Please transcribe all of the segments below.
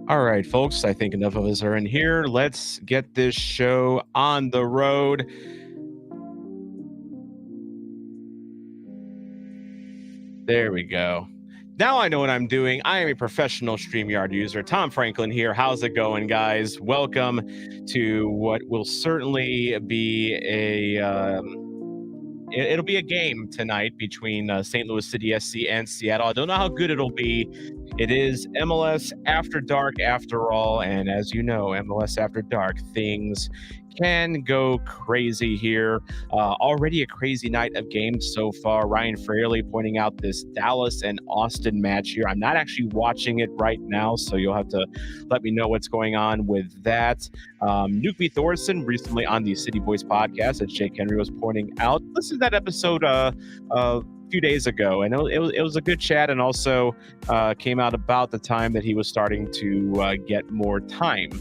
All right, folks, I think enough of us are in here. Let's get this show on the road. There we go. Now I know what I'm doing. I am a professional StreamYard user. Tom Franklin here. How's it going, guys? Welcome to what will certainly be it'll be a game tonight between St. Louis City SC and Seattle. I don't know how good it'll be. It is MLS After Dark after all, and as you know, MLS After Dark, things can go crazy here. Already a crazy night of games so far. Ryan Fraley pointing out this Dallas and Austin match here. I'm not actually watching it right now, so you'll have to let me know what's going on with that. Nuke B. Thorson recently on the City Boys podcast, as Jake Henry was pointing out. Listen to that episode a few days ago, and it was a good chat, and also came out about the time that he was starting to get more time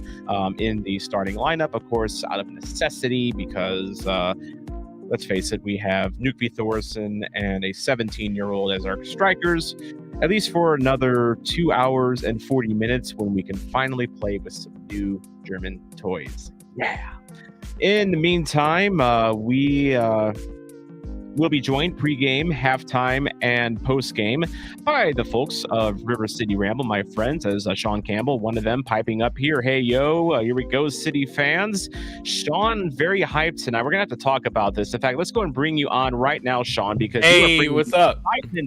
in the starting lineup, of course, out of necessity, because let's face it, we have Nuke B. Thorson and a 17-year-old as our strikers, at least for another 2 hours and 40 minutes when we can finally play with some new German toys. Yeah. In the meantime, we will be joined pregame, halftime, and postgame by the folks of River City Ramble, my friends, as Sean Campbell, one of them, piping up here. Hey, yo, here we go, City fans. Sean, very hyped tonight. We're going to have to talk about this. In fact, let's go and bring you on right now, Sean, because hey, what's up?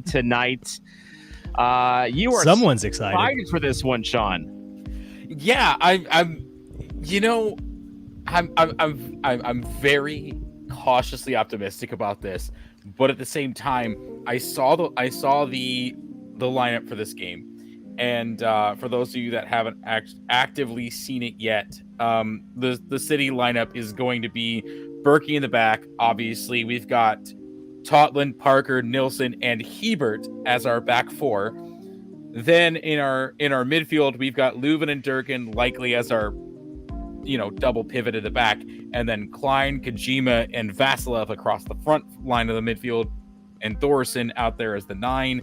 Tonight. You are someone's excited for this one, Sean. Yeah, I'm very cautiously optimistic about this, but at the same time, I saw the lineup for this game, and for those of you that haven't actively seen it yet, the City lineup is going to be Berkey in the back. Obviously, we've got Totland, Parker, Nilsson, and Hebert as our back four. Then in our midfield, we've got Leuven and Durkin likely as our double pivot at the back, and then Klein, Kojima, and Vasilev across the front line of the midfield, and Thorson out there as the 9.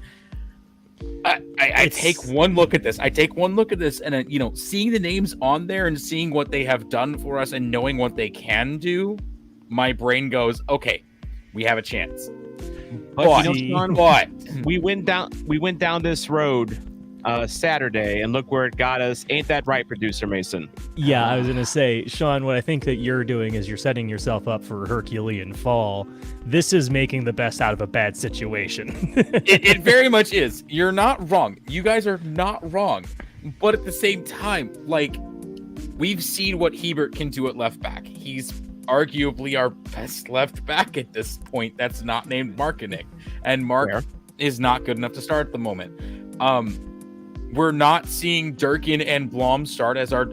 I take one look at this. And seeing the names on there and seeing what they have done for us and knowing what they can do, my brain goes, okay, we have a chance. But we went down this road Saturday, and look where it got us. Ain't that right, producer Mason? Yeah, I was going to say, Sean, what I think that you're doing is you're setting yourself up for a Herculean fall. This is making the best out of a bad situation. It very much is. You're not wrong. You guys are not wrong. But at the same time, we've seen what Hebert can do at left back. He's arguably our best left back at this point that's not named Markinek. And Mark is not good enough to start at the moment. We're not seeing Durkin and Blom start as our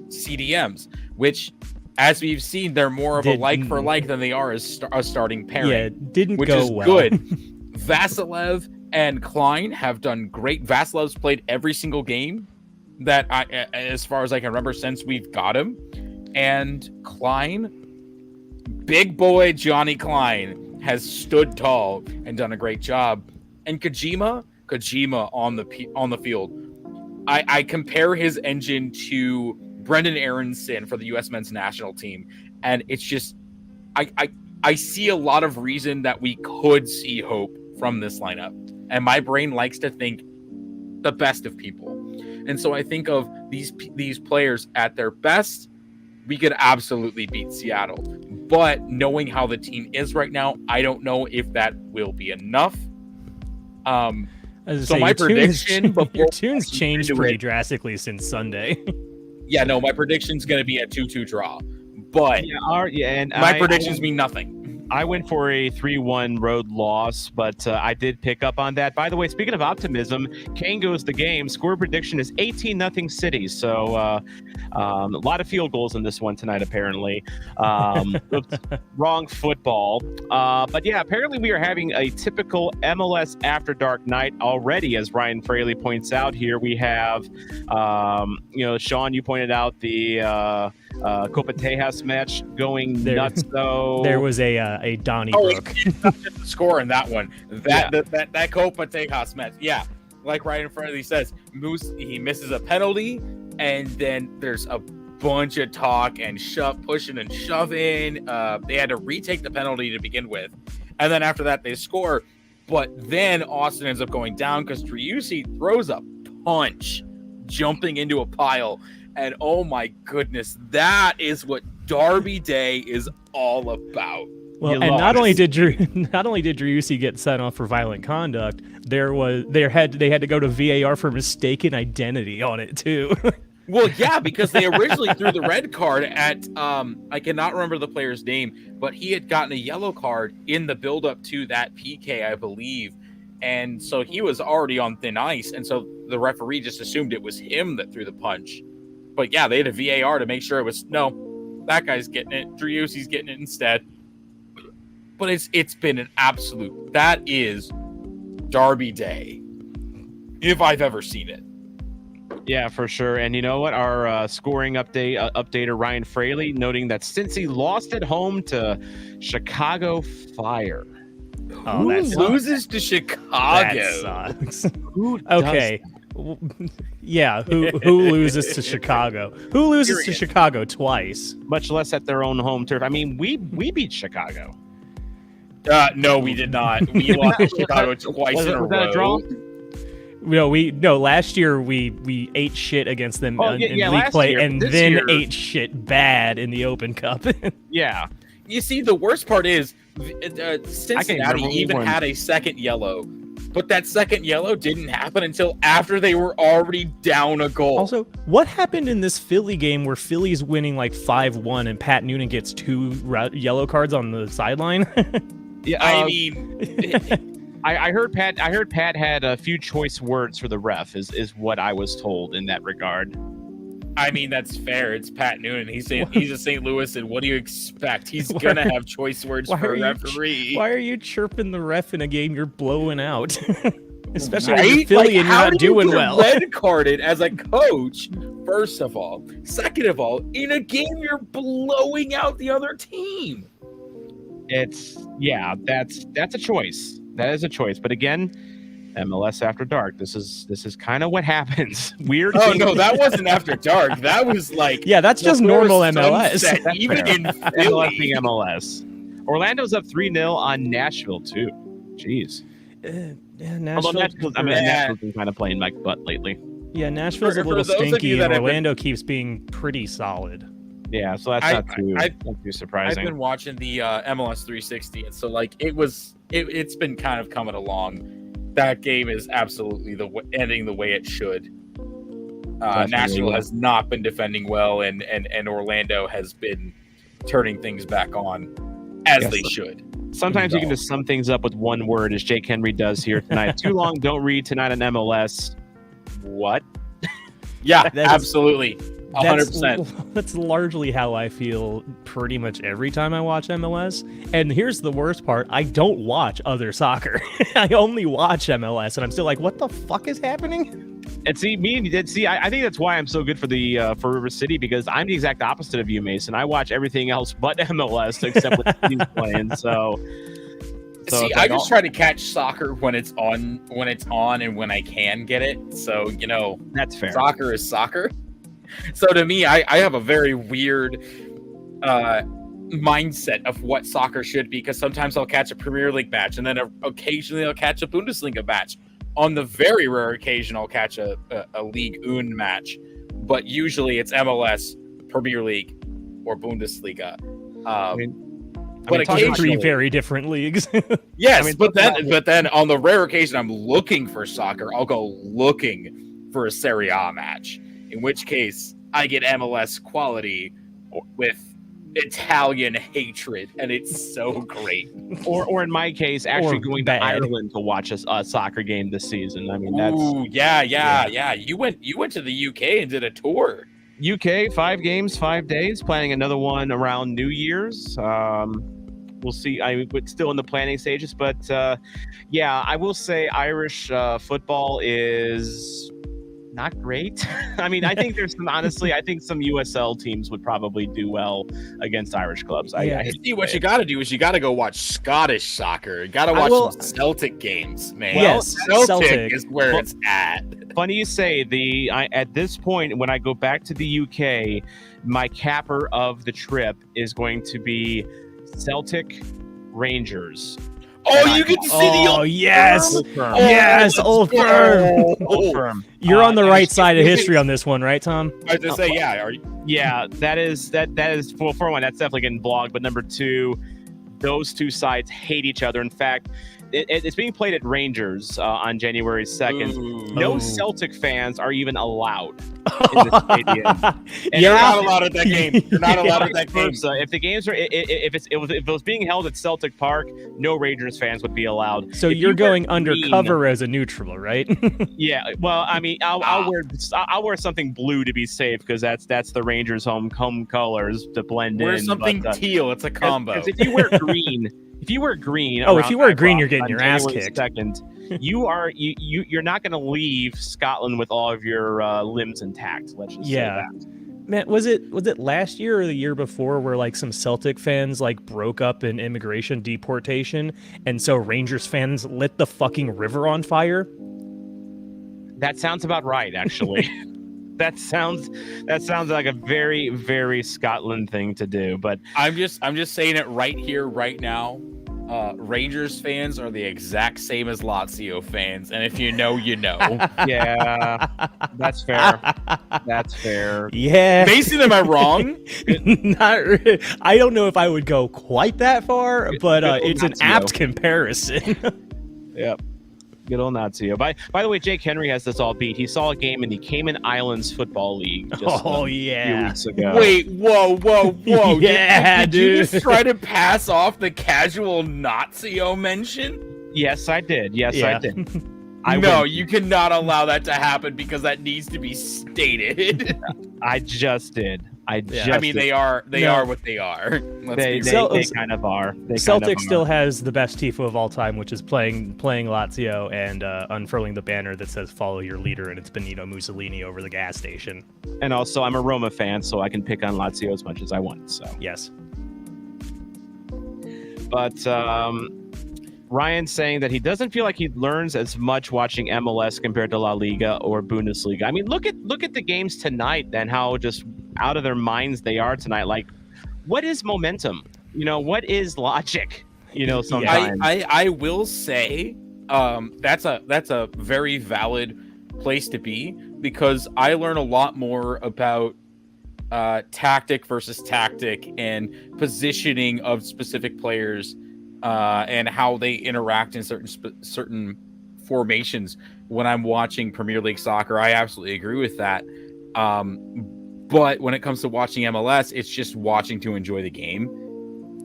CDMs, which, as we've seen, they're more of a like for like than they are as a starting pairing. Yeah, didn't which go is well. Good. Vasilev and Klein have done great. Vasilev's played every single game that as far as I can remember, since we've got him. And Klein, big boy Johnny Klein, has stood tall and done a great job. And Kojima on the field. I compare his engine to Brendan Aronson for the U.S. men's national team, and it's just I see a lot of reason that we could see hope from this lineup, and my brain likes to think the best of people, and so I think of these players at their best. We could absolutely beat Seattle, but knowing how the team is right now, I don't know if that will be enough. So my prediction, your tunes changed pretty drastically since Sunday. Yeah, no, my prediction's going to be a 2-2 draw, but my predictions mean nothing. I went for a 3-1 road loss, but I did pick up on that. By the way, speaking of optimism, Kane goes the game. Score prediction is 18-0 City. So a lot of field goals in this one tonight, apparently. Wrong football. But yeah, apparently we are having a typical MLS After Dark night already, as Ryan Fraley points out here. We have, Sean, you pointed out the Copa Tejas match going nuts, though. There was a Donnybrook. It's not just the score in that one. That Copa Tejas match. Yeah. like right in front of he says, Moose, he misses a penalty, and then there's a bunch of talk and pushing and shoving. They had to retake the penalty to begin with, and then after that they score. But then Austin ends up going down because Driussi throws a punch, jumping into a pile, and oh my goodness, that is what Derby Day is all about. Well, and not only did Driussi get sent off for violent conduct, they had to go to VAR for mistaken identity on it too. Well, yeah, because they originally threw the red card at I cannot remember the player's name, but he had gotten a yellow card in the build-up to that PK, I believe, and so he was already on thin ice, and so the referee just assumed it was him that threw the punch. But yeah, they had a VAR to make sure it was no, that guy's getting it, Driussi's getting it instead. But it's been an absolute, that is Derby Day, if I've ever seen it. Yeah, for sure. And you know what? Our scoring updater, Ryan Fraley, noting that Cincy lost at home to Chicago Fire. Oh, Who that sucks. loses to Chicago? That sucks. Who does Okay. Yeah, who loses to Chicago? Who loses to Chicago twice? much less at their own home turf? I mean, we beat Chicago. No, we did not. We lost to Chicago twice in a Was that row. a draw? No, last year we ate shit against them in league last play, year. and This then year- ate shit bad in the Open Cup. Yeah. You see, the worst part is Cincinnati remember even when- had a second yellow, but that second yellow didn't happen until after they were already down a goal. Also, what happened in this Philly game where Philly's winning like 5-1 and Pat Noonan gets 2 yellow cards on the sideline? Yeah. I mean, I heard Pat had a few choice words for the ref. Is what I was told in that regard. that's fair. It's Pat Noonan. He's a St. Louis, and what do you expect? He's gonna have choice words for a referee. Why are you chirping the ref in a game you're blowing out? Especially Right? when you're Philly and you're how not do you doing get well. Red carded as a coach, first of all. Second of all, in a game you're blowing out the other team. That's a choice. That is a choice. But again, MLS After Dark. This is kind of what happens. Weird. Oh things- no, that wasn't after dark. That was like Yeah, that's just normal before MLS. sunset, That's even fair. in MLS being Philly. MLS. Orlando's up 3-0 on Nashville too. Jeez. Although Nashville's been kind of playing like butt lately. Yeah, Nashville's For a little those of you stinky, and that have been- Orlando keeps being pretty solid. Yeah, so that's not too I've surprising. been watching the MLS 360, and so like it's been kind of coming along. That game is absolutely ending the way it should. Nashville has not been defending well, and Orlando has been turning things back on as Yes. they should. Sometimes you can just sum things up with one word, as Jake Henry does here tonight. Too long, don't read tonight on MLS. What? Yeah, That is- absolutely. 100%. That's largely how I feel pretty much every time I watch MLS. And here's the worst part: I don't watch other soccer. I only watch MLS, and I'm still like, what the fuck is happening? And see, I think that's why I'm so good for for River City, because I'm the exact opposite of you, Mason. I watch everything else but MLS except when he's playing. So See, it's I like just try to catch soccer when it's on, and when I can get it. So that's fair. soccer is soccer. So to me, I have a very weird mindset of what soccer should be, because sometimes I'll catch a Premier League match, and then occasionally I'll catch a Bundesliga match. On the very rare occasion, I'll catch a Ligue 1 match, but usually it's MLS, Premier League, or Bundesliga. But talking about Three occasionally, very different leagues. yes, but then on the rare occasion I'm looking for soccer, I'll go looking for a Serie A match. In which case, I get MLS quality with Italian hatred, and it's so great. Or in my case, actually Or going bad. to Ireland to watch a soccer game this season. I mean, that's Ooh, yeah. You went to the UK and did a tour. UK, 5 games, 5 days, planning another one around New Year's. We'll see. It's still in the planning stages, but yeah, I will say Irish football is not great. I mean, I think there's some, honestly, I think some USL teams would probably do well against Irish clubs. Yeah. I See, what you got to do is you got to go watch Scottish soccer. You got to watch some Celtic games, man. Yes, Celtic is where it's at. Funny you say, at this point, when I go back to the UK, my capper of the trip is going to be Celtic Rangers. Oh, you get to see the old yes, Old Firm. yes, Old Firm. Old Firm. You're on the right side of history on this one, right, Tom? I was gonna say, yeah. Are you? Yeah, that is well, for one, that's definitely getting blogged. But number two, those two sides hate each other. In fact, it's being played at Rangers on January 2nd. No Celtic fans are even allowed in the stadium. And You're not allowed at that game. You're not allowed at that game. If the games are, if it was being held at Celtic Park, no Rangers fans would be allowed. So you're going undercover as a neutral, right? Yeah. Well, I mean, I'll wear something blue to be safe because that's the Rangers' home colors to blend in. Wear something teal. It's a combo. Because if you wear green. If you wear green, if you wear green, you're getting your ass kicked. You're not going to leave Scotland with all of your limbs intact. Let's just say that. Man, was it last year or the year before where like some Celtic fans like broke up in immigration deportation, and so Rangers fans lit the fucking river on fire? That sounds about right, actually. That sounds like a very, very Scotland thing to do. But I'm just saying it right here, right now. Rangers fans are the exact same as Lazio fans, and if you know, you know. Yeah, that's fair. That's fair. Yeah, Mason, am I wrong? Not. I don't know if I would go quite that far, but it's an apt comparison. Yep. Good old Nazio. By the way, Jake Henry has this all beat. He saw a game in the Cayman Islands Football League just a few weeks ago. Wait, whoa. Yeah, did you just try to pass off the casual Nazio mention? Yes, I did. I did. You cannot allow that to happen because that needs to be stated. I just did. I mean, they are what they are. They kind of are. Celtic still has the best tifo of all time, which is playing Lazio and unfurling the banner that says "Follow your leader," and it's Benito Mussolini over the gas station. And also, I'm a Roma fan, so I can pick on Lazio as much as I want. So yes. But Ryan's saying that he doesn't feel like he learns as much watching MLS compared to La Liga or Bundesliga. I mean, look at the games tonight and how just out of their minds they are tonight. Like, what is momentum? What is logic? Sometimes I will say that's a very valid place to be, because I learn a lot more about tactic versus tactic and positioning of specific players and how they interact in certain formations when I'm watching Premier League soccer. I absolutely agree with that. But when it comes to watching MLS, it's just watching to enjoy the game.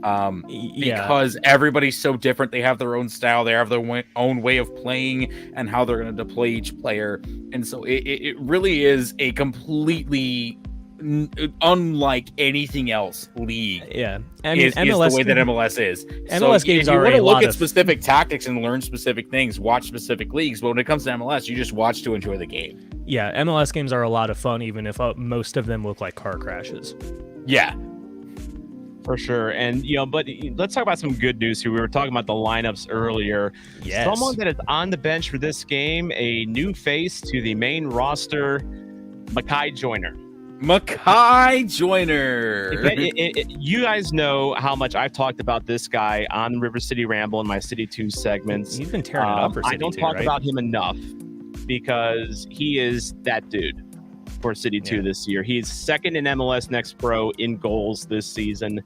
Because everybody's so different. They have their own style. They have their own way of playing and how they're going to deploy each player. And so it really is a completely unlike anything else league. Yeah, I mean, MLS is the way that MLS is. MLS games are a lot. Look at of specific tactics and learn specific things. Watch specific leagues, but when it comes to MLS, you just watch to enjoy the game. Yeah, MLS games are a lot of fun, even if most of them look like car crashes. Yeah, for sure. And but let's talk about some good news here. We were talking about the lineups earlier. Yes. Someone that is on the bench for this game, a new face to the main roster, Makai Joyner. You guys know how much I've talked about this guy on River City Ramble in my City 2 segments. He's been tearing it up for City 2, I don't talk right? about him enough because he is that dude for City 2 this year. He's second in MLS Next Pro in goals this season.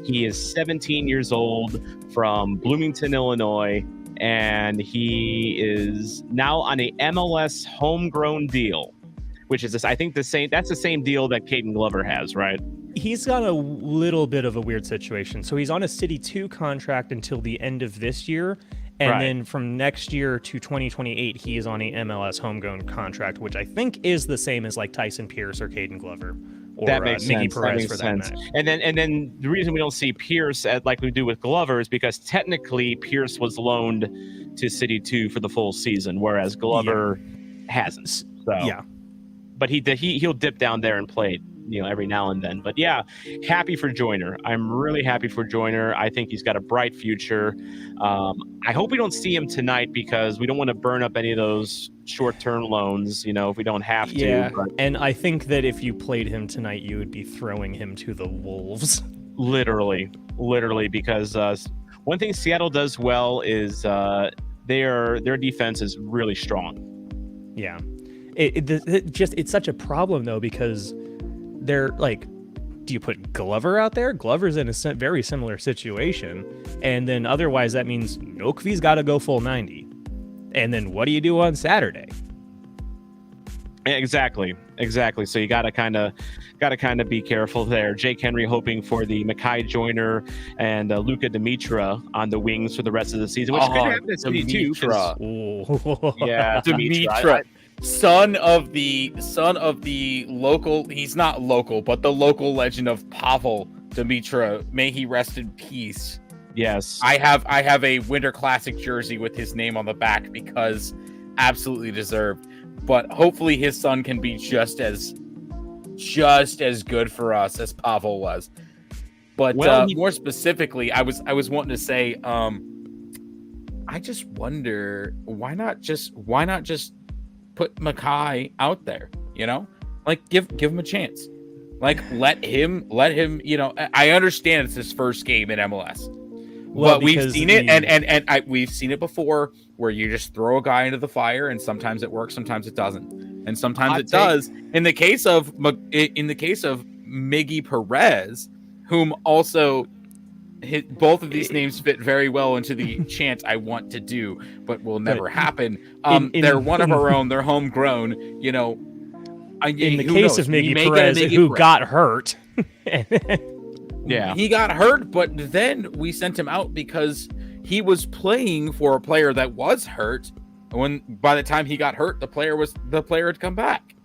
He is 17 years old from Bloomington, Illinois, and he is now on a MLS homegrown deal, which is I think that's the same deal that Caden Glover has, right? He's got a little bit of a weird situation. So he's on a City 2 contract until the end of this year. And then from next year to 2028, he is on a MLS homegrown contract, which I think is the same as like Tyson Pierce or Caden Glover. Or that makes Miggy sense. Perez that makes for sense. that matter. And then the reason we don't see Pierce like we do with Glover is because technically Pierce was loaned to City 2 for the full season, whereas Glover hasn't. So yeah. but he'll dip down there and play, every now and then. But yeah, happy for Joyner. I'm really happy for Joyner. I think he's got a bright future. I hope we don't see him tonight because we don't want to burn up any of those short-term loans, if we don't have to. Yeah, But and I think that if you played him tonight, you would be throwing him to the wolves. literally, because one thing Seattle does well is their defense is really strong. Yeah, it's such a problem though, because they're like, do you put Glover out there? Glover's in a very similar situation, and then otherwise that means Nokvi's got to go full 90, and then what do you do on Saturday? Exactly. So you gotta kind of be careful there. Jake Henry hoping for the Makai Joyner and Luka Dimitra on the wings for the rest of the season, which could happen at City too. Yeah, Dimitra, son of the local. He's not local, but the local legend of Pavel Dimitra. May he rest in peace. Yes, I have a Winter Classic jersey with his name on the back because absolutely deserved. But hopefully his son can be just as good for us as Pavel was. But more specifically, I was wanting to say, I just wonder why not just put Makai out there, like give him a chance, like let him, I understand it's his first game in MLS. Well, but we've seen it, and we've seen it before, where you just throw a guy into the fire, and sometimes it works, sometimes it doesn't, and sometimes it does. In the case of Miggy Perez, whom also both of these names fit very well into the chant I want to do, but will never happen. They're one of our own. They're homegrown. In the case of Miggy Perez, who got hurt. Yeah, he got hurt, but then we sent him out because he was playing for a player that was hurt. By the time he got hurt, the player had come back.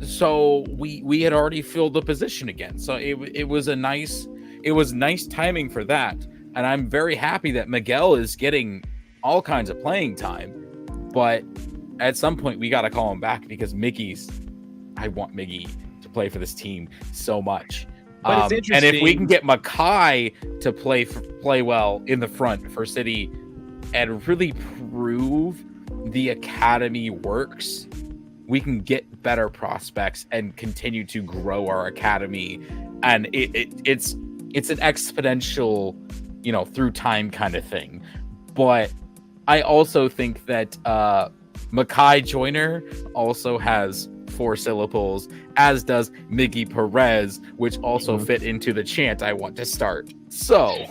So we had already filled the position again. So it was nice timing for that, and I'm very happy that Miguel is getting all kinds of playing time. But at some point, we got to call him back because I want Miggy to play for this team so much. But it's interesting. And if we can get Makai to play well in the front for City and really prove the academy works, we can get better prospects and continue to grow our academy. And it's an exponential, through time kind of thing. But I also think that Makai Joyner also has 4 syllables, as does Miggy Perez, which also fit into the chant I want to start. So,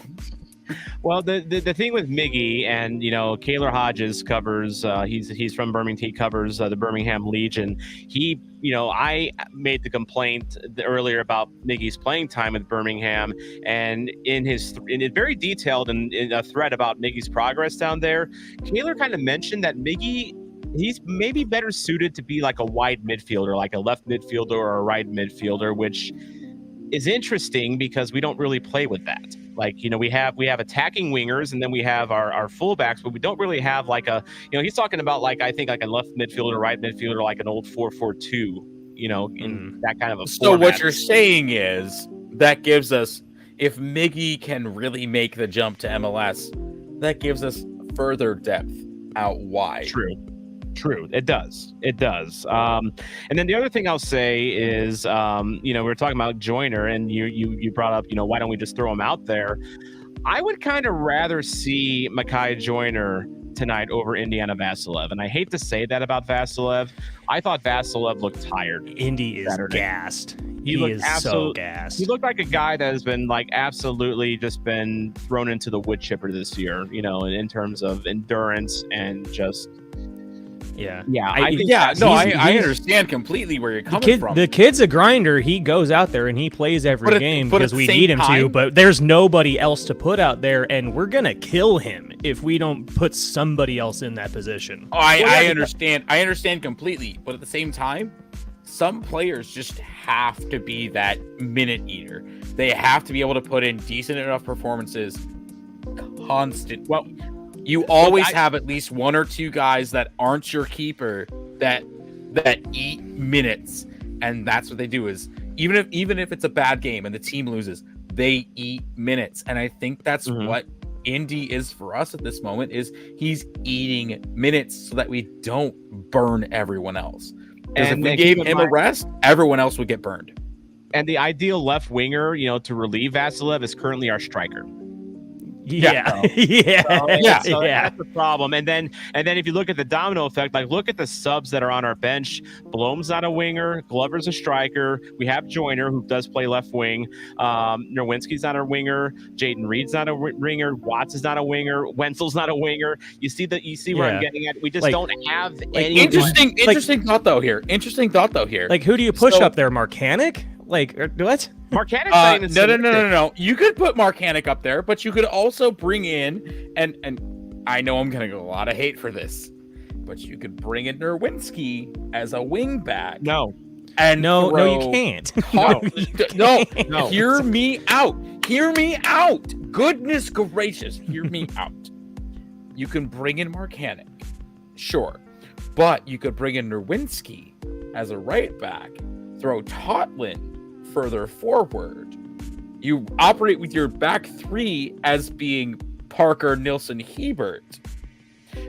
well, the thing with Miggy, and Kaylor Hodges covers. He's from Birmingham. He covers the Birmingham Legion. He, I made the complaint earlier about Miggy's playing time with Birmingham, and in it very detailed in a thread about Miggy's progress down there, Kaylor kind of mentioned that Miggy, he's maybe better suited to be like a wide midfielder, like a left midfielder or a right midfielder, which is interesting because we don't really play with that. Like, we have attacking wingers, and then we have our fullbacks, but we don't really have like a, he's talking about like, I think like a left midfielder, right midfielder, like an old 4-4-2, in that kind of a So format. what you're saying is that gives us, if Miggy can really make the jump to MLS, that gives us further depth out wide. True. It does. And then the other thing I'll say is, we were talking about Joyner, and you brought up, why don't we just throw him out there? I would kind of rather see Makai Joyner tonight over Indiana Vasilev. And I hate to say that about Vasilev. I thought Vasilev looked tired. Indy is Saturday. Gassed. He is so gassed. He looked like a guy that has been like absolutely just been thrown into the wood chipper this year, in terms of endurance and just. Yeah. I understand completely where you're coming from. The kid's a grinder. He goes out there and he plays every game because we need him to, but there's nobody else to put out there, and we're going to kill him if we don't put somebody else in that position. I understand. I understand completely, but at the same time, some players just have to be that minute eater. They have to be able to put in decent enough performances constant. Well, you always have at least 1 or 2 guys that aren't your keeper that that eat minutes, and that's what they do. Is even if it's a bad game and the team loses, they eat minutes, and I think that's what Indy is for us at this moment. Is he's eating minutes so that we don't burn everyone else. Because if we gave him a rest, everyone else would get burned. And the ideal left winger, to relieve Vasilev is currently our striker. Yeah. So that's the problem. And then if you look at the domino effect, like look at the subs that are on our bench. Blom's not a winger. Glover's a striker. We have Joyner, who does play left wing. Nerwinski's not a winger. Jaden Reed's not a winger. Watts is not a winger. Wenzel's not a winger. You see where I'm getting at? We just don't have any. Interesting thought though here. Like, who do you push up there? Marcanic? Like, what? Marcanic's No. You could put Marcanic up there, but you could also bring in, and I know I'm going to get a lot of hate for this, but you could bring in Nerwinski as a wing back. No. And no, you can't. No. Hear me out. Goodness gracious, hear me out. You can bring in Marcanic, sure, but you could bring in Nerwinski as a right back, throw Totlin further forward. You operate with your back three as being Parker, Nilsson, Hebert.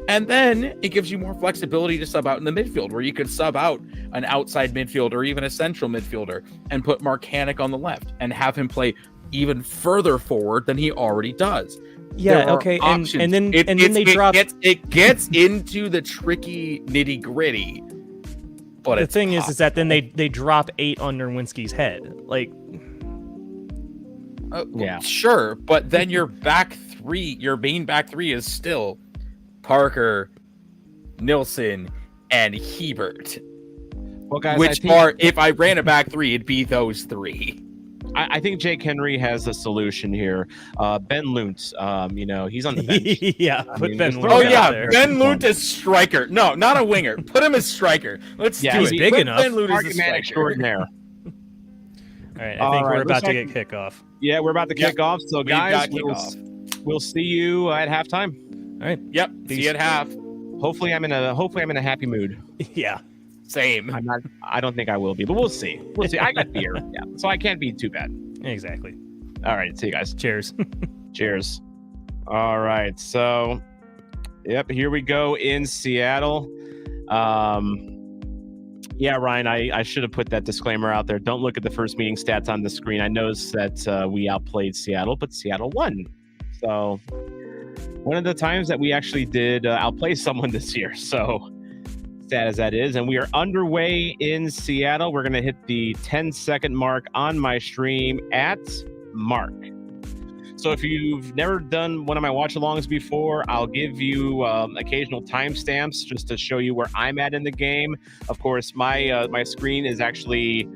And then it gives you more flexibility to sub out in the midfield, where you could sub out an outside midfielder or even a central midfielder and put Marcanic on the left and have him play even further forward than he already does. Yeah, okay. And then they drop. It gets into the tricky nitty gritty. But the thing is that then they drop 8 on Nerwinski's head. Like, sure, but then your main back three is still Parker, Nilsson, and Hebert. Well, guys, if I ran a back three, it'd be those three. I think Jake Henry has a solution here. Ben Luntz, he's on the bench. Put Ben Luntz. Ben Luntz is striker. No, not a winger. Put him as striker. Let's do it. He's big enough. Ben Luntz is a striker. Extraordinaire. All right, I think we're about to get kickoff. Yeah, we're about to kick off. So, guys, we'll see you at halftime. All right. Yep. See you at half. Hopefully, I'm in a happy mood. Yeah. Same. I don't think I will be, but we'll see. I got beer, so I can't be too bad. Exactly. All right, see you guys. Cheers. Cheers. All right, so, here we go in Seattle. Ryan, I should have put that disclaimer out there. Don't look at the first meeting stats on the screen. I noticed that we outplayed Seattle, but Seattle won. So, one of the times that we actually did outplay someone this year. So, sad as that is, and we are underway in Seattle. We're going to hit the 10-second mark on my stream at Mark. So if you've never done one of my watch-alongs before, I'll give you occasional timestamps just to show you where I'm at in the game. Of course, my screen is actually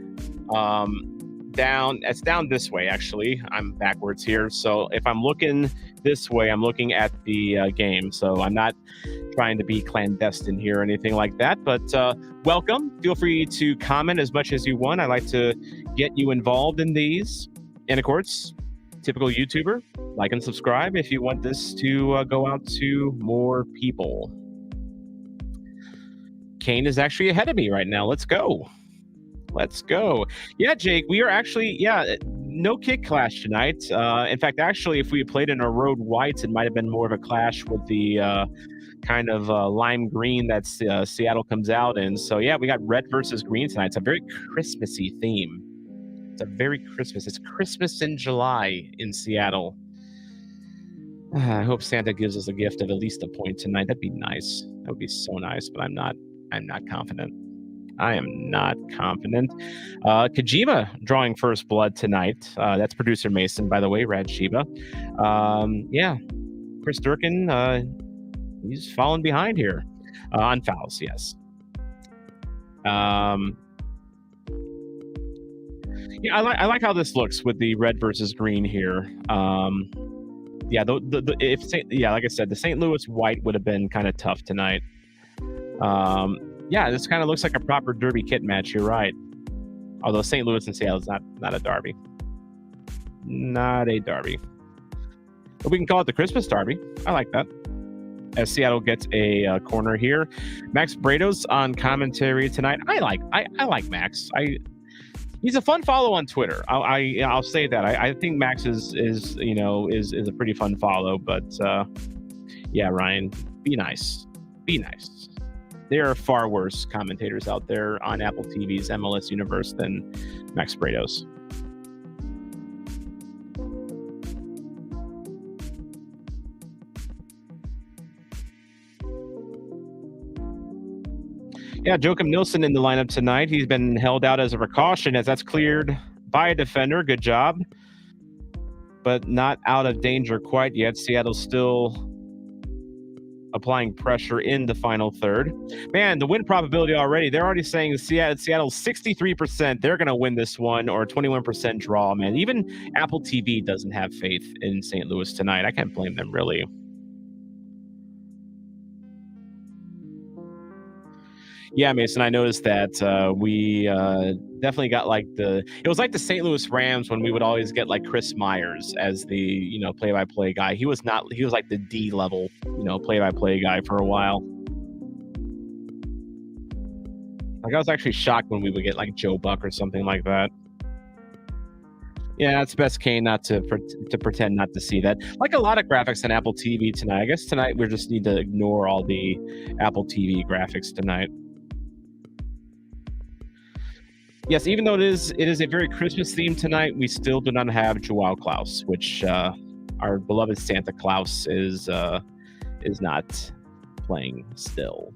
down. It's down this way, actually. I'm backwards here. So if I'm looking this way, I'm looking at the game. So I'm not trying to be clandestine here or anything like that. But welcome. Feel free to comment as much as you want. I like to get you involved in these. And of course, typical YouTuber, like and subscribe if you want this to go out to more people. Kane is actually ahead of me right now. Let's go. Yeah, Jake, we are actually, no kick clash tonight. In fact, actually, if we had played in our road whites, it might have been more of a clash with the kind of lime green that Seattle comes out in. So, we got red versus green tonight. It's a very Christmassy theme. It's Christmas in July in Seattle. I hope Santa gives us a gift of at least a point tonight. That'd be nice. That would be so nice, but I'm not confident. I am not confident. Kojima drawing first blood tonight. That's producer Mason, by the way, Rad Shiba. Chris Durkin, he's fallen behind here on fouls, yes. I like how this looks with the red versus green here. Like I said, the St. Louis white would have been kind of tough tonight. This kind of looks like a proper derby kit match. You're right. Although St. Louis and Seattle is not a derby. Not a derby. But we can call it the Christmas derby. I like that. as Seattle gets a corner here. Max Brados on commentary tonight. I like Max. He's a fun follow on Twitter. I'll say that. I think Max is a pretty fun follow. But yeah, Ryan, be nice. Be nice. There are far worse commentators out there on Apple TV's MLS universe than Max Brados. Yeah, Joachim Nilsson in the lineup tonight. He's been held out as a precaution as that's cleared by a defender. Good job. But not out of danger quite yet. Seattle's still applying pressure in the final third. Man, the win probability already. They're already saying Seattle's 63%. They're going to win this one, or 21% draw, man. Even Apple TV doesn't have faith in St. Louis tonight. I can't blame them, really. Yeah, Mason, I noticed that we definitely got it was like the St. Louis Rams when we would always get like Chris Myers as the, play-by-play guy. He was like the D level, play-by-play guy for a while. Like I was actually shocked when we would get like Joe Buck or something like that. Yeah, it's best Kane not to pretend not to see that. Like a lot of graphics on Apple TV tonight. I guess tonight we just need to ignore all the Apple TV graphics tonight. Yes, even though it is a very Christmas theme tonight, we still do not have Joao Klaus, which our beloved Santa Claus is not playing still.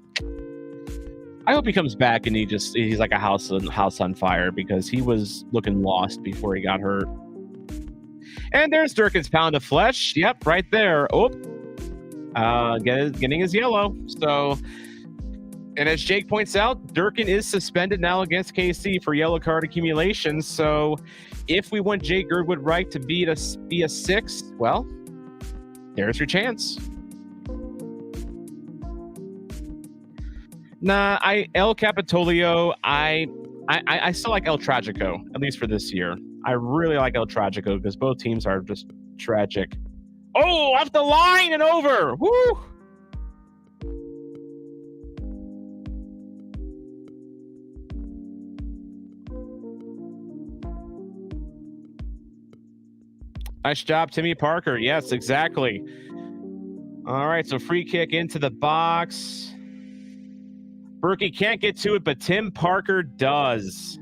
I hope he comes back and he's like a house on fire, because he was looking lost before he got hurt. And there's Durkin's pound of flesh. Yep, right there. Oh, getting his yellow. So. And as Jake points out, Durkin is suspended now against KC for yellow card accumulation. So if we want Jake Girdwood right to be a 6, well, there's your chance. Nah, El Capitolio, I still like El Tragico, at least for this year. I really like El Tragico because both teams are just tragic. Oh, off the line and over. Woo! Nice job, Timmy Parker. Yes, exactly. All right, so free kick into the box. Berkey can't get to it, but Tim Parker does.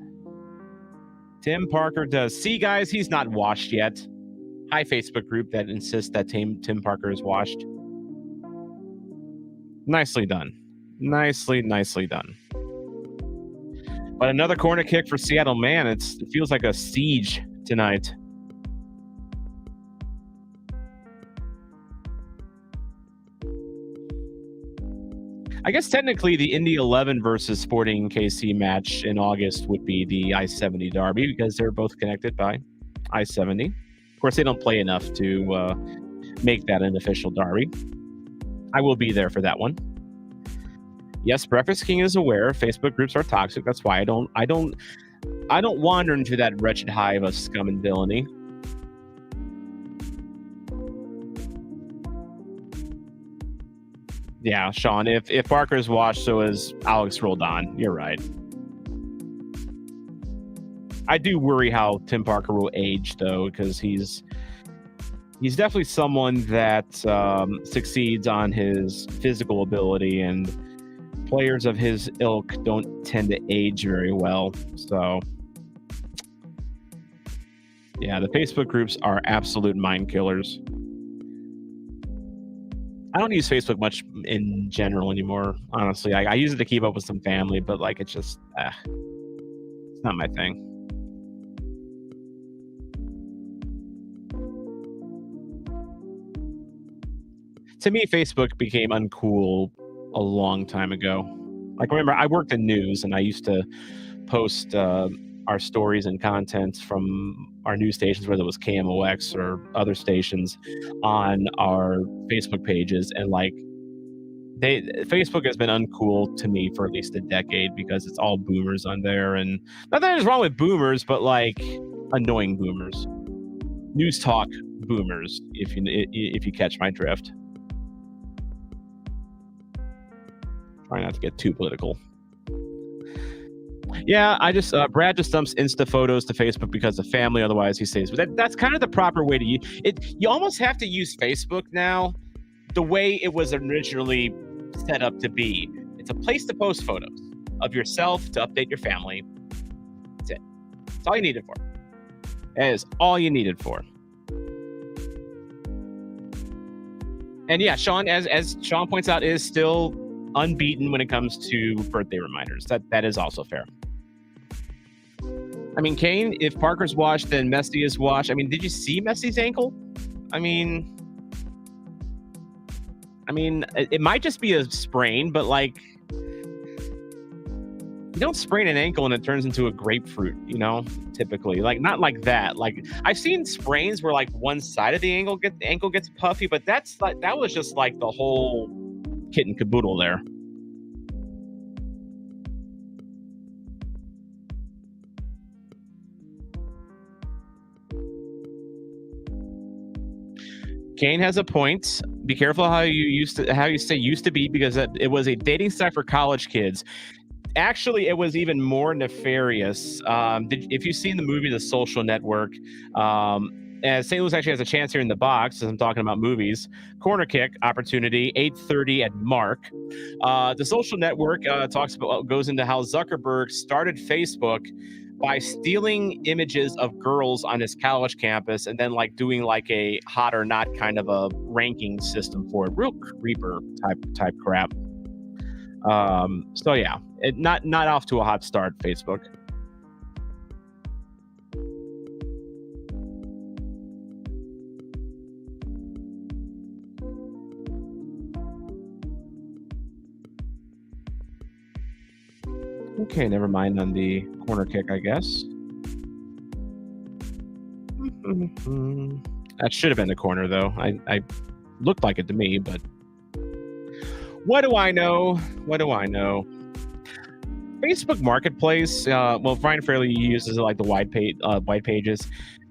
Tim Parker does. See, guys, he's not washed yet. Hi, Facebook group that insists that Tim Parker is washed. Nicely done. Nicely done. But another corner kick for Seattle. Man, it feels like a siege tonight. I guess technically the Indy 11 versus Sporting KC match in August would be the I-70 derby, because they're both connected by I-70. Of course, they don't play enough to make that an official derby. I will be there for that one. Yes, Breakfast King is aware Facebook groups are toxic. That's why I don't wander into that wretched hive of scum and villainy. Yeah, Sean, if Parker's washed, so is Alex Roldan. You're right. I do worry how Tim Parker will age, though, because he's definitely someone that succeeds on his physical ability, and players of his ilk don't tend to age very well. So, yeah, the Facebook groups are absolute mind killers. I don't use Facebook much in general anymore, honestly. I use it to keep up with some family, but like it's just, it's not my thing. To me, Facebook became uncool a long time ago. Like, remember, I worked in news, and I used to post our stories and content from our news stations, whether it was KMOX or other stations, on our Facebook pages. And like, Facebook has been uncool to me for at least a decade, because it's all boomers on there. And not that there's wrong with boomers, but like annoying boomers, news talk boomers, if you catch my drift. Try not to get too political. Yeah, I just Brad just dumps Insta photos to Facebook because of family. Otherwise, he says that's kind of the proper way to use it. You almost have to use Facebook now the way it was originally set up to be. It's a place to post photos of yourself to update your family. That's it. That's all you need it for. That is all you need it for. And yeah, Sean, as Sean points out, is still unbeaten when it comes to birthday reminders. That is also fair. I mean, Kane, if Parker's washed, then Messi is washed. I mean, did you see Messi's ankle? I mean, it might just be a sprain, but like, you don't sprain an ankle and it turns into a grapefruit, typically. Like, not like that. Like, I've seen sprains where like one side of the ankle gets puffy, but that was just like the whole kit and caboodle there. Kane has a point. Be careful how you say used to be, because it was a dating site for college kids. Actually, it was even more nefarious. If you've seen the movie The Social Network, and St. Louis actually has a chance here in the box, as I'm talking about movies. Corner kick opportunity, 8:30 at mark. The Social Network goes into how Zuckerberg started Facebook by stealing images of girls on his college campus and then like doing like a hot or not kind of a ranking system for it. Real creeper type crap. So yeah, not off to a hot start, Facebook. Okay, never mind on the corner kick, I guess. That should have been the corner, though. I looked like it to me, but what do I know? Facebook Marketplace. Brian Fairley uses it like the white pages.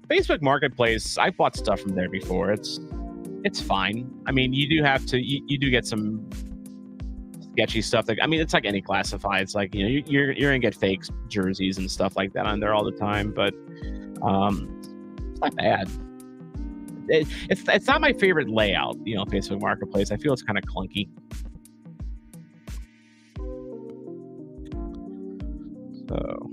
Facebook Marketplace. I've bought stuff from there before. It's fine. I mean, you do get some sketchy stuff. It's like any classifieds. Like, you're gonna get fake jerseys and stuff like that on there all the time, but it's not bad. It's not my favorite layout, Facebook Marketplace. I feel it's kind of clunky. So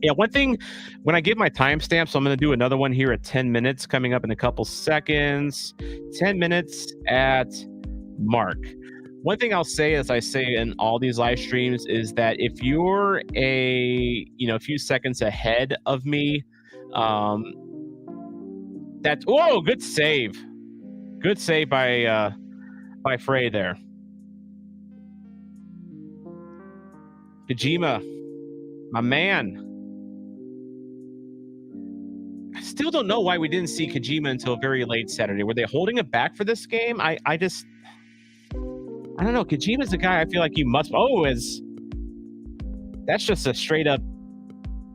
yeah, one thing, when I give my timestamp, so I'm going to do another one here at 10 minutes coming up in a couple seconds. 10 minutes at mark. One thing I'll say, as I say in all these live streams, is that if you're a few seconds ahead of me, that's good save by Frey there. Kojima, my man. I still don't know why we didn't see Kojima until very late Saturday. Were they holding it back for this game? I don't know. Kojima's a guy I feel like you must. That's just a straight up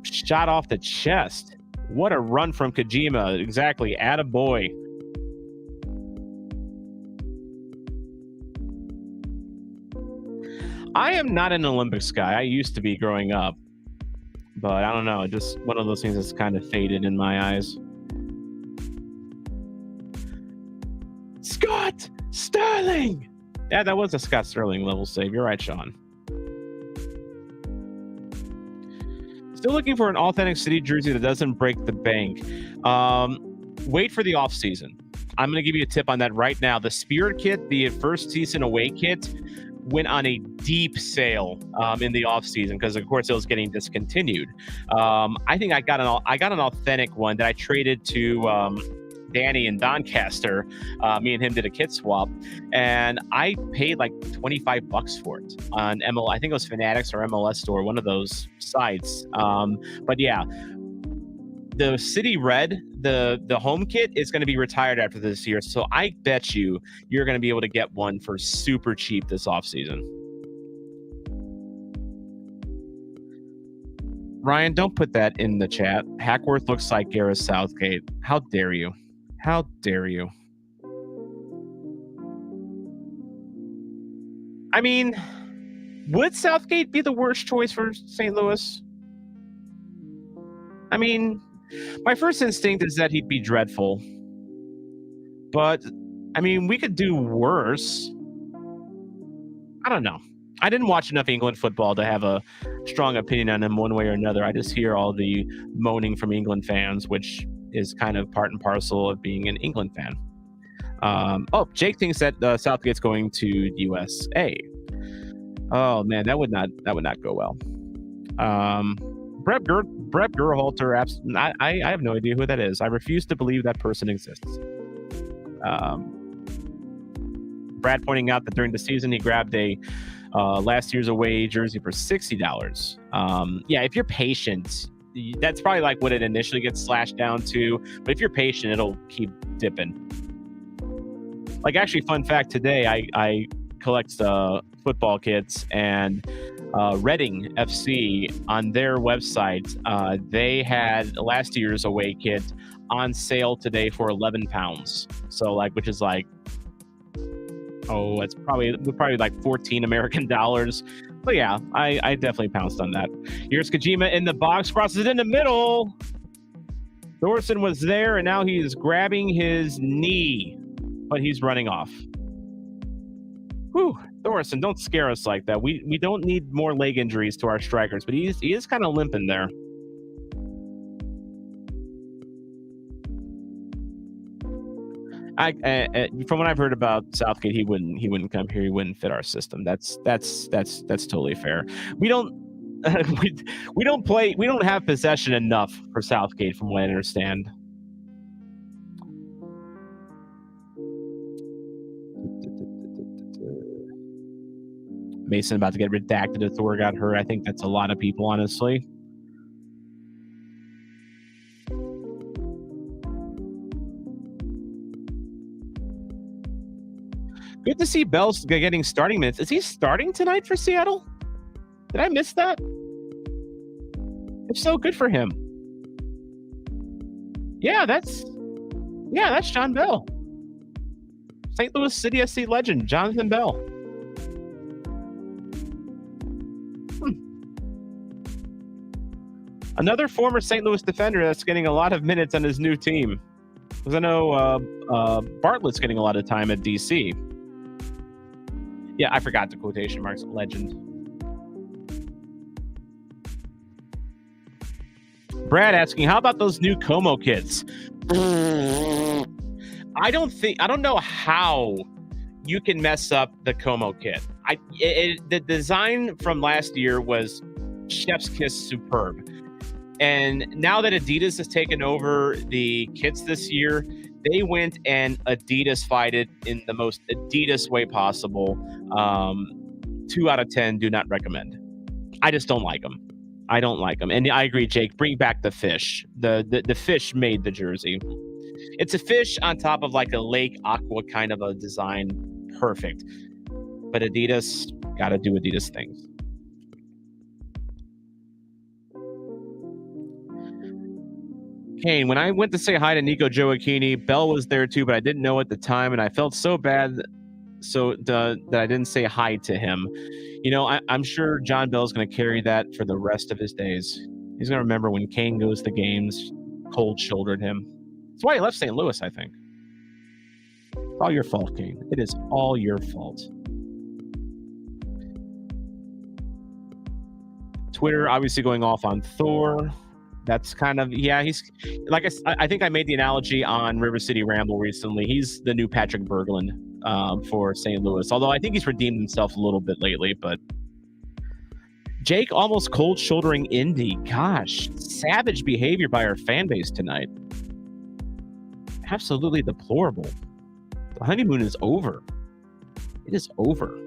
shot off the chest. What a run from Kojima. Exactly. Attaboy. I am not an Olympics guy. I used to be growing up. But I don't know. Just one of those things that's kind of faded in my eyes. Scott Sterling! Yeah, that was a Scott Sterling level save. You're right, Sean. Still looking for an authentic City jersey that doesn't break the bank. Wait for the off season. I'm going to give you a tip on that right now. The Spirit kit, the first season away kit, went on a deep sale in the off season because, of course, it was getting discontinued. I think I got an authentic one that I traded to Danny in Doncaster. Me and him did a kit swap, and I paid like $25 for it on MLS. I think it was Fanatics or MLS Store, one of those sites. But yeah, the City Red, the home kit is going to be retired after this year. So I bet you're going to be able to get one for super cheap this offseason. Ryan, don't put that in the chat. Hackworth looks like Gareth Southgate. How dare you? How dare you? I mean, would Southgate be the worst choice for St. Louis? I mean, my first instinct is that he'd be dreadful. But, I mean, we could do worse. I don't know. I didn't watch enough England football to have a strong opinion on him one way or another. I just hear all the moaning from England fans, which is kind of part and parcel of being an England fan. Jake thinks that Southgate's going to USA. Oh man, that would not go well. Brett Gerhalter, I have no idea who that is. I refuse to believe that person exists. Brad pointing out that during the season he grabbed a last year's away jersey for $60. Yeah, if you're patient, that's probably like what it initially gets slashed down to. But if you're patient, it'll keep dipping. Like, actually, fun fact today, I collect football kits, and Reading FC on their website, they had last year's away kit on sale today for £11. So which is it's probably like 14 American dollars. But yeah, I definitely pounced on that. Here's Kojima in the box, crosses it in the middle. Thorson was there, and now he's grabbing his knee, but he's running off. Whew, Thorson, don't scare us like that. We don't need more leg injuries to our strikers, but he is kind of limping there. From what I've heard about Southgate, he wouldn't come here. He wouldn't fit our system. That's totally fair. We don't have possession enough for Southgate, from what I understand. Mason about to get redacted if Thor got hurt. I think that's a lot of people, honestly. Good to see Bell getting starting minutes. Is he starting tonight for Seattle? Did I miss that? If so, good for him. Yeah, that's John Bell. St. Louis City SC legend, Jonathan Bell. Another former St. Louis defender that's getting a lot of minutes on his new team. Because I know Bartlett's getting a lot of time at DC. Yeah, I forgot the quotation marks. Legend. Brad asking, how about those new Como kits? I don't know how you can mess up the Como kit. The design from last year was chef's kiss superb. And now that Adidas has taken over the kits this year, they went and Adidas-fied it in the most Adidas way possible. 2 out of 10 do not recommend. I just don't like them. I don't like them. And I agree, Jake, bring back the fish. The fish made the jersey. It's a fish on top of like a lake aqua kind of a design. Perfect. But Adidas got to do Adidas things. Kane, when I went to say hi to Nico Gioacchini, Bell was there too, but I didn't know at the time, and I felt so bad that I didn't say hi to him. You know, I'm sure John Bell's going to carry that for the rest of his days. He's going to remember when Kane goes to games, cold-shouldered him. That's why he left St. Louis, I think. It's all your fault, Kane. It is all your fault. Twitter obviously going off on Thor. That's kind of, he's like, I think I made the analogy on River City Ramble recently. He's the new Patrick Berglund for St. Louis, although I think he's redeemed himself a little bit lately. But Jake almost cold shouldering Indy. Gosh, savage behavior by our fan base tonight. Absolutely deplorable. The honeymoon is over. It is over.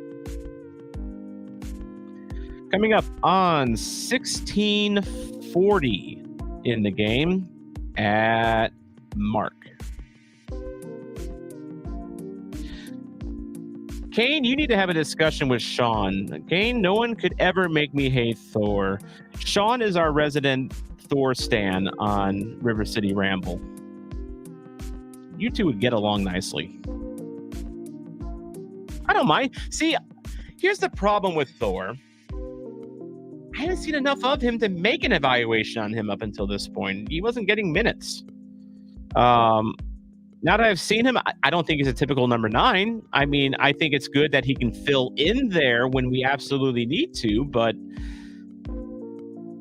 Coming up on 16:40 in the game at Mark. Kane, you need to have a discussion with Sean. Kane, no one could ever make me hate Thor. Sean is our resident Thor stan on River City Ramble. You two would get along nicely. I don't mind. See, Here's the problem with Thor. I haven't seen enough of him to make an evaluation on him up until this point. He wasn't getting minutes. Now that I've seen him, I don't think he's a typical number 9. I mean, I think it's good that he can fill in there when we absolutely need to, but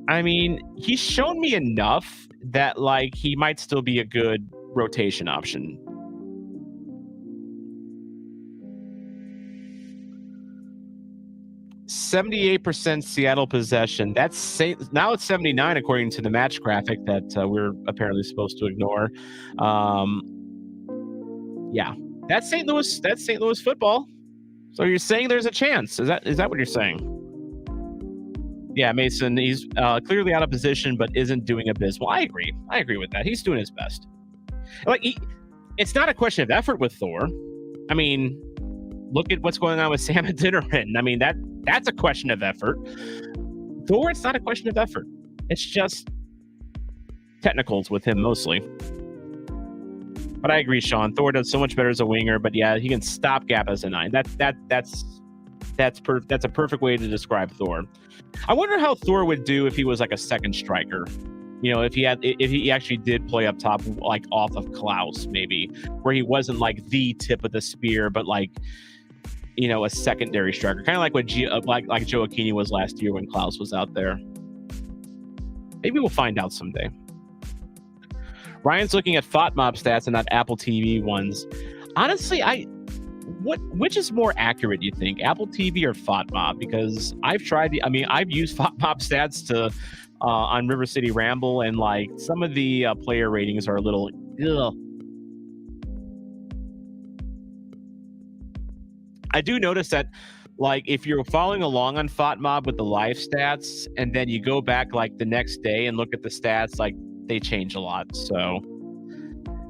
I mean, he's shown me enough that like he might still be a good rotation option. %78 Seattle possession. Now it's 79 according to the match graphic that we're apparently supposed to ignore. Yeah, that's St. Louis. That's St. Louis football. So you're saying there's a chance? Is that what you're saying? Yeah, Mason. He's clearly out of position, but isn't doing abysmal. I agree. I agree with that. He's doing his best. Like it's not a question of effort with Thor. I mean, look at what's going on with Sam Adinnerin. I mean that's a question of effort. Thor, it's not a question of effort. It's just technicals with him mostly. But I agree, Sean. Thor does so much better as a winger, but yeah, he can stopgap as a 9. That's a perfect way to describe Thor. I wonder how Thor would do if he was like a second striker. You know, if he actually did play up top, like off of Klaus, maybe, where he wasn't like the tip of the spear, but like, you know, a secondary striker, kind of like what like Joe Aquini was last year when Klaus was out there. Maybe we'll find out someday. Ryan's looking at FOTMOB stats and not Apple TV ones. Honestly, which is more accurate, do you think? Apple TV or FOTMOB? Because I've used FOTMOB stats to on River City Ramble, and like some of the player ratings are a little ugh. I do notice that like if you're following along on FOTMOB with the live stats and then you go back like the next day and look at the stats, like they change a lot. So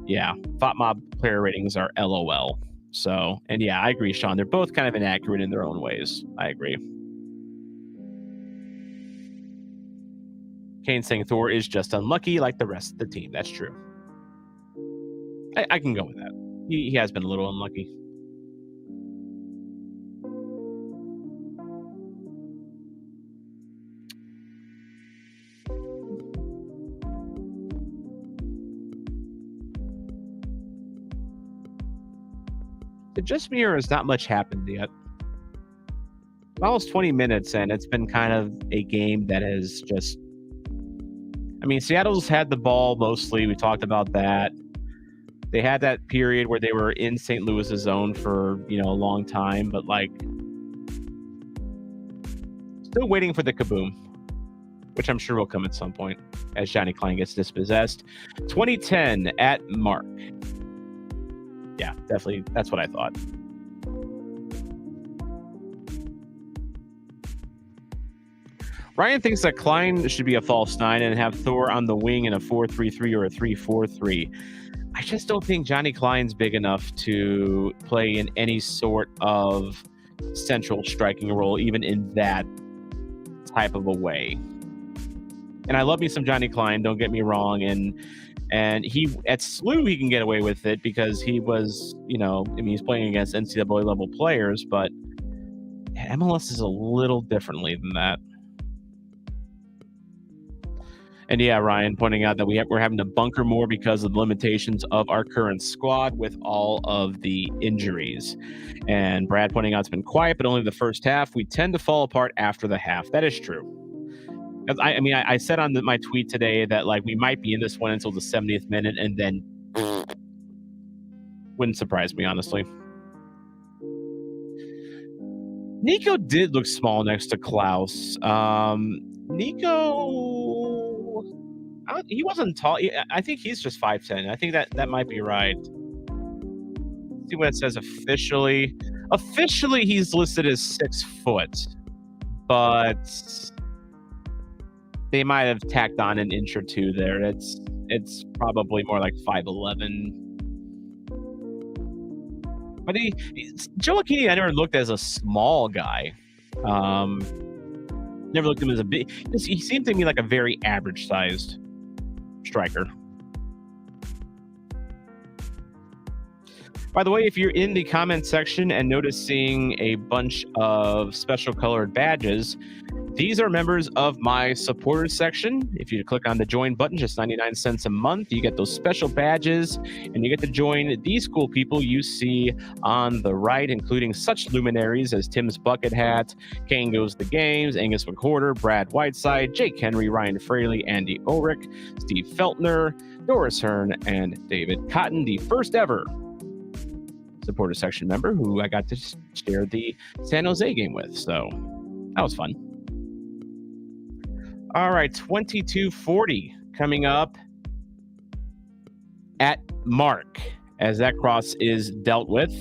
yeah, FOTMOB player ratings are LOL. So, and yeah, I agree, Sean. They're both kind of inaccurate in their own ways. I agree. Kane saying Thor is just unlucky like the rest of the team. That's true. I can go with that. He has been a little unlucky. Just me, or has not much happened yet? Almost 20 minutes, and it's been kind of a game that has just... I mean, Seattle's had the ball mostly. We talked about that. They had that period where they were in St. Louis's zone for, a long time, but like still waiting for the kaboom, which I'm sure will come at some point as Johnny Klein gets dispossessed. 2010 at Mark. Yeah, definitely. That's what I thought. Ryan thinks that Klein should be a false 9 and have Thor on the wing in a 4-3-3 or a 3-4-3. I just don't think Johnny Klein's big enough to play in any sort of central striking role, even in that type of a way. And I love me some Johnny Klein, don't get me wrong. And he at SLU he can get away with it because he was, he's playing against NCAA level players, but MLS is a little differently than that. And yeah, Ryan pointing out that we're having to bunker more because of the limitations of our current squad with all of the injuries. And Brad pointing out it's been quiet, but only the first half. We tend to fall apart after the half. That is true. I said on my tweet today that like we might be in this one until the 70th minute, and then wouldn't surprise me, honestly. Nico did look small next to Klaus. Nico, he wasn't tall. I think he's just 5'10". I think that might be right. Let's see what it says officially. Officially, he's listed as 6 foot, but they might have tacked on an inch or two there. It's probably more like 5'11". But Joe Aquini, I never looked as a small guy. Never looked at him as a big. He seemed to me like a very average-sized striker. By the way, if you're in the comment section and noticing a bunch of special colored badges, these are members of my supporters section. If you click on the join button, just 99 cents a month, you get those special badges and you get to join these cool people you see on the right, including such luminaries as Tim's Bucket Hat, Kane Goes the Games, Angus McWhorter, Brad Whiteside, Jake Henry, Ryan Fraley, Andy Ulrich, Steve Feltner, Doris Hearn, and David Cotton, the first ever supporter section member who I got to share the San Jose game with. So that was fun. All right, 2240 coming up at Mark as that cross is dealt with.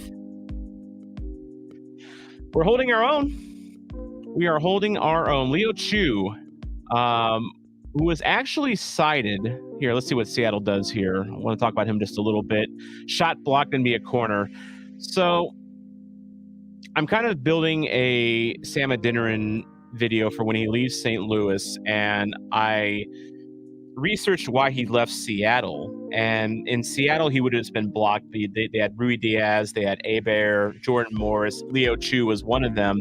We're holding our own. We are holding our own. Leo Chu, who was actually cited here. Let's see what Seattle does here. I want to talk about him just a little bit. Shot blocked and be a corner. So I'm kind of building a Sam Adeniran video for when he leaves St. Louis, and I researched why he left Seattle. And in Seattle, he would have just been blocked. They had Rui Diaz, they had Hebert, Jordan Morris, Leo Chu was one of them.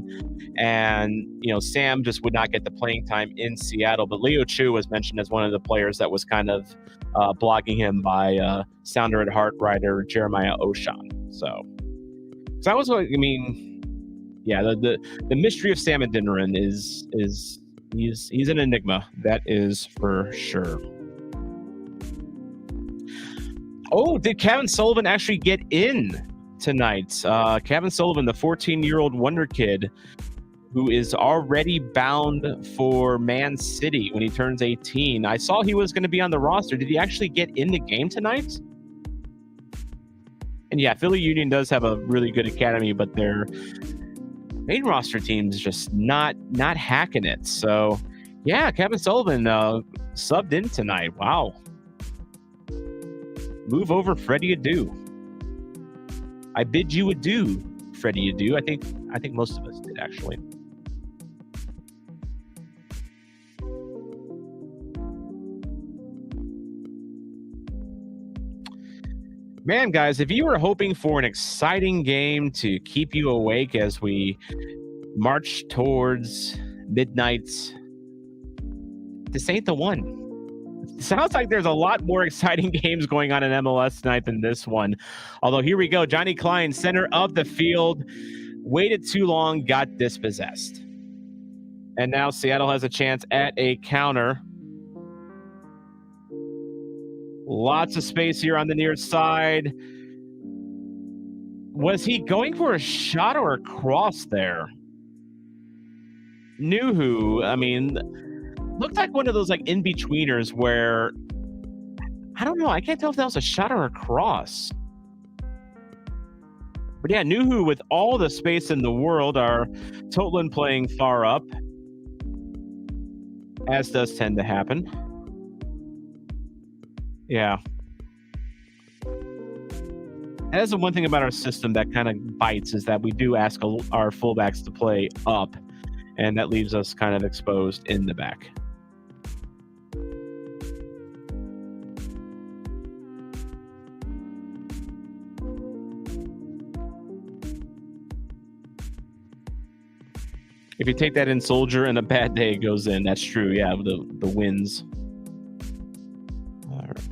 And, you know, Sam just would not get the playing time in Seattle. But Leo Chu was mentioned as one of the players that was kind of blocking him by Sounder at Heart writer Jeremiah Oshan. So that was what, I mean, yeah, the mystery of Sam Adeniran is he's an enigma. That is for sure. Oh, did Kevin Sullivan actually get in tonight? Kevin Sullivan, the 14-year-old wonder kid who is already bound for Man City when he turns 18. I saw he was going to be on the roster. Did he actually get in the game tonight? And yeah, Philly Union does have a really good academy, but their main roster team is just not hacking it. So yeah, Kevin Sullivan subbed in tonight. Wow. Move over, Freddie Adu. I bid you adieu, Freddie Adu. I think most of us did, actually. Man, guys, if you were hoping for an exciting game to keep you awake as we march towards midnight, this ain't the one. It sounds like there's a lot more exciting games going on in MLS tonight than this one. Although here we go. Johnny Klein, center of the field, waited too long, got dispossessed. And now Seattle has a chance at a counter. Lots of space here on the near side. Was he going for a shot or a cross there? Nuhu, I mean, looked like one of those like in-betweeners where, I don't know, I can't tell if that was a shot or a cross. But yeah, Nuhu with all the space in the world, are Totland playing far up, as does tend to happen. Yeah. That is the one thing about our system that kind of bites, is that we do ask our fullbacks to play up, and that leaves us kind of exposed in the back. If you take that in Soldier and a bad day, it goes in. That's true. Yeah, the wins. All right.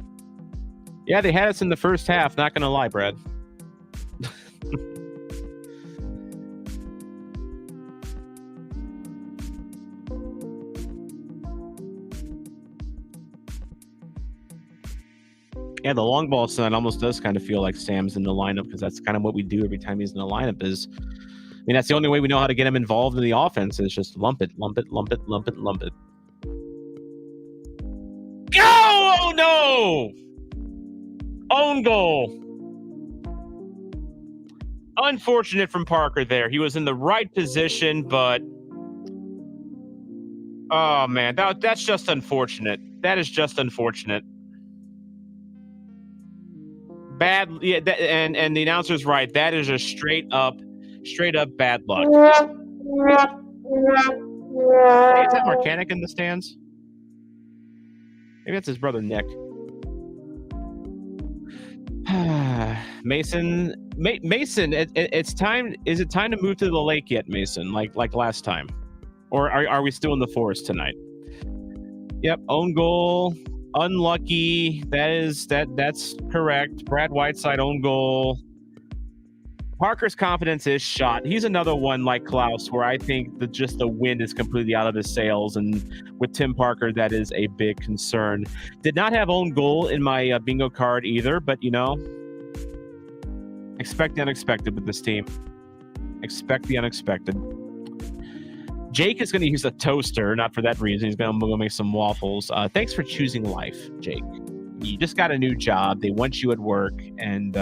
Yeah, they had us in the first half. Not gonna lie, Brad. Yeah, the long ball tonight almost does kind of feel like Sam's in the lineup, because that's kind of what we do every time he's in the lineup. Is, I mean, that's the only way we know how to get him involved in the offense, is just lump it, lump it, lump it, lump it, lump it. Go! Oh no! Own goal. Unfortunate from Parker there. He was in the right position, but oh man, that's just unfortunate. That is just unfortunate. Bad, yeah, and the announcer's right. That is just straight up bad luck. Hey, is that Marcanic in the stands? Maybe that's his brother Nick. Mason, it's time. Is it time to move to the lake yet, Mason? Like last time, or are we still in the forest tonight? Yep, own goal, unlucky. That's correct. Brad Whiteside own goal. Parker's confidence is shot. He's another one like Klaus, where I think that just the wind is completely out of his sails, and with Tim Parker, that is a big concern. Did not have own goal in my bingo card either, but expect the unexpected with this team. Expect the unexpected. Jake is going to use a toaster, not for that reason. He's going to go make some waffles. Thanks for choosing life, Jake. You just got a new job. They want you at work, and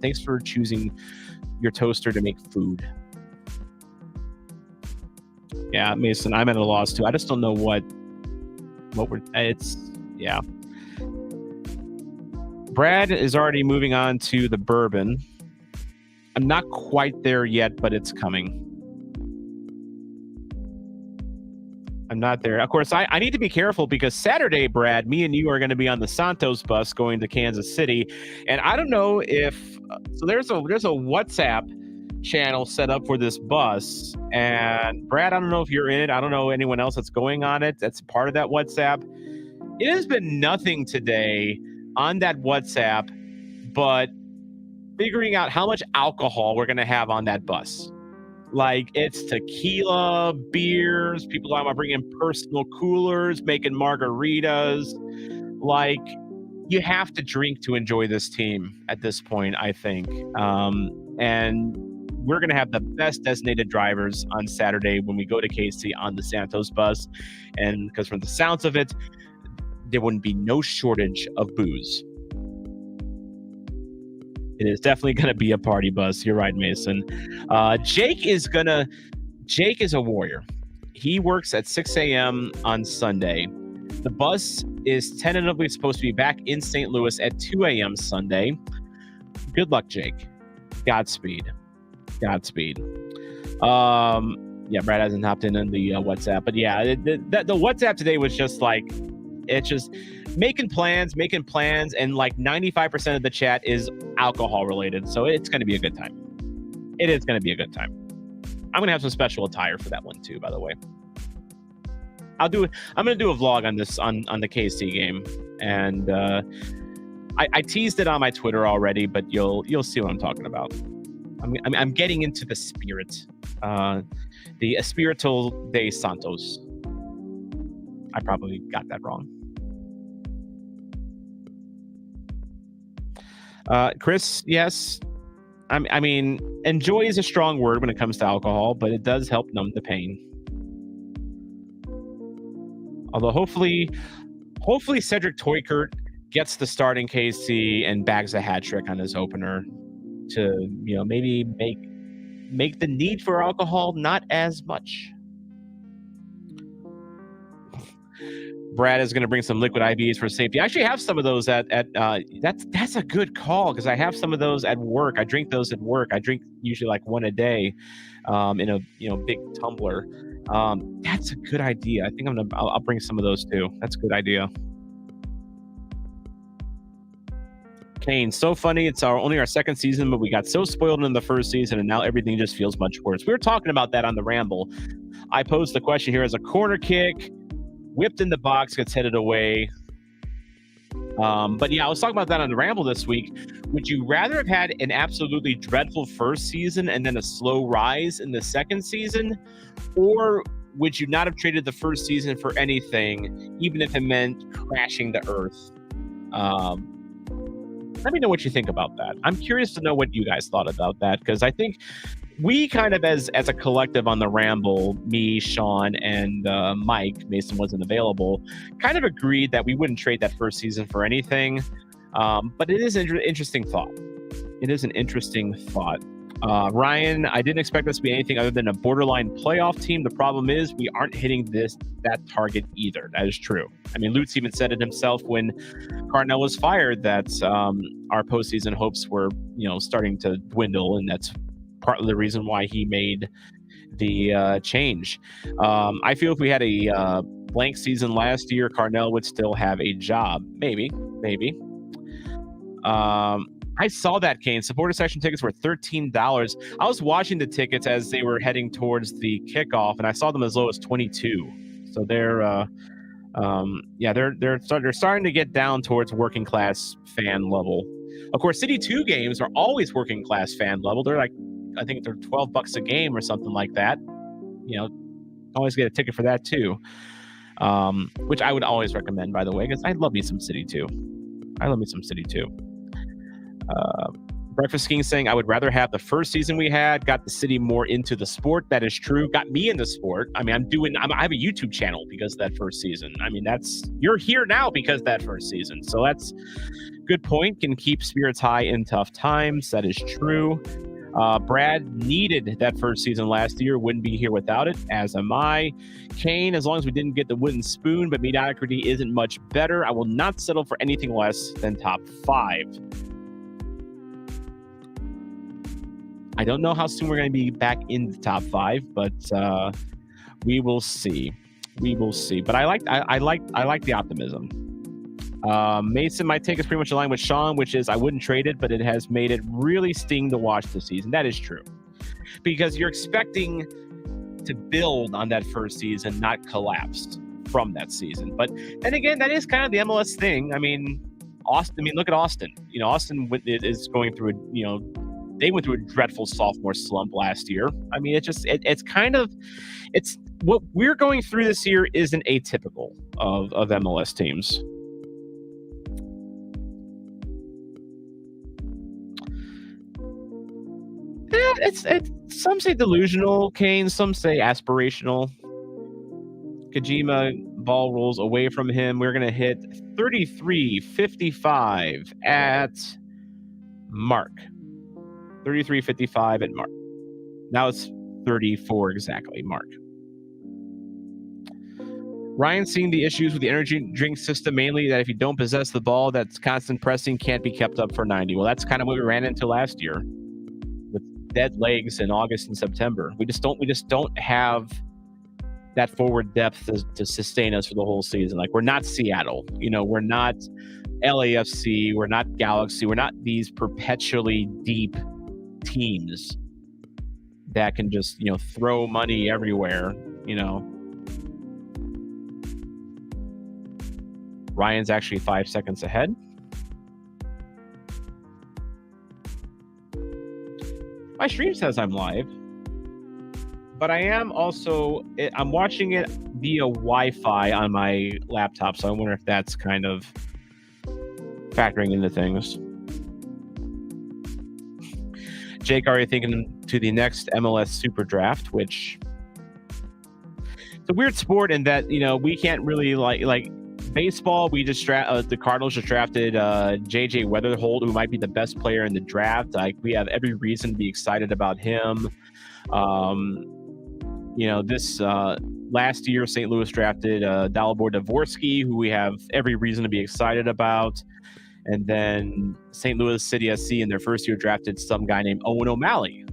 thanks for choosing your toaster to make food. Yeah, Mason, I'm at a loss too. I just don't know what Brad is already moving on to the bourbon. I'm not quite there yet, but it's coming. I'm not there. Of course, I need to be careful because Saturday, Brad, me and you are going to be on the Santos bus going to Kansas City. And I don't know if so there's a WhatsApp channel set up for this bus. And Brad, I don't know if you're in it. I don't know anyone else that's going on it. That's part of that WhatsApp. It has been nothing today on that WhatsApp, but figuring out how much alcohol we're going to have on that bus. Like, it's tequila, beers, people talking about bringing personal coolers, making margaritas. Like, you have to drink to enjoy this team at this point, I think. And we're going to have the best designated drivers on Saturday when we go to KC on the Santos bus. And because from the sounds of it, there wouldn't be no shortage of booze. It is definitely going to be a party bus. You're right, Mason. Jake is a warrior. He works at 6 a.m. on Sunday. The bus is tentatively supposed to be back in St. Louis at 2 a.m. Sunday. Good luck, Jake. Godspeed. Brad hasn't hopped in the WhatsApp. But yeah, the WhatsApp today was just like, it's just making plans, and like 95% of the chat is alcohol related. So it's going to be a good time. It is going to be a good time. I'm going to have some special attire for that one too, by the way. I'm going to do a vlog on this, on the KC game. And I teased it on my Twitter already, but you'll see what I'm talking about. I'm getting into the spirit, the Espiritual de Santos. I probably got that wrong. Chris, yes. I mean, enjoy is a strong word when it comes to alcohol, but it does help numb the pain. Although hopefully Cedric Toykert gets the start in KC and bags a hat trick on his opener to, maybe make the need for alcohol not as much. Brad is going to bring some liquid IVs for safety. I actually have some of those that's a good call because I have some of those at work. I drink those at work. I drink usually like one a day, in a big tumbler. That's a good idea. I think I'll bring some of those too. That's a good idea. Kane, so funny. It's only our second season, but we got so spoiled in the first season, and now everything just feels much worse. We were talking about that on the Ramble. I posed the question here as a corner kick. Whipped in the box, gets headed away. But yeah, I was talking about that on the Ramble this week. Would you rather have had an absolutely dreadful first season and then a slow rise in the second season? Or would you not have traded the first season for anything, even if it meant crashing to earth? Let me know what you think about that. I'm curious to know what you guys thought about that, because I think we kind of, as a collective on the Ramble, me, Sean, and Mike, Mason wasn't available, kind of agreed that we wouldn't trade that first season for anything. But it is an interesting thought. It is an interesting thought. Ryan, I didn't expect us to be anything other than a borderline playoff team. The problem is we aren't hitting that target either. That is true. I mean, Lutz even said it himself when Carnell was fired that our postseason hopes were, starting to dwindle, and that's part of the reason why he made the change. I feel if we had a blank season last year, Carnell would still have a job. Maybe. I saw that, Kane. Supporter section tickets were $13. I was watching the tickets as they were heading towards the kickoff, and I saw them as low as 22. So they're starting to get down towards working class fan level. Of course, City 2 games are always working class fan level. They're like, I think they're $12 a game or something like that. Always get a ticket for that too. Which I would always recommend, by the way, because I love me some City 2. Breakfast King saying, I would rather have the first season we had, got the city more into the sport. That is true. Got me in the sport. I mean, I have a YouTube channel because of that first season. I mean, you're here now because of that first season. So that's good point. Can keep spirits high in tough times. That is true. Brad needed that first season last year. Wouldn't be here without it, as am I. Kane, as long as we didn't get the wooden spoon, but mediocrity isn't much better. I will not settle for anything less than top 5. I don't know how soon we're going to be back in the top 5, but we will see. But I like the optimism. Mason, my take is pretty much aligned with Sean, which is I wouldn't trade it, but it has made it really sting to watch this season. That is true, because you're expecting to build on that first season, not collapse from that season. But then again, that is kind of the MLS thing. I mean, Austin. I mean, look at Austin. Austin is going through they went through a dreadful sophomore slump last year. I mean, it's what we're going through this year isn't atypical of MLS teams. It's some say delusional, Kane. Some say aspirational. Kojima ball rolls away from him. We're gonna hit 33-55 at Mark. 33-55 at Mark. Now it's 34 exactly, Mark. Ryan seeing the issues with the energy drink system, mainly that if you don't possess the ball, that's constant pressing can't be kept up for 90. Well, that's kind of what we ran into last year with dead legs in August and September. We just don't have that forward depth to sustain us for the whole season. Like, we're not Seattle, we're not LAFC, we're not Galaxy, we're not these perpetually deep teams that can just throw money everywhere. Ryan's actually 5 seconds ahead. My stream says I'm live, but I am also I'm watching it via Wi-Fi on my laptop, so I wonder if that's kind of factoring into things. Jake already thinking to the next MLS Super Draft, which it's a weird sport in that we can't really like baseball. We just the Cardinals just drafted JJ Weatherholt, who might be the best player in the draft. Like, we have every reason to be excited about him. This last year St. Louis drafted Dalibor Dvorsky, who we have every reason to be excited about. And then St. Louis City SC in their first year drafted some guy named Owen O'Malley.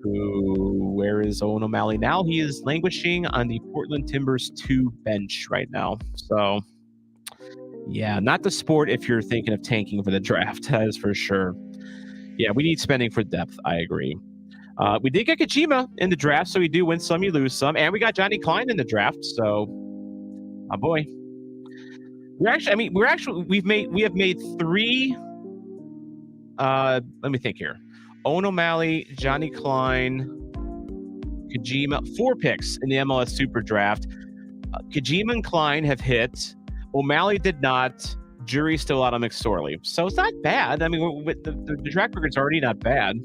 Where is Owen O'Malley now? He is languishing on the Portland Timbers 2 bench right now. So, yeah, not the sport if you're thinking of tanking for the draft, that is for sure. Yeah, we need spending for depth. I agree. We did get Kojima in the draft, so we do win some, you lose some. And we got Johnny Klein in the draft, so my boy. We have made 3. Let me think here. Owen O'Malley, Johnny Klein, Kojima, 4 picks in the MLS Super Draft. Kojima and Klein have hit. O'Malley did not. Jury's still out on McSorley. So it's not bad. I mean, the track record's already not bad.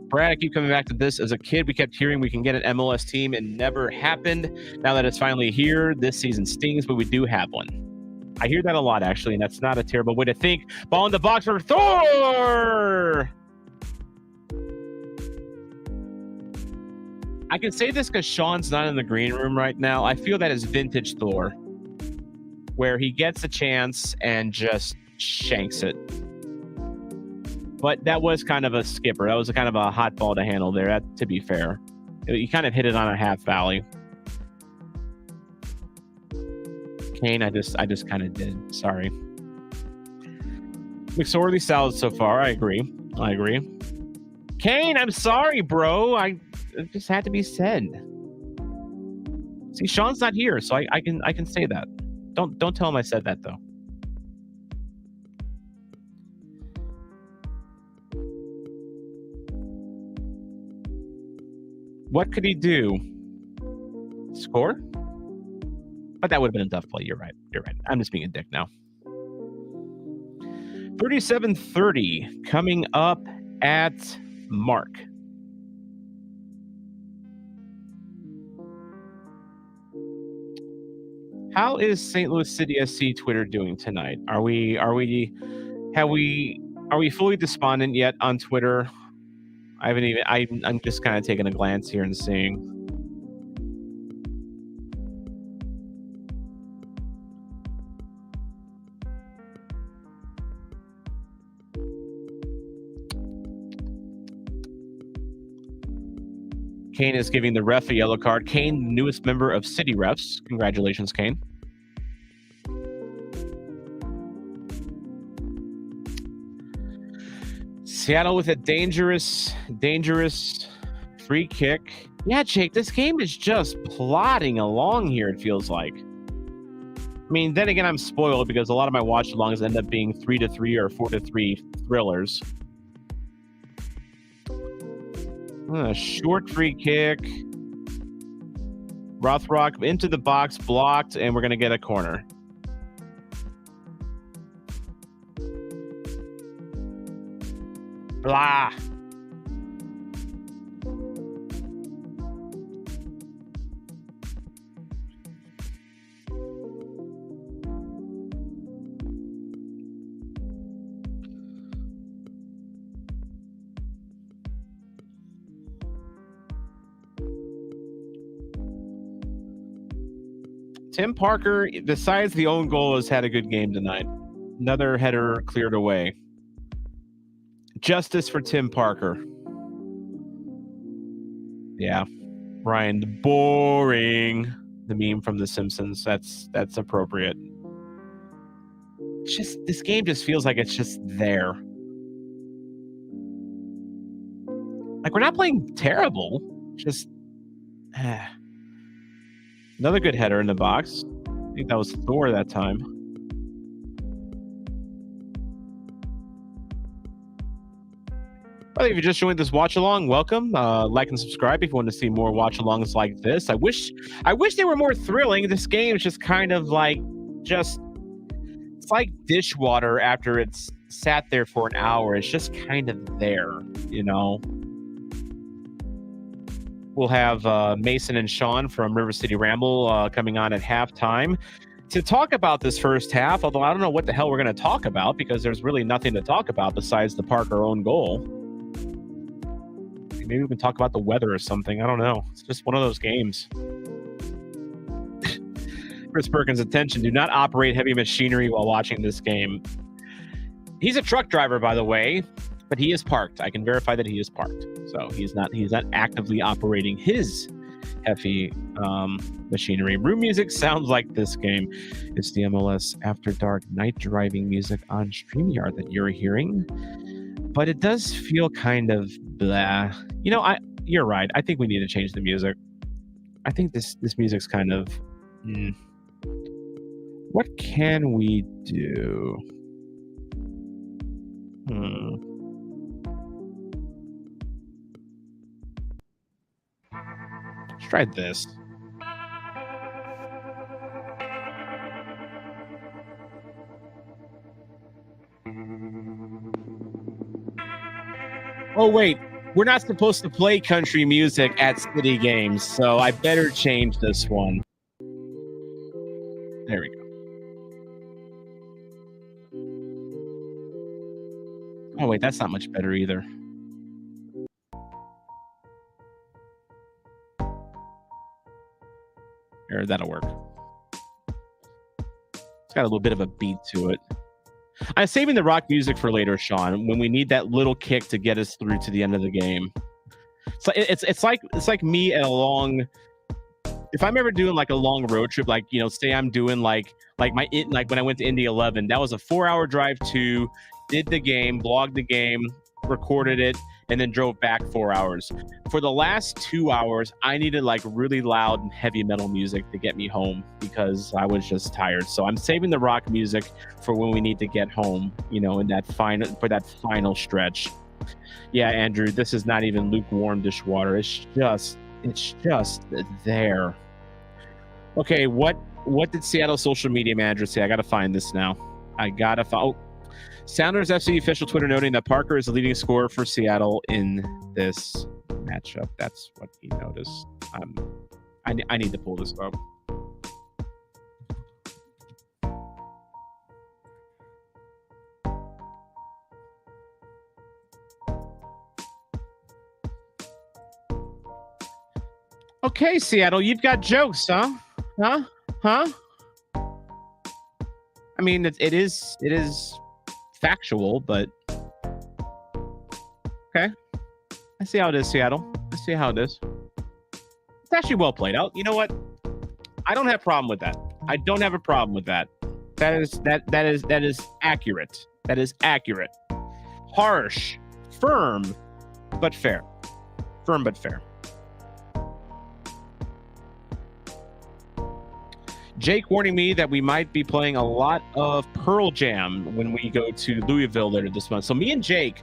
Brad, I keep coming back to this. As a kid, we kept hearing we can get an MLS team. It never happened. Now that it's finally here, this season stings, but we do have one. I hear that a lot, actually, and that's not a terrible way to think. Ball in the box for Thor! I can say this because Sean's not in the green room right now. I feel that is vintage Thor, where he gets a chance and just shanks it. But that was kind of a skipper. That was a kind of a hot ball to handle there, to be fair. He kind of hit it on a half volley. Kane, I just kind of did. Sorry. McSorley solid so far. I agree. Kane, I'm sorry, bro. It just had to be said. See, Sean's not here, so I can say that. Don't tell him I said that though. What could he do? Score? But that would have been a tough play. You're right. I'm just being a dick now. 37-30 coming up at Mark. How is St. Louis City SC Twitter doing tonight? Are we fully despondent yet on Twitter? I'm just kind of taking a glance here and seeing. Kane is giving the ref a yellow card. Kane, newest member of City Refs. Congratulations, Kane. Seattle with a dangerous free kick. Yeah, Jake, this game is just plodding along here, it feels like. I mean, then again, I'm spoiled because a lot of my watch-alongs end up being 3-3 or 4-3 thrillers. Short free kick. Rothrock into the box, blocked, and we're going to get a corner. Blah. Tim Parker, besides the own goal, has had a good game tonight. Another header cleared away. Justice for Tim Parker. Yeah. Ryan, boring. The meme from The Simpsons. That's appropriate. It's just, this game just feels like it's just there. Like, we're not playing terrible. Just another good header in the box. I think that was Thor that time. By the way, if you just joined this watch along, welcome. Like and subscribe if you want to see more watch alongs like this. I wish they were more thrilling. This game is just kind of like it's like dishwater after it's sat there for an hour. It's just kind of there, you know. We'll have Mason and Sean from River City Ramble coming on at halftime to talk about this first half, although I don't know what the hell we're going to talk about because there's really nothing to talk about besides the Parker own goal. Maybe we can talk about the weather or something. I don't know. It's just one of those games. Chris Perkins, attention. Do not operate heavy machinery while watching this game. He's a truck driver, by the way. But he is parked. I can verify that he is parked. So he's not actively operating his heavy machinery. Room music sounds like this game. It's the MLS After Dark night driving music on StreamYard that you're hearing. But it does feel kind of blah. You know, you're right. I think we need to change the music. I think this music's kind of What can we do? Let's try this. Oh, wait. We're not supposed to play country music at city games, so I better change this one. There we go. Oh, wait. That's not much better either. There, that'll work. It's got a little bit of a beat to it. I'm saving the rock music for later, Sean, when we need that little kick to get us through to the end of the game. So it's like me at a long. If I'm ever doing like a long road trip, like, you know, say I'm doing like Like when I went to Indy 11, that was a 4-hour drive to, did the game, blogged the game, recorded it, and then drove back 4 hours. For the last 2 hours, I needed like really loud and heavy metal music to get me home because I was just tired. So I'm saving the rock music for when we need to get home, in that final stretch. Yeah, Andrew, this is not even lukewarm dishwater. It's just there. Okay, what did Seattle social media manager say? I gotta find this now. Sounders FC official Twitter noting that Parker is the leading scorer for Seattle in this matchup. That's what he noticed. I need to pull this up. Okay, Seattle, you've got jokes, huh? Huh? I mean, it is factual, but okay. I see how it is, Seattle. I see how it is. It's actually well played out. You know what? I don't have a problem with that. I don't have a problem with that. That is accurate. That is accurate. Harsh, firm, but fair. Firm but fair. Jake warning me that we might be playing a lot of Pearl Jam when we go to Louisville later this month. So me and Jake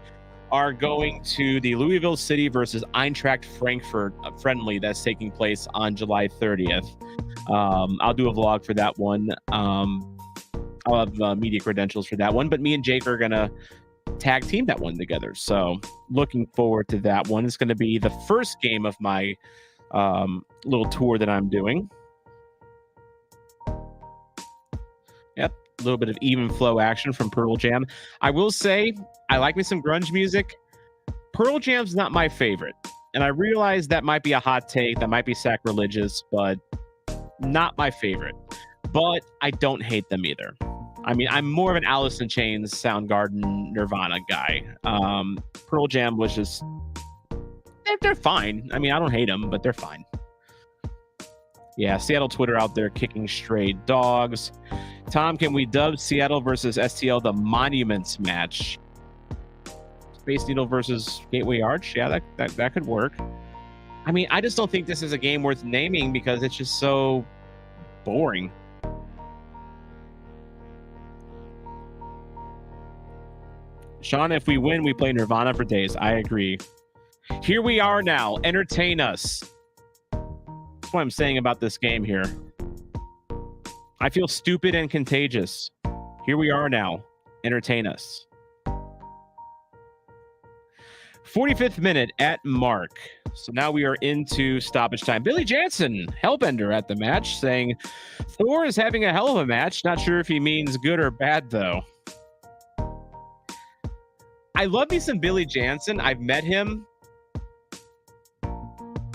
are going to the Louisville City versus Eintracht Frankfurt friendly that's taking place on July 30th. I'll do a vlog for that one. I'll have media credentials for that one, but me and Jake are going to tag team that one together. So looking forward to that one. It's going to be the first game of my little tour that I'm doing. Yep, a little bit of even flow action from Pearl Jam. I will say, I like me some grunge music. Pearl Jam's not my favorite. And I realize that might be a hot take, that might be sacrilegious, but not my favorite. But I don't hate them either. I mean, I'm more of an Alice in Chains, Soundgarden, Nirvana guy. Pearl Jam was just... They're fine. I mean, I don't hate them, but they're fine. Yeah, Seattle Twitter out there kicking stray dogs. Tom, can we dub Seattle versus STL the Monuments match? Space Needle versus Gateway Arch? Yeah, that could work. I mean, I just don't think this is a game worth naming because it's just so boring. Sean, if we win, we play Nirvana for days. I agree. Here we are now. Entertain us. That's what I'm saying about this game here. I feel stupid and contagious. Here we are now. Entertain us. 45th minute at mark. So now we are into stoppage time. Billy Jansen, hellbender at the match, saying Thor is having a hell of a match. Not sure if he means good or bad, though. I love me some Billy Jansen. I've met him.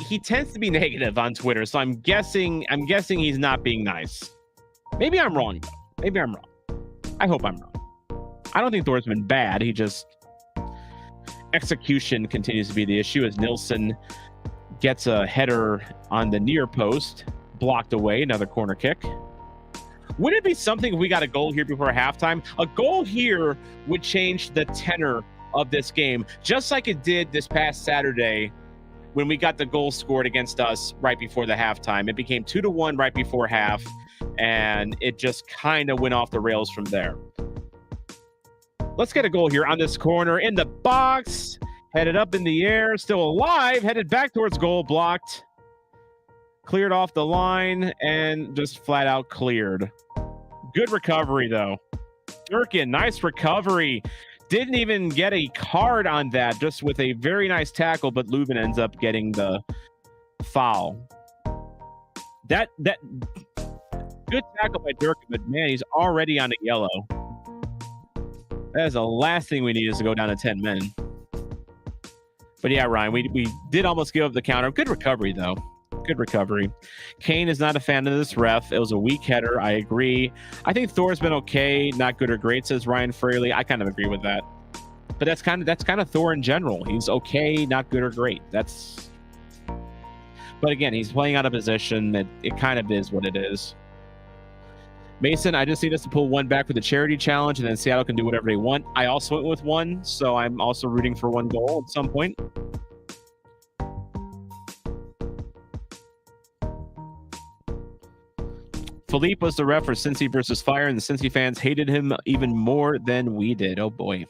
He tends to be negative on Twitter, so I'm guessing he's not being nice. Maybe I'm wrong, though. Maybe I'm wrong. I hope I'm wrong. I don't think Thor's been bad. He just... execution continues to be the issue as Nilsson gets a header on the near post. Blocked away. Another corner kick. Would it be something if we got a goal here before halftime? A goal here would change the tenor of this game, just like it did this past Saturday when we got the goal scored against us right before the halftime. It became 2-1 right before half, and it just kind of went off the rails from there. Let's get a goal here on this corner in the box. Headed up in the air, still alive, headed back towards goal, blocked. Cleared off the line and just flat out cleared. Good recovery, though. Durkin, nice recovery. Didn't even get a card on that, just with a very nice tackle, but Leuven ends up getting the foul. That good tackle by Durkin, but man, he's already on a yellow. That is the last thing we need is to go down to 10 men. But yeah, Ryan, we did almost give up the counter. Good recovery, though. Good recovery. Kane is not a fan of this ref. It was a weak header. I agree. I think Thor's been okay, not good or great, says Ryan Fraley. I kind of agree with that. But that's kind of Thor in general. He's okay, not good or great. But again, he's playing out of position. It kind of is what it is. Mason, I just need us to pull one back for the charity challenge, and then Seattle can do whatever they want. I also went with one, so I'm also rooting for one goal at some point. Philippe was the ref for Cincy versus Fire, and the Cincy fans hated him even more than we did. Oh boy.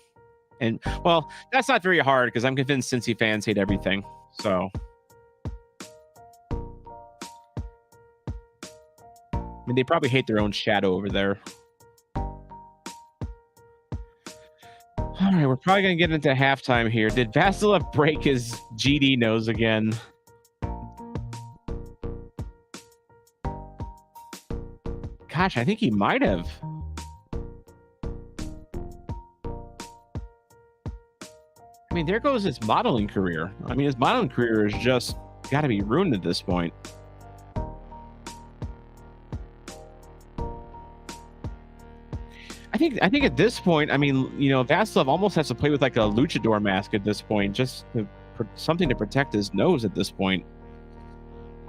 And well, that's not very hard because I'm convinced Cincy fans hate everything. So I mean, they probably hate their own shadow over there. All right, we're probably going to get into halftime here. Did Vasilev break his GD nose again? Gosh, I think he might have. I mean, there goes his modeling career. I mean, his modeling career is just got to be ruined at this point. I think at this point, I mean, you know, Vasilev almost has to play with like a luchador mask at this point, just something to protect his nose at this point.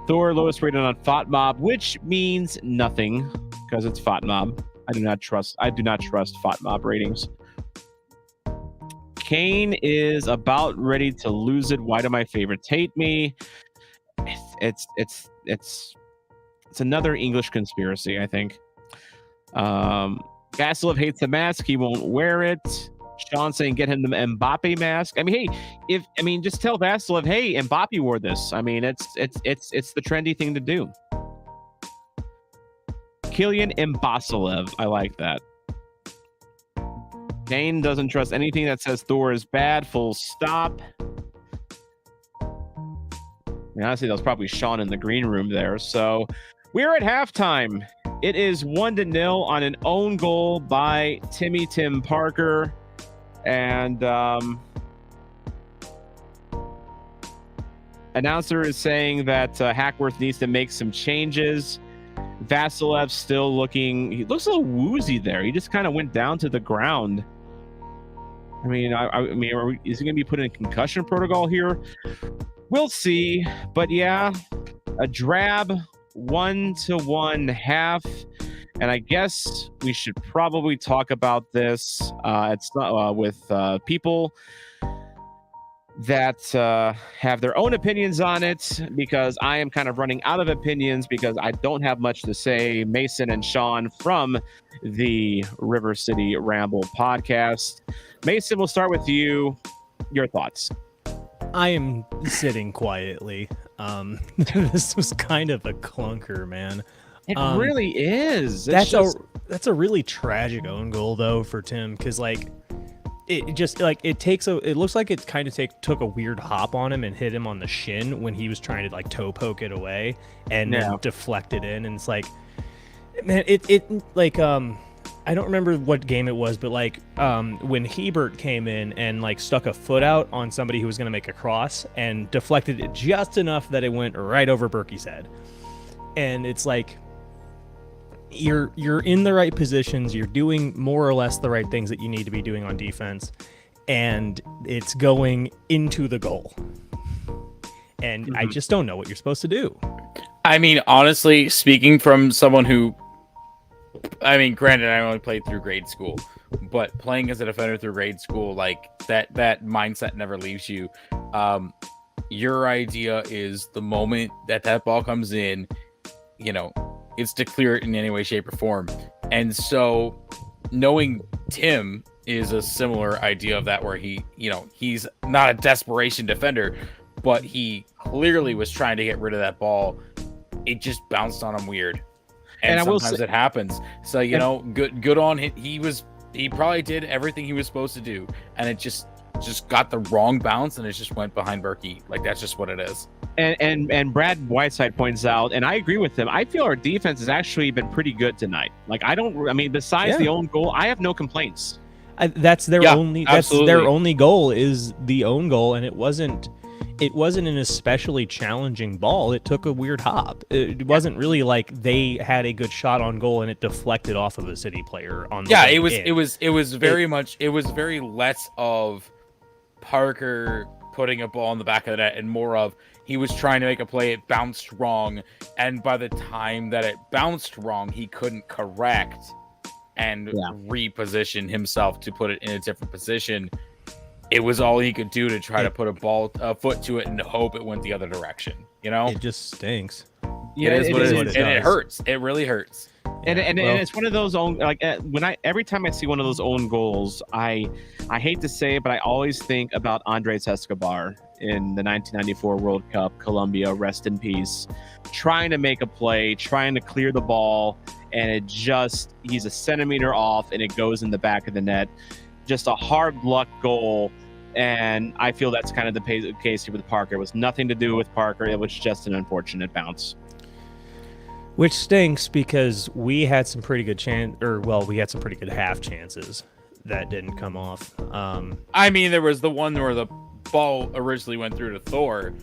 Thor lowest rated on FOTMob, which means nothing because it's FOTMob. I do not trust FOTMob ratings. Kane is about ready to lose it. Why do my favorites hate me? It's another English conspiracy, I think. Vasilev hates the mask. He won't wear it. Sean saying get him the Mbappe mask. I mean, hey, just tell Vasilev, hey, Mbappe wore this. I mean, it's the trendy thing to do. Kylian Mbasilev. I like that. Kane doesn't trust anything that says Thor is bad. Full stop. I mean, honestly, that was probably Sean in the green room there. So we're at halftime. It is 1-0 on an own goal by Tim Parker. And announcer is saying that Hackworth needs to make some changes. Vasilev still he looks a little woozy there. He just kind of went down to the ground. I mean, is he going to be put in concussion protocol here? We'll see. But yeah, a drab 1-1 half. And I guess we should probably talk about this. It's not with people that have their own opinions on it, because I am kind of running out of opinions because I don't have much to say. Mason and Sean from the River City Ramble podcast. Mason, we'll start with you. Your thoughts. I am sitting quietly. This was kind of a clunker, man. It really is. That's a really tragic own goal though for Tim, because like it looks like it kind of took a weird hop on him and hit him on the shin when he was trying to like toe poke it away and then deflect it in, and it's like, man, I don't remember what game it was, but like when Hebert came in and like stuck a foot out on somebody who was going to make a cross and deflected it just enough that it went right over Berkey's head. And it's like, you're in the right positions, you're doing more or less the right things that you need to be doing on defense, and it's going into the goal. And I just don't know what you're supposed to do. I mean, honestly, speaking from someone who, I mean, granted, I only played through grade school, but playing as a defender through grade school, like that mindset never leaves you. Your idea is the moment that ball comes in, you know, it's to clear it in any way, shape, or form. And so knowing Tim is a similar idea of that, where he's not a desperation defender, but he clearly was trying to get rid of that ball. It just bounced on him weird. And sometimes it happens. So, good on him. He probably did everything he was supposed to do, and it just got the wrong bounce, and it just went behind Berkey. Like, that's just what it is. And Brad Whiteside points out, and I agree with him, I feel our defense has actually been pretty good tonight. Like, besides the own goal, I have no complaints. That's their only goal is the own goal, and it wasn't an especially challenging ball. It took a weird hop. It wasn't really like they had a good shot on goal and it deflected off of a City player on the way it was very less of Parker putting a ball in the back of the net and more of He was trying to make a play, it bounced wrong, and by the time that it bounced wrong, he couldn't correct and reposition himself to put it in a different position. It was all he could do to try to put a foot to it and hope it went the other direction. You know, it just stinks. Yeah, it is what it is, and it hurts. It really hurts. And it's one of those own, like, every time I see one of those own goals, I hate to say it, but I always think about Andres Escobar in the 1994 World Cup, Colombia, rest in peace, trying to make a play, trying to clear the ball, and he's a centimeter off and it goes in the back of the net. Just a hard luck goal. And I feel that's kind of the case here with Parker. It was nothing to do with Parker. It was just an unfortunate bounce. Which stinks because we had some pretty good we had some pretty good half chances that didn't come off. I mean, there was the one where the ball originally went through to Thor.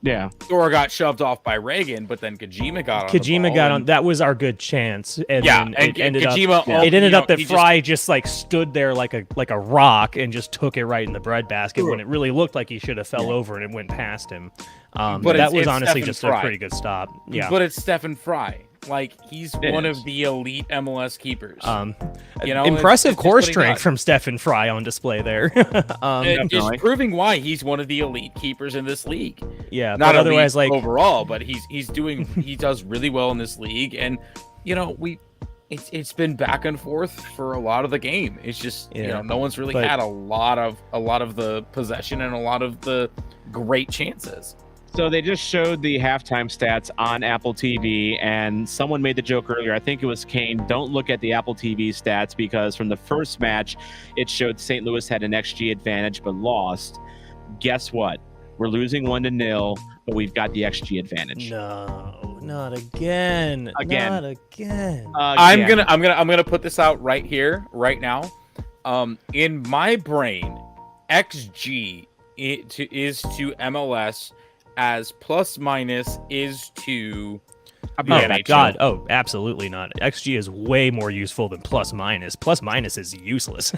Yeah. Thor got shoved off by Reagan, but then Kojima got on. That was our good chance. And then it ended Kojima, up that Fry just like stood there like a rock and just took it right in the breadbasket when it really looked like he should have fell over and it went past him. But that was honestly just a pretty good stop. Yeah. But it's Stephen Fry. Like, he's one of the elite MLS keepers. Impressive core strength from Stephen Fry on display there. Just proving why he's one of the elite keepers in this league. Yeah, not otherwise, like overall, but he does really well in this league, and it's been back and forth for a lot of the game. It's just no one's really had a lot of the possession and a lot of the great chances. So they just showed the halftime stats on Apple TV, and someone made the joke earlier. I think it was Kane. Don't look at the Apple TV stats because from the first match, it showed St. Louis had an XG advantage but lost. Guess what? We're losing 1-0, but we've got the XG advantage. No, not again. Not again. I'm gonna put this out right here, right now. In my brain, XG is to MLS as plus minus is to the NHL. God. Oh, absolutely not. XG is way more useful than plus minus. Plus minus is useless.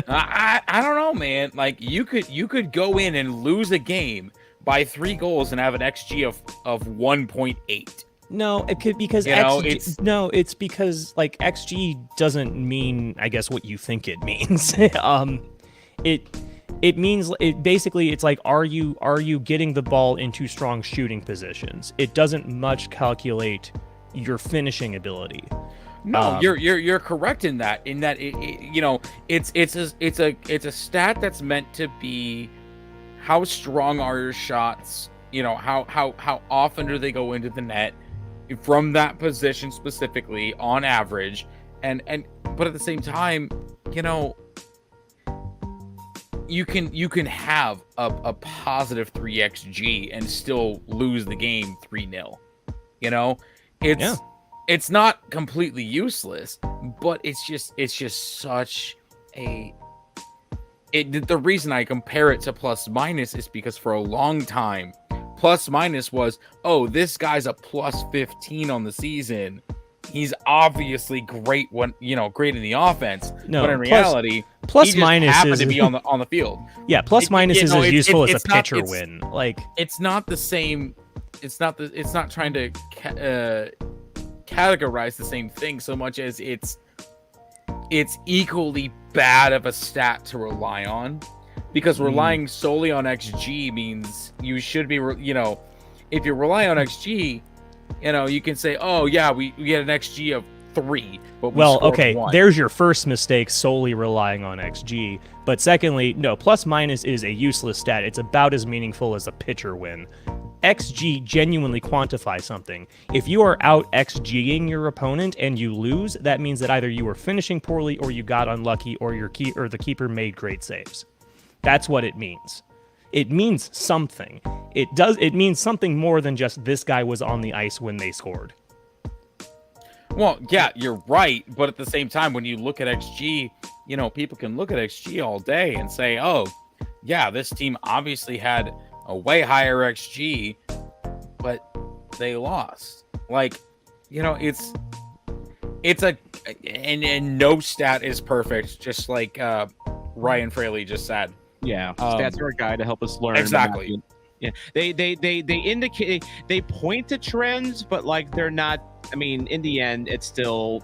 I don't know, man. Like, you could go in and lose a game by 3 goals and have an XG of 1.8. No, it could because it's because like XG doesn't mean, I guess, what you think it means. It means it's like, are you getting the ball into strong shooting positions? It doesn't much calculate your finishing ability. No, you're correct in that. It's a stat that's meant to be how strong are your shots. How often do they go into the net from that position specifically on average, but at the same time, you can have a positive 3 XG and still lose the game 3-0. It's not completely useless, but it's just such a. The reason I compare it to plus minus is because for a long time, plus minus was, oh, this guy's a plus 15 on the season. He's obviously great great in the offense. No, but in reality, plus minus happened to be on the field. Yeah, plus minus is as useful as a pitcher win. Like, it's not the same. It's not trying to categorize the same thing so much as it's equally bad of a stat to rely on, because relying solely on XG means you should be if you rely on XG. You can say, oh, yeah, we had an XG of 3, but we scored 1. There's your first mistake, solely relying on XG. But secondly, no, plus minus is a useless stat. It's about as meaningful as a pitcher win. XG genuinely quantifies something. If you are out XGing your opponent and you lose, that means that either you were finishing poorly or you got unlucky or the keeper made great saves. That's what it means. It means something. It means something more than just this guy was on the ice when they scored. Well, yeah, you're right. But at the same time, when you look at XG, people can look at XG all day and say, oh, yeah, this team obviously had a way higher XG, but they lost. Like, and no stat is perfect, just like Ryan Fraley just said. Yeah, stats are a guide to help us learn. Exactly. Yeah, they indicate, they point to trends, but like they're not. I mean, in the end, it's still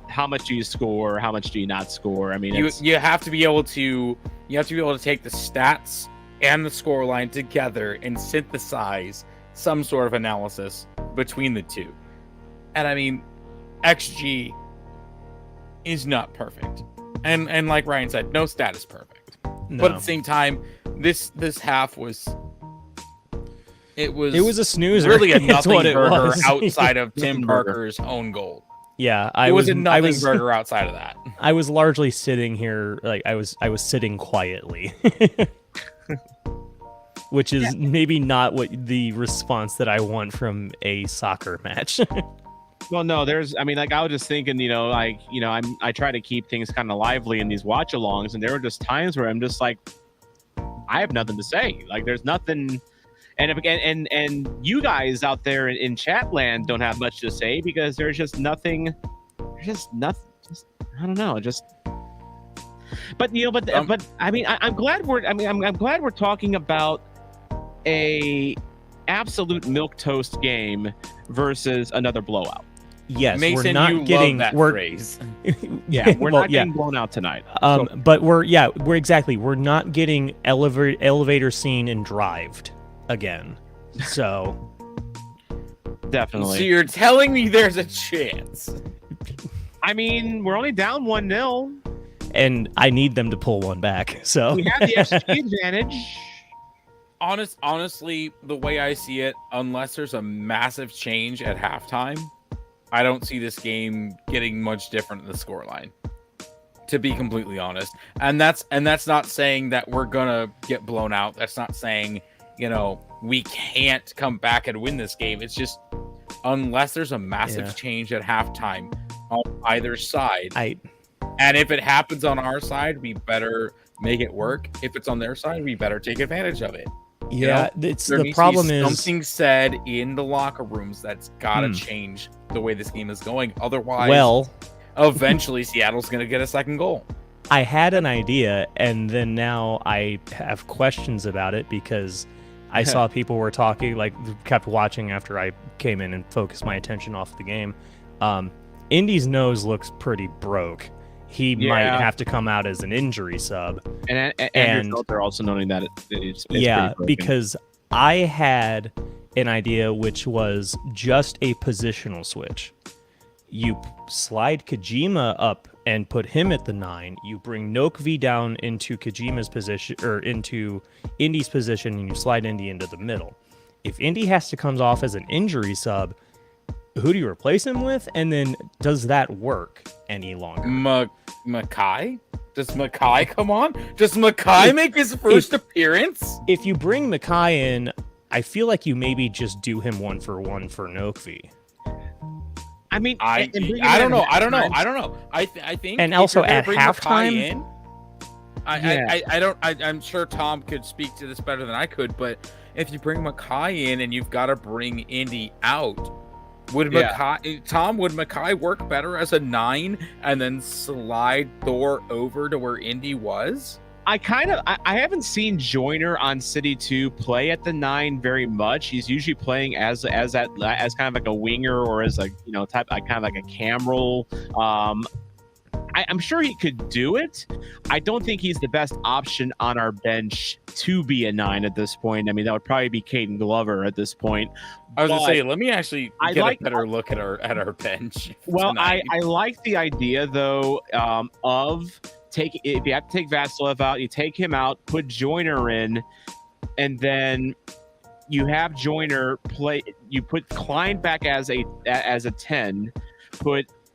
how much do you score, how much do you not score. I mean, you have to be able to take the stats and the score line together and synthesize some sort of analysis between the two. And I mean, XG is not perfect, and like Ryan said, no stat is perfect. No. But at the same time, this half was. It was a snoozer. Really a It's nothing what it burger was. outside of Tim Parker's own goal. Yeah, It was a nothing burger outside of that. I was largely sitting here, like I was sitting quietly, which is maybe not what the response that I want from a soccer match. Well, no, I mean, like I was just thinking, I try to keep things kind of lively in these watch-alongs, and there were just times where I'm just like, I have nothing to say. Like, there's nothing. And you guys out there in chat land don't have much to say because there's just nothing. There's just nothing. Just, I don't know. Just. But I mean, I'm glad I'm glad we're talking about a absolute milquetoast game versus another blowout. Yes, Mason, we're not you getting love that phrase. Yeah, we're not getting blown out tonight. But we're not getting elevator scene and drived again. So Definitely. So you're telling me there's a chance? I mean, we're only down 1-0. And I need them to pull one back. So we have the XG advantage. Honestly, the way I see it, unless there's a massive change at halftime, I don't see this game getting much different in the scoreline. To be completely honest, and that's not saying that we're gonna get blown out. That's not saying we can't come back and win this game. It's just unless there's a massive change at halftime on either side. And if it happens on our side, we better make it work. If it's on their side, we better take advantage of it. Yeah, the problem is something said in the locker rooms that's got to change the way this game is going. Otherwise, eventually Seattle's going to get a second goal. I had an idea, and then now I have questions about it because I saw people were talking, like kept watching after I came in and focused my attention off the game. Indy's nose looks pretty broke. He might have to come out as an injury sub. And they're also noting that it's because I had an idea which was just a positional switch. You slide Kojima up and put him at the 9. You bring Nokvi down into Kojima's position or into Indy's position, and you slide Indy into the middle. If Indy has to come off as an injury sub, who do you replace him with? And then does that work any longer? Makai? Does Makai come on? Does Makai make his first appearance? If you bring Makai in, I feel like you maybe just do him 1-for-1 for Nokvi. I mean, I don't know. I think, and also at halftime, I'm sure Tom could speak to this better than I could, but if you bring Makai in and you've got to bring Indy out, would Makai work better as a 9 and then slide Thor over to where Indy was? I haven't seen Joyner on City 2 play at the 9 very much. He's usually playing as kind of like a winger or as a kind of like a cam role. I'm sure he could do it. I don't think he's the best option on our bench to be a 9 at this point. I mean, that would probably be Caden Glover at this point. I was going to say, let me actually get a better look at our bench. Well, I like the idea, though, of if you have to take Vasilev out, you take him out, put Joyner in, and then you have Joyner play. You put Klein back as a 10,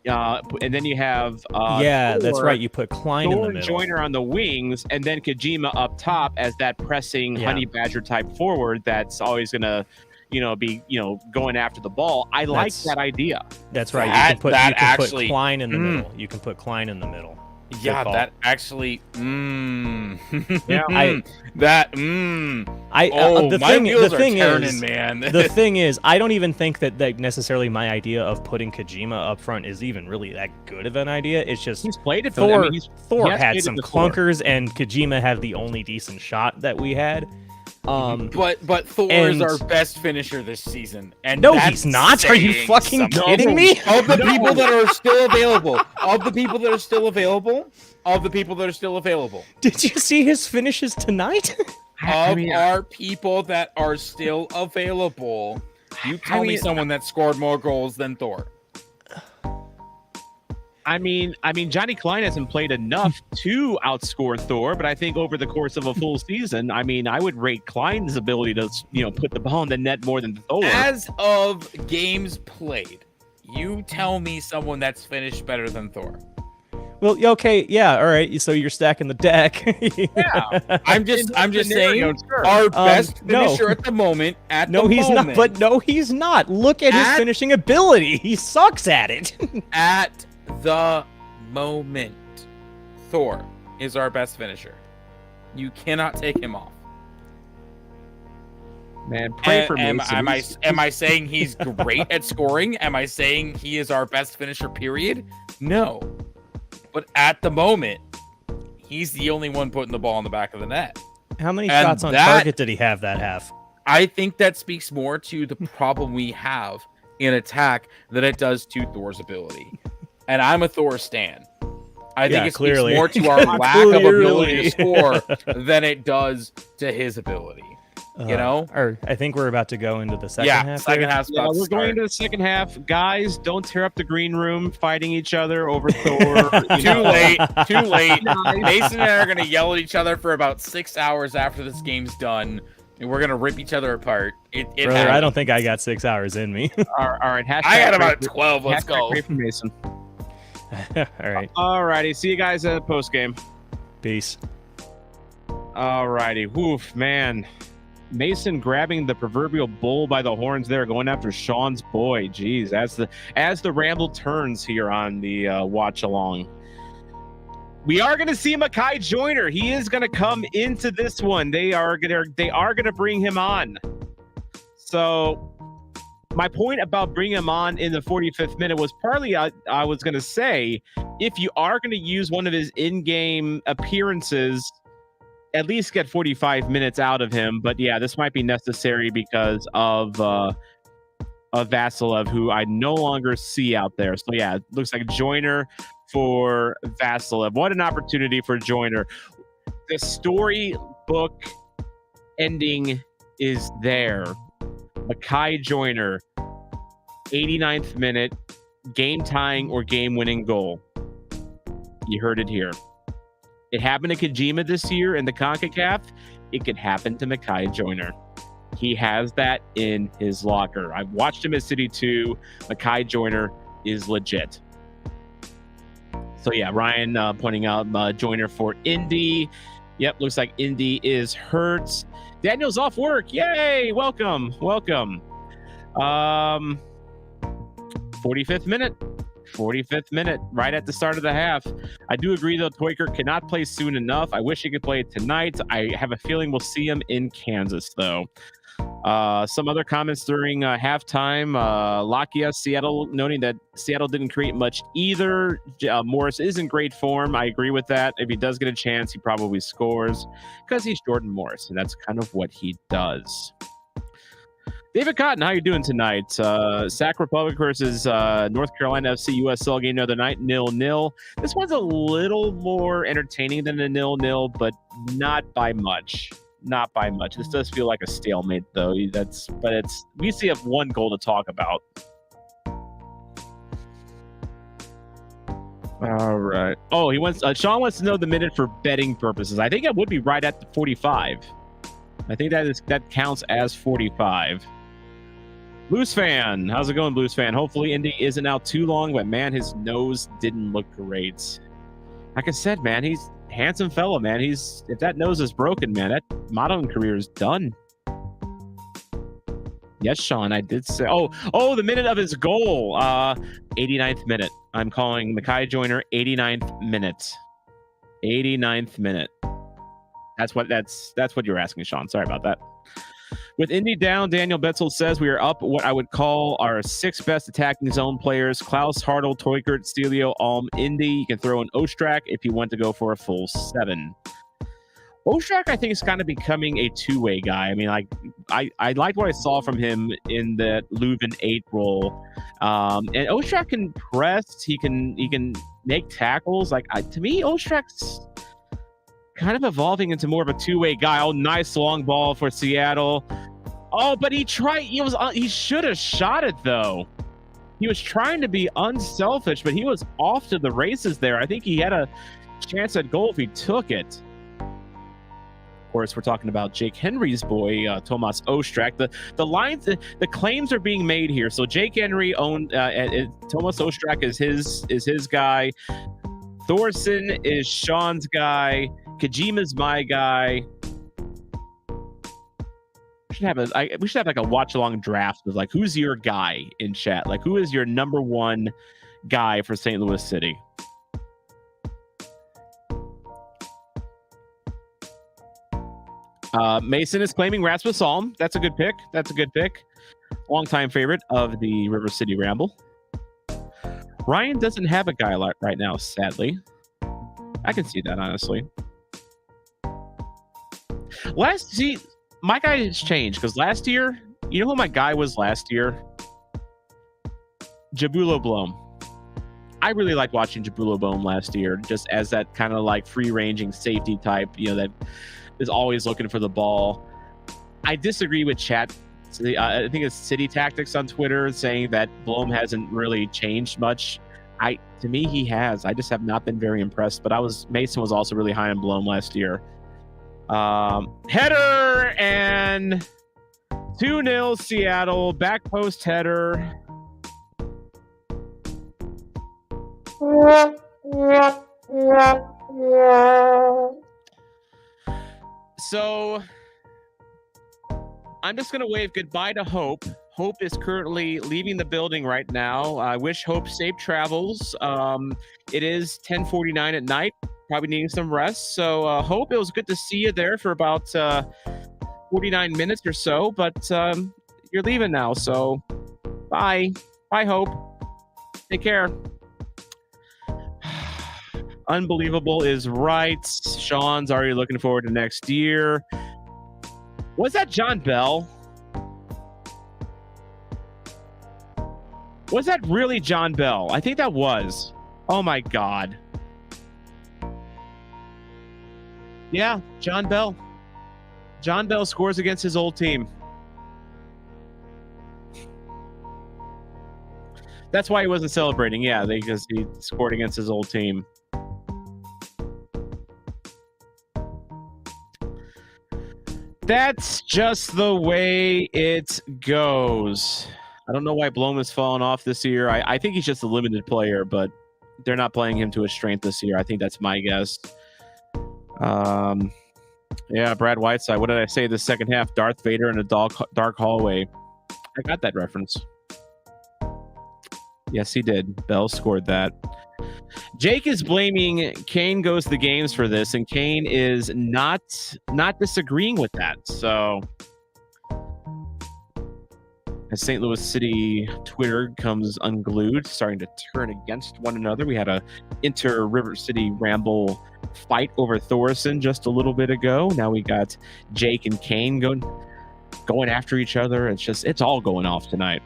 and then you have that's right. You put Klein in the middle, Joyner on the wings, and then Kojima up top as that pressing Honey Badger type forward. That's always gonna, be going after the ball. I like that idea. That's right. You can put Klein in the middle. You can put Klein in the middle. Yeah, that actually. Yeah, the thing is, I don't even think that necessarily my idea of putting Kojima up front is even really that good of an idea. It's just he's played it. Thor had some clunkers, and Kojima had the only decent shot that we had. But Thor is our best finisher this season, and no, he's not. Are you fucking kidding me? Of the people that are still available, of the people that are still available, Did you see his finishes tonight? Our people that are still available, you tell me someone that scored more goals than Thor. I mean, Johnny Klein hasn't played enough to outscore Thor, but I think over the course of a full season, I mean, I would rate Klein's ability to, put the ball in the net more than Thor. As of games played, you tell me someone that's finished better than Thor. Well, okay, yeah, all right. So you're stacking the deck. Yeah, I'm just saying our best finisher at the moment. He's not. But no, he's not. Look at his finishing ability. He sucks at it. At the moment, Thor is our best finisher. You cannot take him off. Man, pray for me. Am I saying he's great at scoring? Am I saying he is our best finisher? Period. No. But at the moment, he's the only one putting the ball in the back of the net. How many shots on target did he have that half? I think that speaks more to the problem we have in attack than it does to Thor's ability. And I'm a Thor stan. I think it speaks more to our lack of ability to score than it does to his ability. Or I think we're about to go into the second half. Second half. Yeah, we're going into the second half. Guys, don't tear up the green room fighting each other over Thor. Too late. Mason and I are going to yell at each other for about 6 hours after this game's done. And we're going to rip each other apart. Brother, I don't think I got 6 hours in me. All right. I got about 12. Let's go. Great for Mason. All right. All righty. See you guys at the post game. Peace. All righty. Woof, man. Mason grabbing the proverbial bull by the horns there, going after Sean's boy. Jeez, as the ramble turns here on the watch along. We are going to see Mekhi Joyner. He is going to come into this one. They are going to bring him on. So my point about bringing him on in the 45th minute was partly I was going to say, if you are going to use one of his in-game appearances, at least get 45 minutes out of him. But yeah, this might be necessary because of Vasilev, who I no longer see out there. So yeah, it looks like Joyner for Vasilev. What an opportunity for Joyner. The storybook ending is there. Mekhi Joyner, 89th minute, game-tying or game-winning goal. You heard it here. It happened to Kojima this year in the CONCACAF. It could happen to Mekhi Joyner. He has that in his locker. I've watched him at City 2. Mekhi Joyner is legit. So yeah, Ryan pointing out Joyner for Indy. Yep, looks like Indy is hurt. Daniel's off work. Yay! Welcome. 45th minute. 45th minute, right at the start of the half. I do agree, though, Toiker cannot play soon enough. I wish he could play tonight. I have a feeling we'll see him in Kansas, though. Some other comments during halftime. Lakia, Seattle, noting that Seattle didn't create much either. Morris is in great form. I agree with that. If he does get a chance, he probably scores because he's Jordan Morris, and that's kind of what he does. David Cotton, how you doing tonight? Sac Republic versus North Carolina FC USL game the other night, 0-0. This one's a little more entertaining than a 0-0, but not by much. Not by much. This does feel like a stalemate, though. We see have one goal to talk about. All right. Oh, Sean wants to know the minute for betting purposes. I think it would be right at the 45. I think that counts as 45. Blues fan, how's it going, Blues fan? Hopefully Indy isn't out too long, but man, his nose didn't look great. Like I said, man, he's a handsome fellow, man. If that nose is broken, man, that modeling career is done. Yes, Sean, I did say. Oh, the minute of his goal, 89th minute. I'm calling Mekhi Joyner 89th minute. 89th minute. That's what you're asking, Sean. Sorry about that. With Indy down, Daniel Betzel says we are up what I would call our 6 best attacking zone players: Klaus, Hartl, Toikert, Stelio, Alm, Indy. You can throw in Ostrak if you want to go for a full 7. Ostrak, I think, is kind of becoming a two-way guy. I mean, like I liked what I saw from him in the Leuven 8 role. And Ostrak can press. He can make tackles. Like to me, Ostrak's kind of evolving into more of a two-way guy. Oh, nice long ball for Seattle. Oh, but he should have shot it though. He was trying to be unselfish, but he was off to the races there. I think he had a chance at goal if he took it. Of course, we're talking about Jake Henry's boy, Tomas Ostrak. The lines, the claims are being made here. So Jake Henry owned Tomas Ostrak is his guy. Thorson is Sean's guy. Kajima's my guy. We should have like a watch along draft of like who's your guy in chat. Like who is your number one guy for St. Louis City? Mason is claiming Rasmus Alm. That's a good pick. Longtime favorite of the River City Ramble. Ryan doesn't have a guy right now, sadly. I can see that, honestly. My guy has changed because last year, you know who my guy was last year? Jabulo Blom. I really liked watching Jabulo Blom last year, just as that kind of like free-ranging safety type, that is always looking for the ball. I disagree with chat. I think it's City Tactics on Twitter saying that Blom hasn't really changed much. To me, he has. I just have not been very impressed. But Mason was also really high on Blom last year. Header and 2-0 Seattle. Back post header. So I'm just going to wave goodbye to Hope. Hope is currently leaving the building right now. I wish Hope safe travels. It is 10:49 at night. Probably needing some rest. So Hope, it was good to see you there for about 49 minutes or so. But you're leaving now. So bye. Bye, Hope. Take care. Unbelievable is right. Sean's already looking forward to next year. Was that John Bell? Was that really John Bell? I think that was. Oh my God. Yeah, John Bell. John Bell scores against his old team. That's why he wasn't celebrating. Yeah, because he scored against his old team. That's just the way it goes. I don't know why Blom has fallen off this year. I think he's just a limited player, but they're not playing him to his strength this year. I think that's my guess. Yeah, Brad Whiteside. What did I say? The second half, Darth Vader in a dark hallway. I got that reference. Yes, he did. Bell scored that. Jake is blaming Kane goes to the games for this, and Kane is not disagreeing with that. So as St. Louis City Twitter comes unglued, starting to turn against one another. We had a inter-River City Ramble fight over Thorson just a little bit ago. Now we got Jake and Kane going after each other. It's all going off tonight.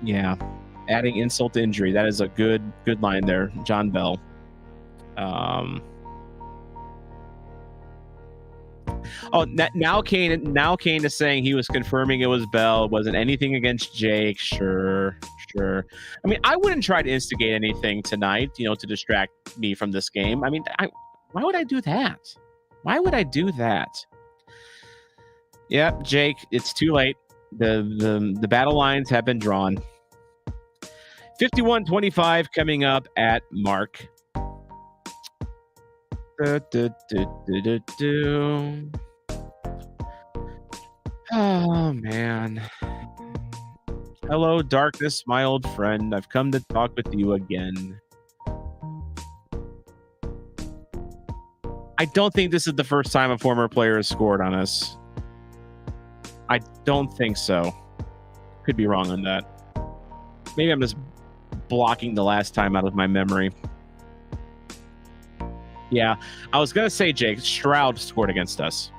Yeah. Adding insult to injury. That is a good line there, John Bell. Now Kane is saying he was confirming it was Bell. It wasn't anything against Jake. Sure. I mean, I wouldn't try to instigate anything tonight, to distract me from this game. I mean, why would I do that? Why would I do that? Yep, Jake, it's too late. The battle lines have been drawn. 51-25 coming up at Mark. Oh, man. Hello, darkness, my old friend. I've come to talk with you again. I don't think this is the first time a former player has scored on us. I don't think so. Could be wrong on that. Maybe I'm just blocking the last time out of my memory. Yeah, I was gonna say, Jake, Stroud scored against us.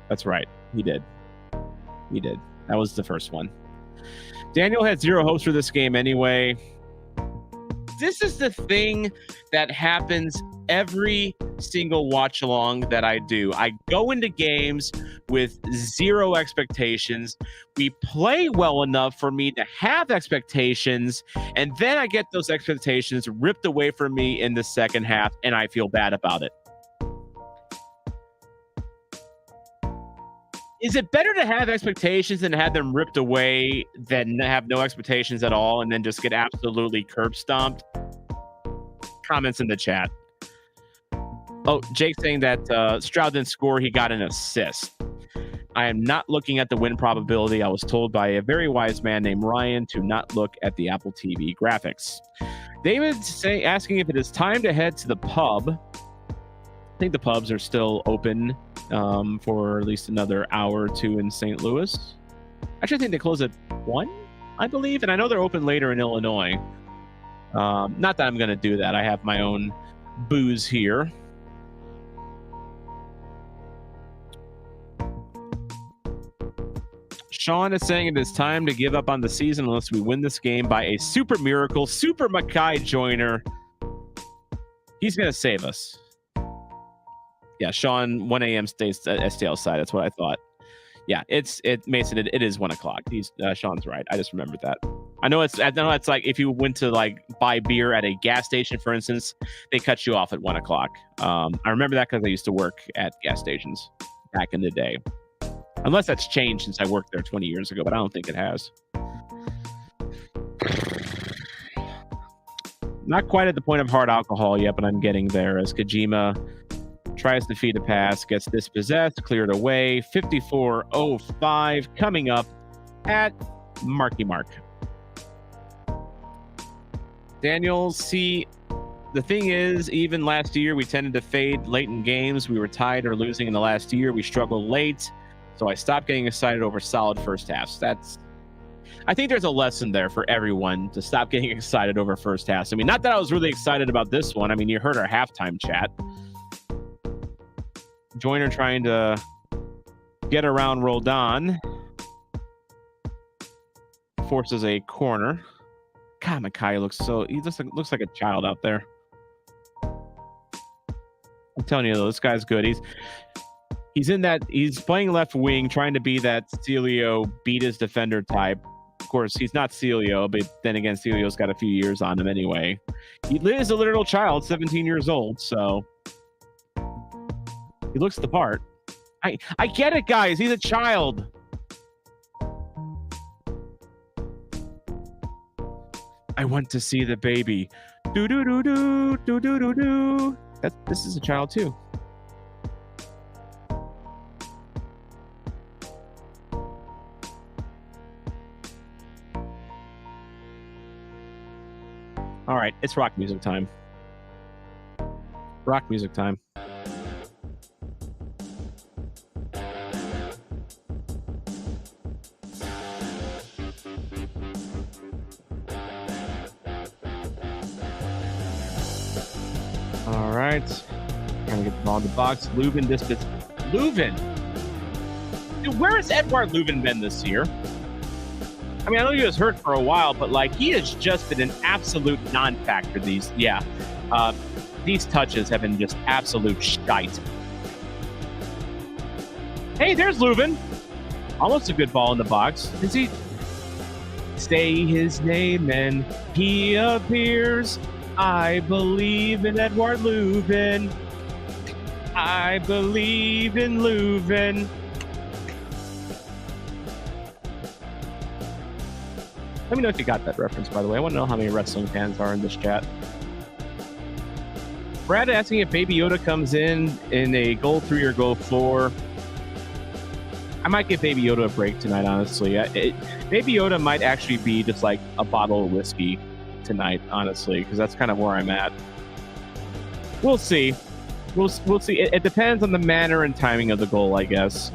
That's right, he did. He did. That was the first one. Daniel had zero hopes for this game anyway. This is the thing that happens every single watch along that I do. I go into games with zero expectations. We play well enough for me to have expectations, and then I get those expectations ripped away from me in the second half, and I feel bad about it. Is it better to have expectations and have them ripped away than have no expectations at all and then just get absolutely curb stomped? Comments in the chat. Oh, Jake saying that Stroud didn't score, he got an assist. I am not looking at the win probability. I was told by a very wise man named Ryan to not look at the Apple TV graphics. David's asking if it is time to head to the pub. I think the pubs are still open for at least another hour or two in St. Louis. Actually, I think they close at 1, I believe, and I know they're open later in Illinois. Not that I'm going to do that. I have my own booze here. Sean is saying it is time to give up on the season unless we win this game by a super miracle. Super Mackay Joyner. He's going to save us. Yeah, Sean, 1 a.m. stays at STL side. That's what I thought. Yeah, Mason. It is 1 o'clock. Sean's right. I just remembered that. I know it's like if you went to like buy beer at a gas station, for instance, they cut you off at 1 o'clock. I remember that because I used to work at gas stations back in the day. Unless that's changed since I worked there 20 years ago, but I don't think it has. Not quite at the point of hard alcohol yet, but I'm getting there as Kojima tries to feed a pass, gets dispossessed, cleared away. 54-05 coming up at Marky Mark. Daniel, see, the thing is, even last year, we tended to fade late in games. We were tied or losing in the last year. We struggled late. So I stopped getting excited over solid first halves. I think there's a lesson there for everyone to stop getting excited over first halves. I mean, not that I was really excited about this one. I mean, you heard our halftime chat. Joyner trying to get around Roldan. Forces a corner. God, Mackay looks like a child out there. I'm telling you though, this guy's good. He's playing left wing, trying to be that Celio beat his defender type. Of course, he's not Celio, but then again, Celio's got a few years on him anyway. He is a literal child, 17 years old, so he looks the part. I get it, guys. He's a child. I want to see the baby. Do do do do do do do do. This is a child too. All right, it's rock music time. Rock music time. All right. Trying to get the ball in the box. Leuven distance. Leuven! Dude, where has Edouard Leuven been this year? I mean, I know he was hurt for a while, but like he has just been an absolute non-factor. These touches have been just absolute shite. Hey, there's Leuven. Almost a good ball in the box. Does he say his name and he appears? I believe in Edouard Leuven. I believe in Leuven. Let me know if you got that reference, by the way. I want to know how many wrestling fans are in this chat. Brad asking if Baby Yoda comes in a goal 3 or goal 4. I might give Baby Yoda a break tonight, honestly. Baby Yoda might actually be just like a bottle of whiskey tonight, honestly, because that's kind of where I'm at. We'll see. We'll see. It depends on the manner and timing of the goal, I guess.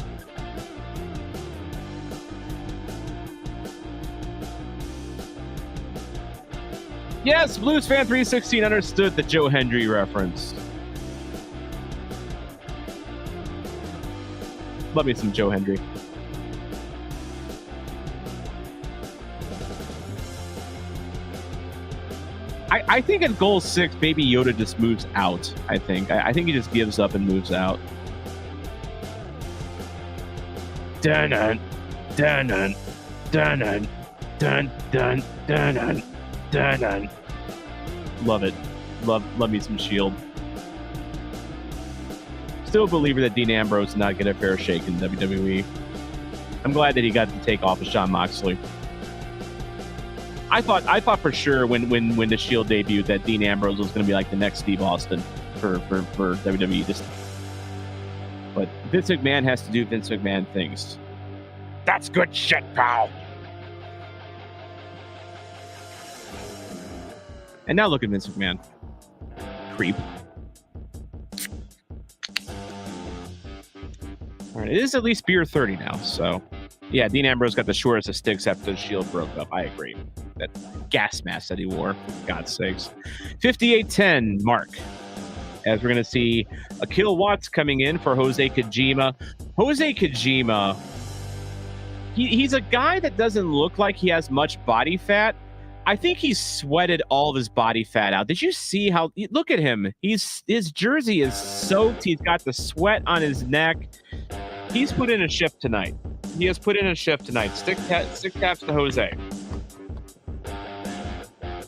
Yes, Blues fan 316 understood the Joe Hendry reference. Love me some Joe Hendry. I think at goal 6, maybe Yoda just moves out. I think he just gives up and moves out. Dun dun dun dun dun dun dun dun dun dun. Love it. Love me some Shield. Still a believer that Dean Ambrose did not get a fair shake in WWE. I'm glad that he got to take off with Jon Moxley. I thought for sure when the Shield debuted that Dean Ambrose was going to be like the next Steve Austin for WWE. But Vince McMahon has to do Vince McMahon things. That's good shit, pal. And now look at Vince McMahon. Creep. All right, it is at least beer 30 now, so yeah, Dean Ambrose got the shortest of sticks after the Shield broke up. I agree. That gas mask that he wore, for God's sakes. 58-10, Mark. As we're going to see Akil Watts coming in for Jose Kojima. Jose Kojima, he's a guy that doesn't look like he has much body fat. I think he's sweated all of his body fat out. Did you see how? Look at him. His jersey is soaked. He's got the sweat on his neck. He's put in a shift tonight. He has put in a shift tonight. Stick taps to Jose.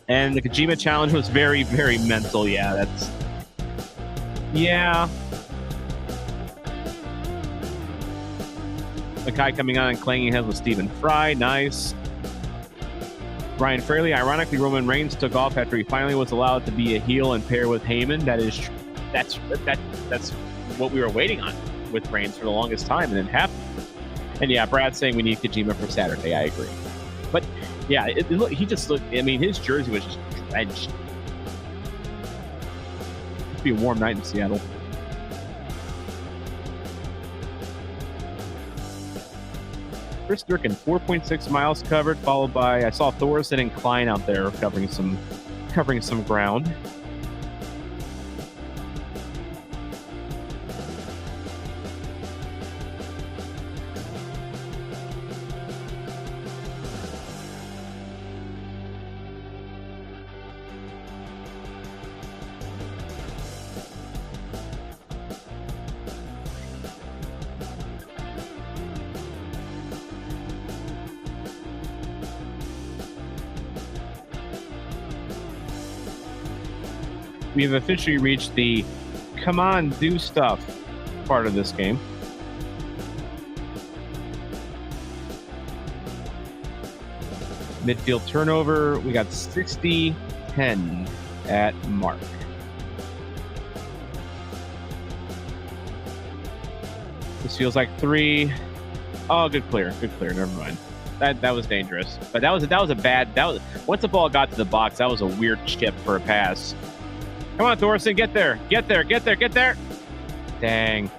And the Kojima challenge was very, very mental. Yeah, yeah. Makai coming on and clanging heads with Stephen Fry. Nice. Brian Fraley, ironically, Roman Reigns took off after he finally was allowed to be a heel and pair with Heyman. That's what we were waiting on with Reigns for the longest time, and it happened. And yeah, Brad's saying we need Kojima for Saturday. I agree. But yeah, he just looked. I mean, his jersey was just drenched. It'd be a warm night in Seattle. Chris Durkin, 4.6 miles covered, followed by I saw Thorson and Klein out there covering some ground. We have officially reached the come on, do stuff part of this game. Midfield turnover, we got 60-10 at Mark. This feels like 3. Oh, good clear, never mind. That was dangerous. But that was a bad, once the ball got to the box, that was a weird chip for a pass. Come on, Thorson, get there. Dang.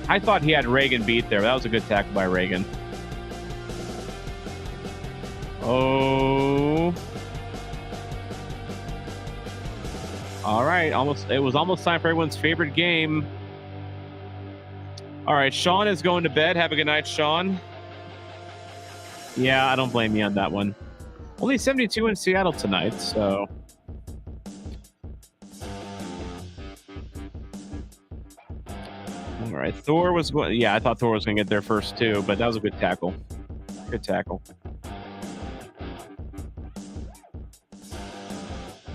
I thought he had Reagan beat there. That was a good tackle by Reagan. Oh. All right, it was almost time for everyone's favorite game. All right, Sean is going to bed. Have a good night, Sean. Yeah, I don't blame you on that one. Only 72 in Seattle tonight, so. All right, Thor was going. Yeah, I thought Thor was going to get there first too, but that was a good tackle. Good tackle.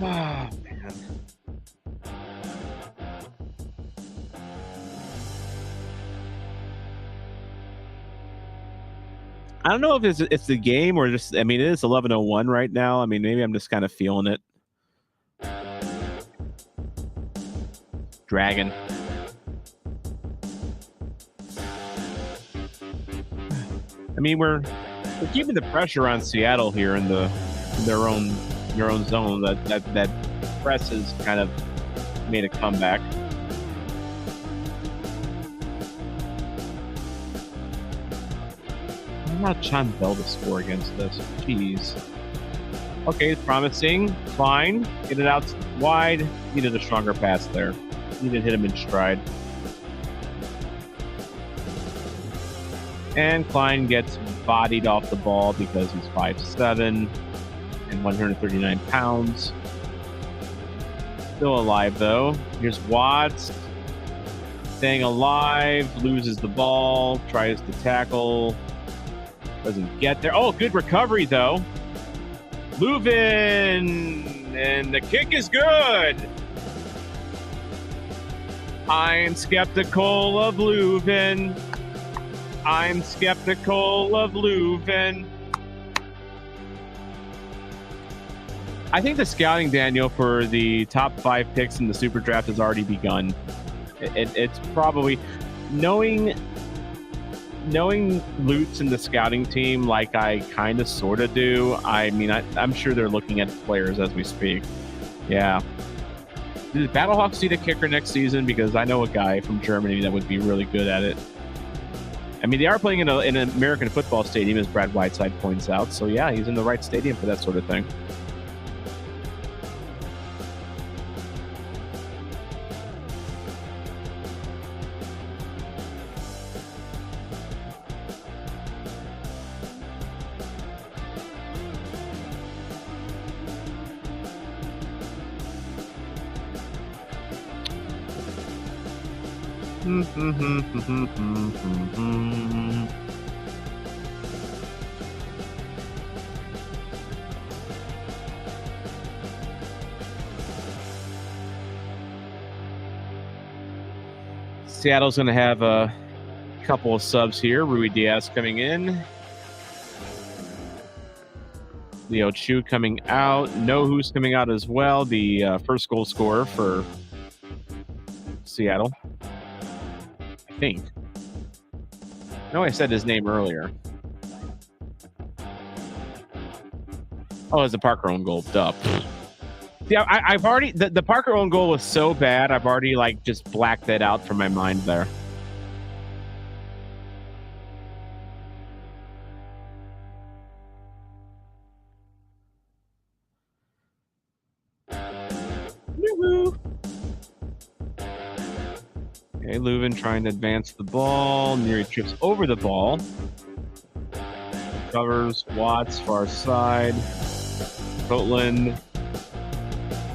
Oh, man. I don't know if it's the game or just, I mean, it is 11:01 right now. I mean, maybe I'm just kind of feeling it. Dragon. I mean, we're keeping the pressure on Seattle here in their own zone. That press has kind of made a comeback. Not John Bell to score against this. Jeez. Okay, it's promising. Fine. Get it out wide. Needed a stronger pass there. Needed to hit him in stride. And Klein gets bodied off the ball because he's 5'7" and 139 pounds. Still alive, though. Here's Watts. Staying alive. Loses the ball. Tries to tackle. Doesn't get there. Oh, good recovery, though. Leuven. And the kick is good. I'm skeptical of Leuven. I'm skeptical of Leuven. I think the scouting, Daniel, for the top 5 picks in the Super Draft has already begun. It's probably knowing Lutz and the scouting team like I kind of sort of do. I mean, I'm sure they're looking at players as we speak. Yeah. Did the Battlehawks see the kicker next season? Because I know a guy from Germany that would be really good at it. I mean, they are playing in an American football stadium, as Brad Whiteside points out. So, yeah, he's in the right stadium for that sort of thing. Seattle's going to have a couple of subs here. Rui Diaz coming in. Leo Chu coming out. Know who's coming out as well. The first goal scorer for Seattle. I think. No, I said his name earlier. Oh, it's the Parker own goal. Duh. Yeah, I've already the Parker own goal was so bad. I've already just blacked that out from my mind there. Woo-hoo. Okay, Leuven trying to advance the ball. Neary trips over the ball. Covers Watts far side. Totland.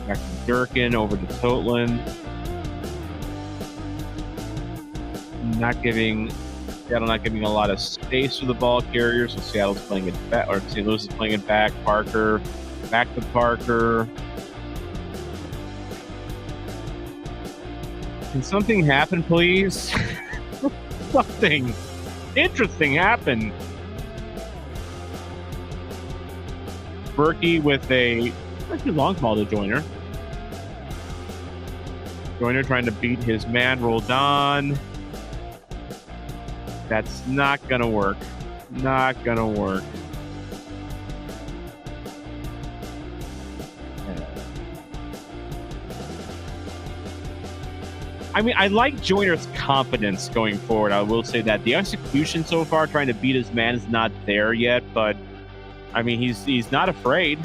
Back to Durkin, over to Totland. Seattle not giving a lot of space for the ball carrier, so Seattle's playing it back, or St. Louis is playing it back. Parker, back to Parker. Can something happen, please? Something interesting happen. Berkey with a pretty long ball to Joyner. Joyner trying to beat his man, rolled on. That's not gonna work. Not gonna work. I mean, I like Joyner's confidence going forward. I will say that the execution so far, trying to beat his man, is not there yet. But I mean, he's not afraid.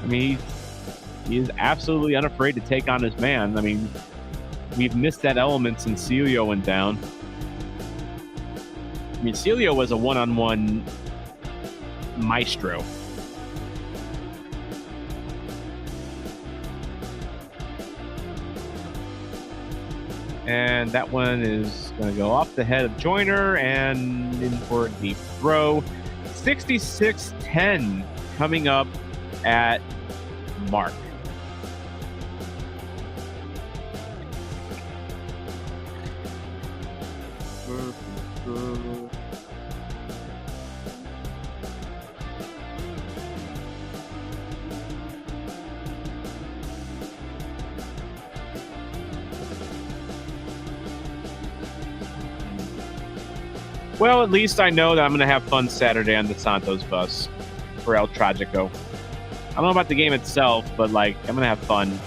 I mean, he is absolutely unafraid to take on his man. I mean, we've missed that element since Celio went down. I mean, Celio was a one-on-one maestro. And that one is going to go off the head of Joyner and in for a deep throw. 66-10 coming up at Mark. Well, at least I know that I'm going to have fun Saturday on the Santos bus for El Tragico. I don't know about the game itself, but I'm going to have fun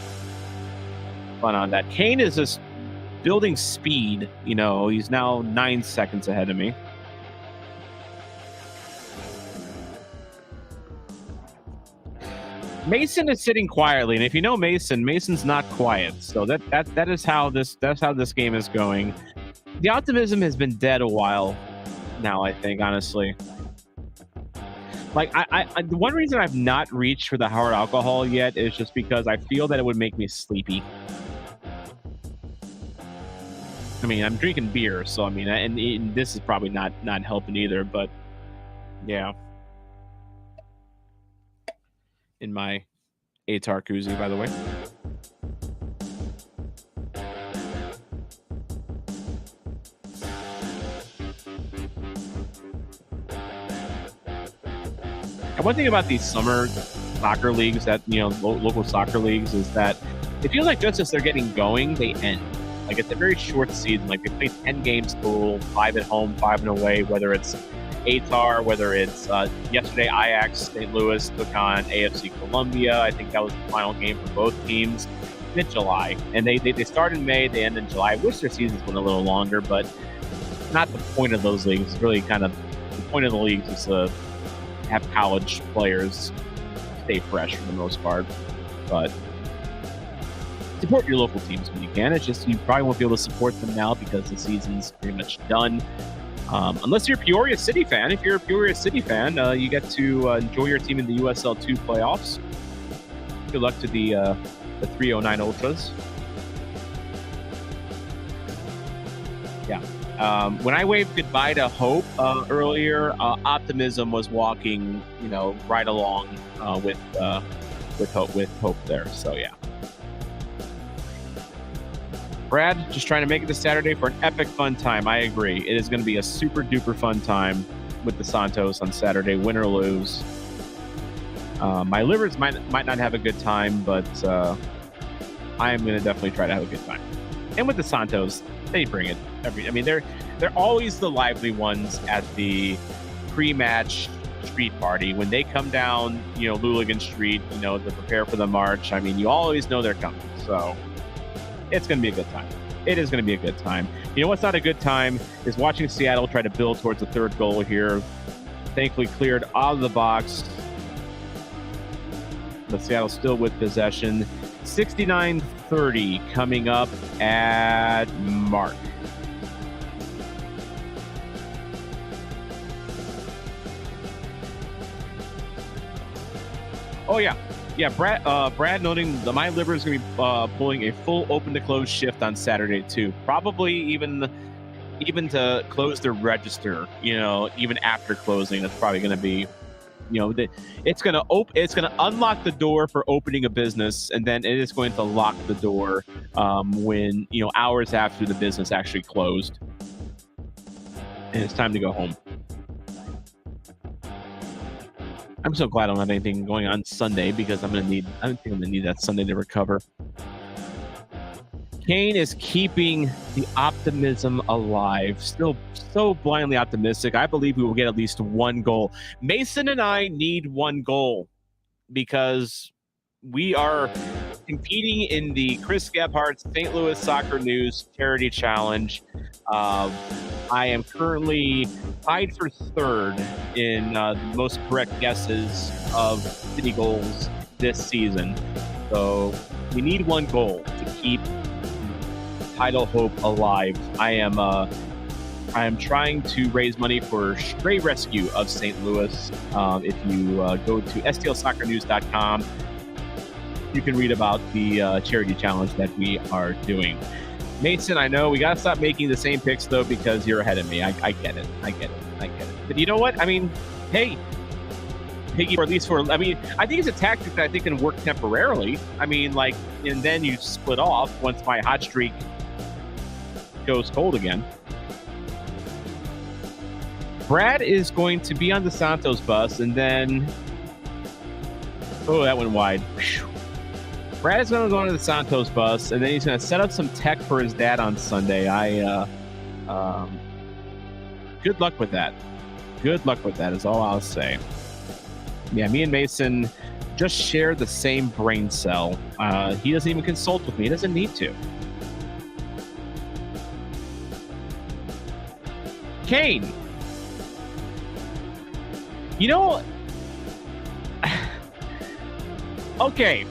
on that. Kane is just building speed. You know, he's now 9 seconds ahead of me. Mason is sitting quietly, and if you know Mason, Mason's not quiet. So that's how this game is going. The optimism has been dead a while. now, I think, honestly. Like, the one reason I've not reached for the hard alcohol yet is just because I feel that it would make me sleepy. I mean, I'm drinking beer, so I mean, and this is probably not helping either, but yeah. In my ATAR koozie, by the way. And one thing about these summer soccer leagues that, local soccer leagues is that it feels like just as they're getting going, they end. Like, it's a very short season. Like, they play 10 games total, 5 at home, 5 and away, whether it's ATAR, whether it's yesterday Ajax St. Louis took on AFC Columbia. I think that was the final game for both teams. Mid-July. And they start in May, they end in July. I wish their seasons went a little longer, but not the point of those leagues. It's really kind of the point of the leagues is to have college players stay fresh for the most part. But support your local teams when you can. It's just you probably won't be able to support them now because the season's pretty much done. Unless you're a Peoria City fan. If you're a Peoria City fan, you get to enjoy your team in the USL 2 playoffs. Good luck to the 309 Ultras. Yeah. When I waved goodbye to Hope earlier, Optimism was walking, right along with Hope there. So yeah. Brad, just trying to make it this Saturday for an epic fun time. I agree. It is going to be a super duper fun time with the Santos on Saturday, win or lose. My livers might not have a good time, but I am going to definitely try to have a good time. And with the Santos, they bring it they're always the lively ones at the pre-match street party when they come down, Luligan Street, to prepare for the march. I mean, you always know they're coming. So it's going to be a good time. It is going to be a good time. You know what's not a good time is watching Seattle try to build towards the third goal here. Thankfully cleared out of the box. But Seattle still with possession. 69-30 coming up at Mark. Oh, yeah. Yeah, Brad noting the My Liver is going to be pulling a full open to close shift on Saturday too. Probably even to close the register. Even after closing, it's probably going to be, it's going to unlock the door for opening a business, and then it is going to lock the door when hours after the business actually closed, and it's time to go home. I'm so glad I don't have anything going on Sunday because I don't think I'm going to need that Sunday to recover. Kane is keeping the optimism alive. Still so blindly optimistic. I believe we will get at least one goal. Mason and I need one goal because we are competing in the Chris Gebhardt's St. Louis Soccer News Charity Challenge. I am currently tied for third in the most correct guesses of city goals this season. So we need one goal to keep title hope alive. I am trying to raise money for Stray Rescue of St. Louis. If you go to stlsoccernews.com, you can read about the charity challenge that we are doing. Mason, I know we got to stop making the same picks, though, because you're ahead of me. I get it. But you know what? I mean, hey, Piggy, or at least I think it's a tactic that I think can work temporarily. And then you split off once my hot streak goes cold again. Brad is going to be on the Santos bus, and then... Oh, that went wide. Whew. Brad is going to go into the Santos bus, and then he's going to set up some tech for his dad on Sunday. Good luck with that. Good luck with that is all I'll say. Yeah, me and Mason just share the same brain cell. He doesn't even consult with me. He doesn't need to. Kane. Okay.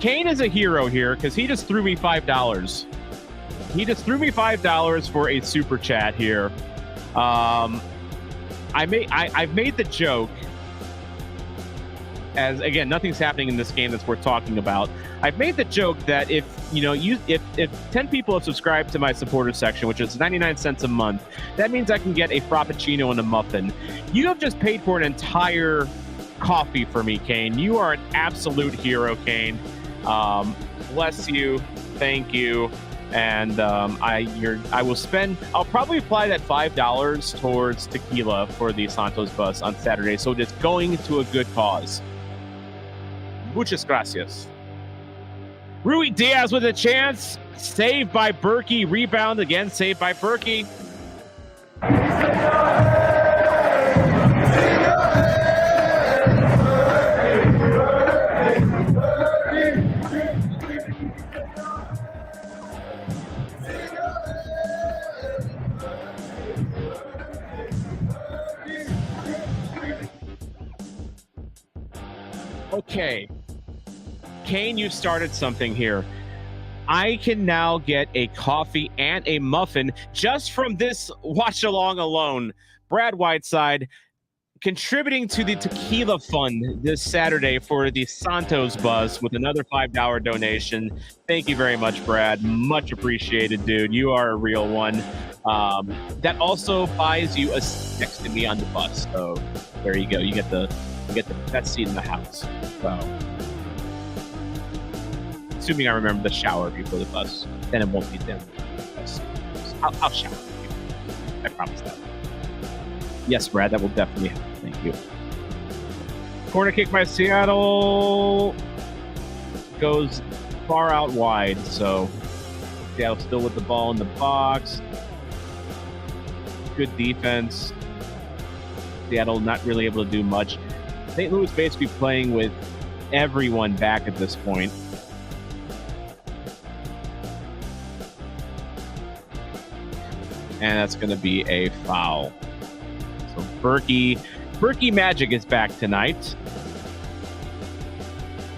Kane is a hero here because he just threw me $5. He just threw me $5 for a super chat here. I've made the joke, as again, nothing's happening in this game that's worth talking about. I've made the joke that if 10 people have subscribed to my supporters section, which is 99 cents a month, that means I can get a frappuccino and a muffin. You have just paid for an entire coffee for me, Kane. You are an absolute hero, Kane. Bless you. Thank you. And I'll probably apply that $5 towards tequila for the Santos bus on Saturday. So it's going to a good cause. Muchas gracias. Rui Diaz with a chance. Saved by Berkey. Rebound again. Saved by Berkey. Okay. Kane, you started something here. I can now get a coffee and a muffin just from this watch along alone. Brad Whiteside contributing to the tequila fund this Saturday for the Santos bus with another $5 donation. Thank you very much, Brad. Much appreciated, dude. You are a real one. That also buys you a next to me on the bus. So there you go. You get the best seat in the house. So assuming I remember the shower before the bus, then it won't be them. I'll shower with you. I promise that. Yes, Brad, that will definitely happen. Thank you. Corner kick by Seattle goes far out wide, so Seattle still with the ball in the box. Good defense. Seattle not really able to do much. St. Louis basically playing with everyone back at this point. And that's going to be a foul. So Berkey Magic is back tonight.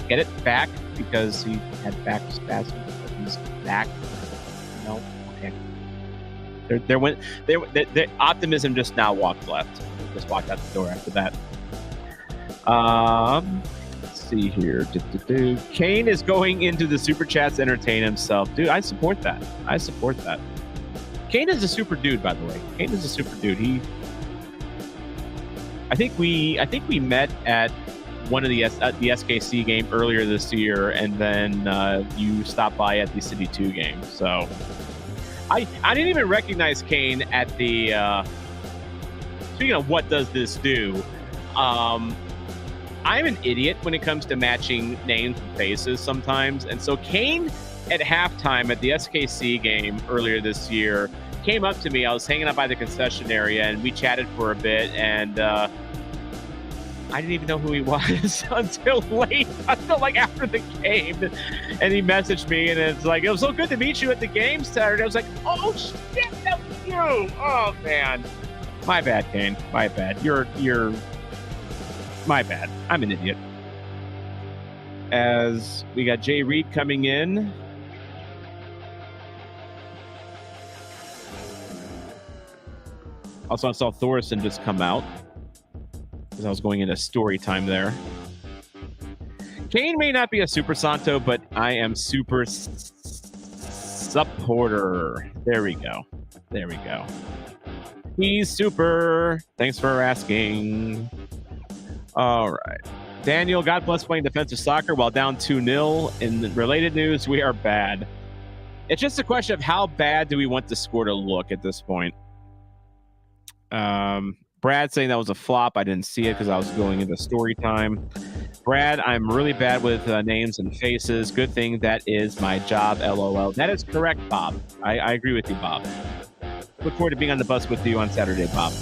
Get it back because he had back spasms. He's back. No, okay. Their optimism just now walked left. Just walked out the door after that. Let's see here. Kane is going into the super chats to entertain himself. Dude, I support that. Kane is a super dude, by the way. Kane is a super dude. I think we met at one of the SKC game earlier this year, and then you stopped by at the City 2 game. So I didn't even recognize Kane at the. Speaking of what does this do, I'm an idiot when it comes to matching names and faces sometimes, and so Kane at halftime at the SKC game earlier this year came up to me. I was hanging out by the concession area and we chatted for a bit, and I didn't even know who he was until like after the game. And he messaged me and it's like, it was so good to meet you at the game Saturday. I was like, oh shit, that was you. Oh man. My bad, Kane. My bad. You're my bad. I'm an idiot. As we got Jay Reed coming in. Also, I saw Thorson just come out because I was going into story time there. Kane may not be a Super Santo, but I am super supporter. There we go. He's super. Thanks for asking. All right. Daniel, God bless playing defensive soccer while down 2-0. In related news, we are bad. It's just a question of how bad do we want the score to look at this point. Brad saying that was a flop. I didn't see it because I was going into story time. Brad, I'm really bad with names and faces. Good thing that is my job, LOL. That is correct, Bob. I agree with you, Bob. Look forward to being on the bus with you on Saturday, Bob.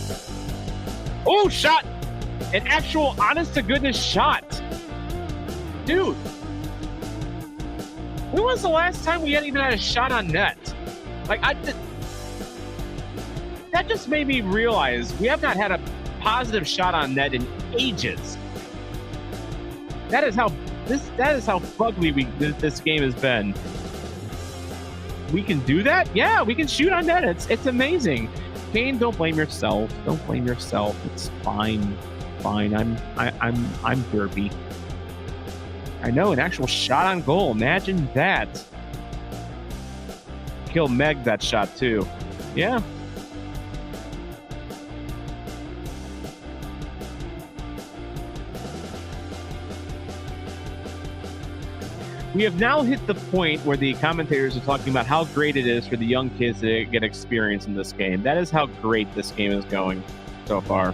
Oh, shot! An actual honest-to-goodness shot. Dude. When was the last time we hadn't even had a shot on net? That just made me realize we have not had a positive shot on net in ages. That is how fugly this game has been. We can do that? Yeah, we can shoot on net. It's amazing. Kane, don't blame yourself. Don't blame yourself. It's fine. Fine. I'm derpy. I know, an actual shot on goal. Imagine that. Kill Meg that shot too. Yeah. We have now hit the point where the commentators are talking about how great it is for the young kids to get experience in this game. That is how great this game is going so far.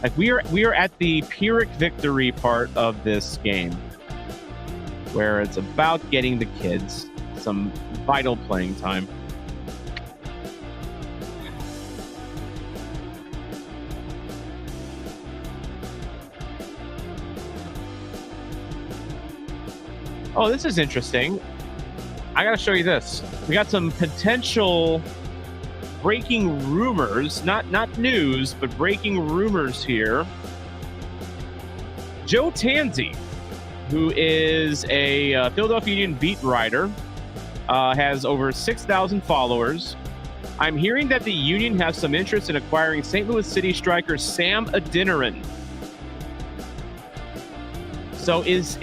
Like we are at the Pyrrhic victory part of this game, where it's about getting the kids some vital playing time. Oh, this is interesting. I gotta show you this. We got some potential breaking rumors, not news, but breaking rumors here. Joe Tanzi, who is a Philadelphia Union beat writer, has over 6,000 followers. I'm hearing that the Union has some interest in acquiring St. Louis City striker Sam Adeniran. So is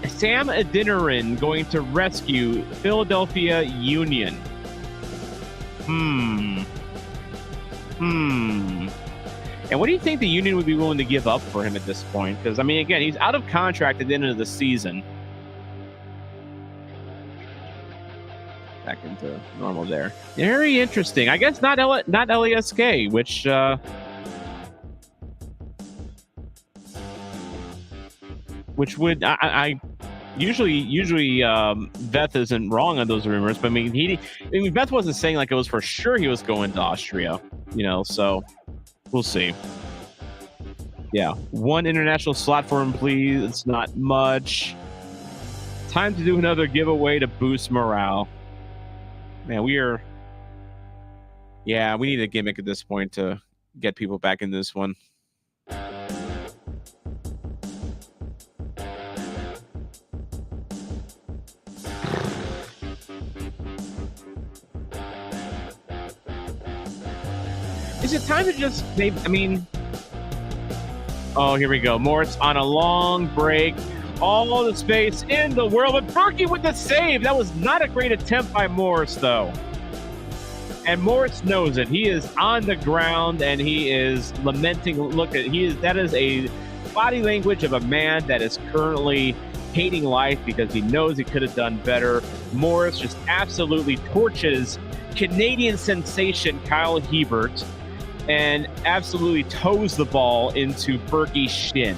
Sam Adeniran going to rescue Philadelphia Union? And what do you think the Union would be willing to give up for him at this point? Because, I mean, again, he's out of contract at the end of the season. Back into normal there. Very interesting. I guess not LASK, which would I usually Beth isn't wrong on those rumors, but I mean Beth wasn't saying like it was for sure he was going to Austria, so we'll see. Yeah, one international slot for him, please. It's not much. Time to do another giveaway to boost morale. Man, we need a gimmick at this point to get people back in this one. Is it time to just maybe, oh, here we go. Morris on a long break. All the space in the world, but Berkey with the save. That was not a great attempt by Morris, though. And Morris knows it. He is on the ground and he is lamenting. That is a body language of a man that is currently hating life because he knows he could have done better. Morris just absolutely torches Canadian sensation Kyle Hebert and absolutely toes the ball into Berkey's shin.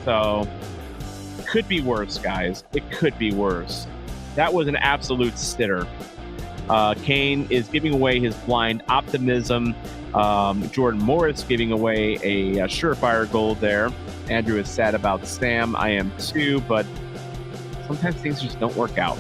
So, could be worse, guys. It could be worse. That was an absolute sitter. Kane is giving away his blind optimism. Jordan Morris giving away a surefire goal there. Andrew is sad about Sam. I am too, but sometimes things just don't work out.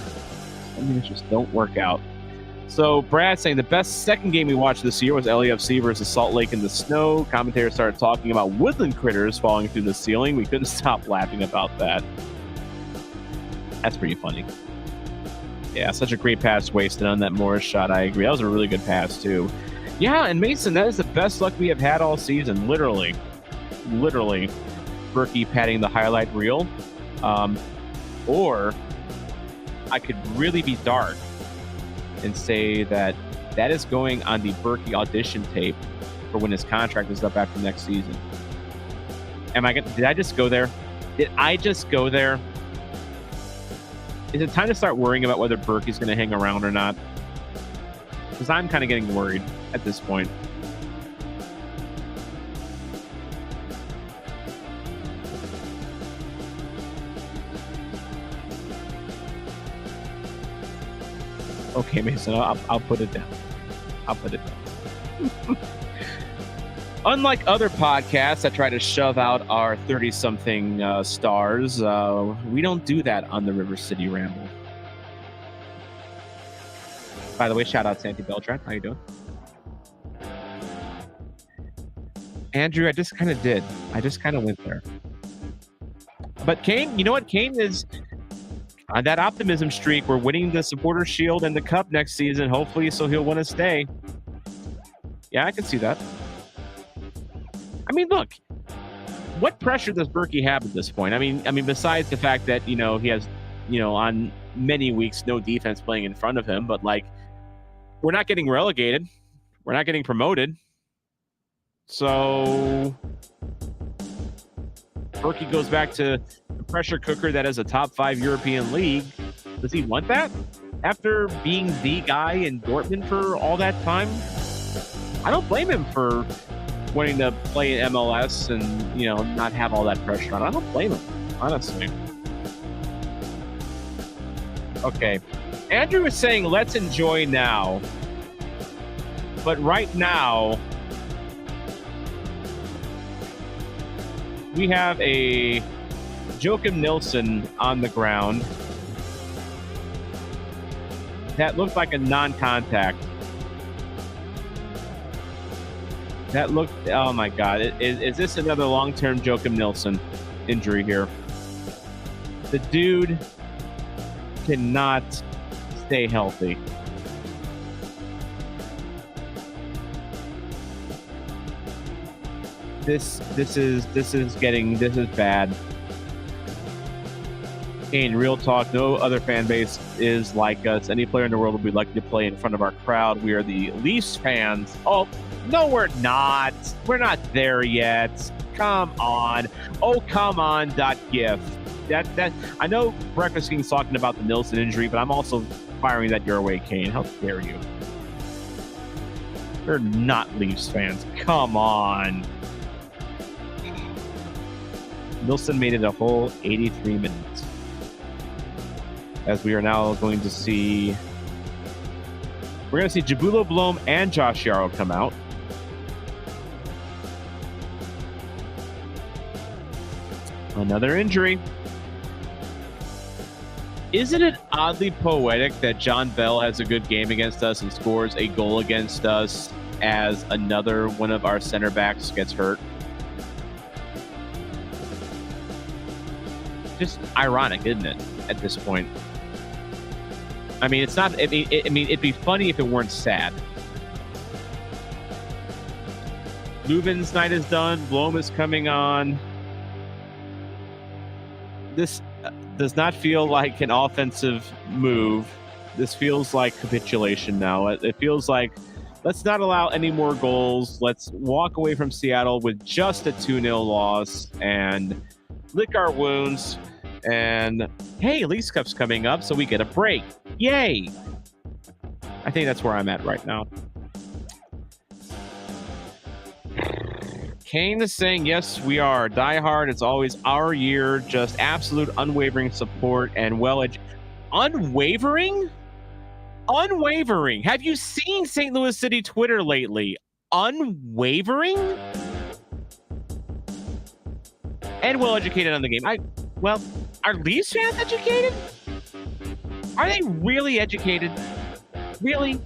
So Brad saying the best second game we watched this year was LAFC versus Salt Lake in the snow. Commentators started talking about woodland critters falling through the ceiling. We couldn't stop laughing about that. That's pretty funny. Yeah, such a great pass wasted on that Morris shot. I agree. That was a really good pass too. Yeah, and Mason, that is the best luck we have had all season. Literally. Berkey padding the highlight reel. Or I could really be dark and say that is going on the Berkey audition tape for when his contract is up after next season. Did I just go there? Is it time to start worrying about whether Berkey's going to hang around or not? Because I'm kind of getting worried at this point. Okay, Mason, I'll put it down. Unlike other podcasts that try to shove out our 30-something stars, we don't do that on the River City Ramble. By the way, shout out Santi Beltran. How you doing? Andrew, I just kind of did. I just kind of went there. But Kane, you know what? Kane is on that optimism streak. We're winning the Supporter Shield and the Cup next season, hopefully, so he'll want to stay. Yeah, I can see that. I mean, look, what pressure does Berkey have at this point? I mean, besides the fact that he has, on many weeks no defense playing in front of him, but like, we're not getting relegated, we're not getting promoted, so Berkey goes back to the pressure cooker that is a top 5 European league. Does he want that after being the guy in Dortmund for all that time? I don't blame him for wanting to play in MLS and, not have all that pressure on. I don't blame him, honestly. Okay. Andrew is saying, let's enjoy now. But right now, we have a Joachim Nilsson on the ground that looked like a non-contact. That looked, oh my God. Is this another long-term Joachim Nilsson injury here? The dude cannot stay healthy. This is bad. In real talk, no other fan base is like us. Any player in the world would be lucky to play in front of our crowd. We are the Leafs fans. Oh, no, we're not. We're not there yet. Come on. Oh, come on. .gif. That I know Breakfast King's talking about the Nilsson injury, but I'm also firing that your way, Kane. How dare you? We're not Leafs fans. Come on. Nilsson made it a whole 83 minutes. As we are now going to see... We're going to see Jabulo Blom and Josh Yarrow come out. Another injury. Isn't it oddly poetic that John Bell has a good game against us and scores a goal against us as another one of our center backs gets hurt? Just ironic, isn't it, at this point? I mean, it's not... I mean, it'd be funny if it weren't sad. Leuven's night is done. Blom is coming on. This does not feel like an offensive move. This feels like capitulation now. It feels like, let's not allow any more goals. Let's walk away from Seattle with just a 2-0 loss and lick our wounds. And hey, Leafs Cup's coming up, so we get a break. Yay! I think that's where I'm at right now. Kane is saying, yes, we are. Die Hard, it's always our year. Just absolute unwavering support and unwavering? Unwavering. Have you seen St. Louis City Twitter lately? Unwavering? And well-educated on the game. Well, are Leafs fans educated? Are they really educated? Really?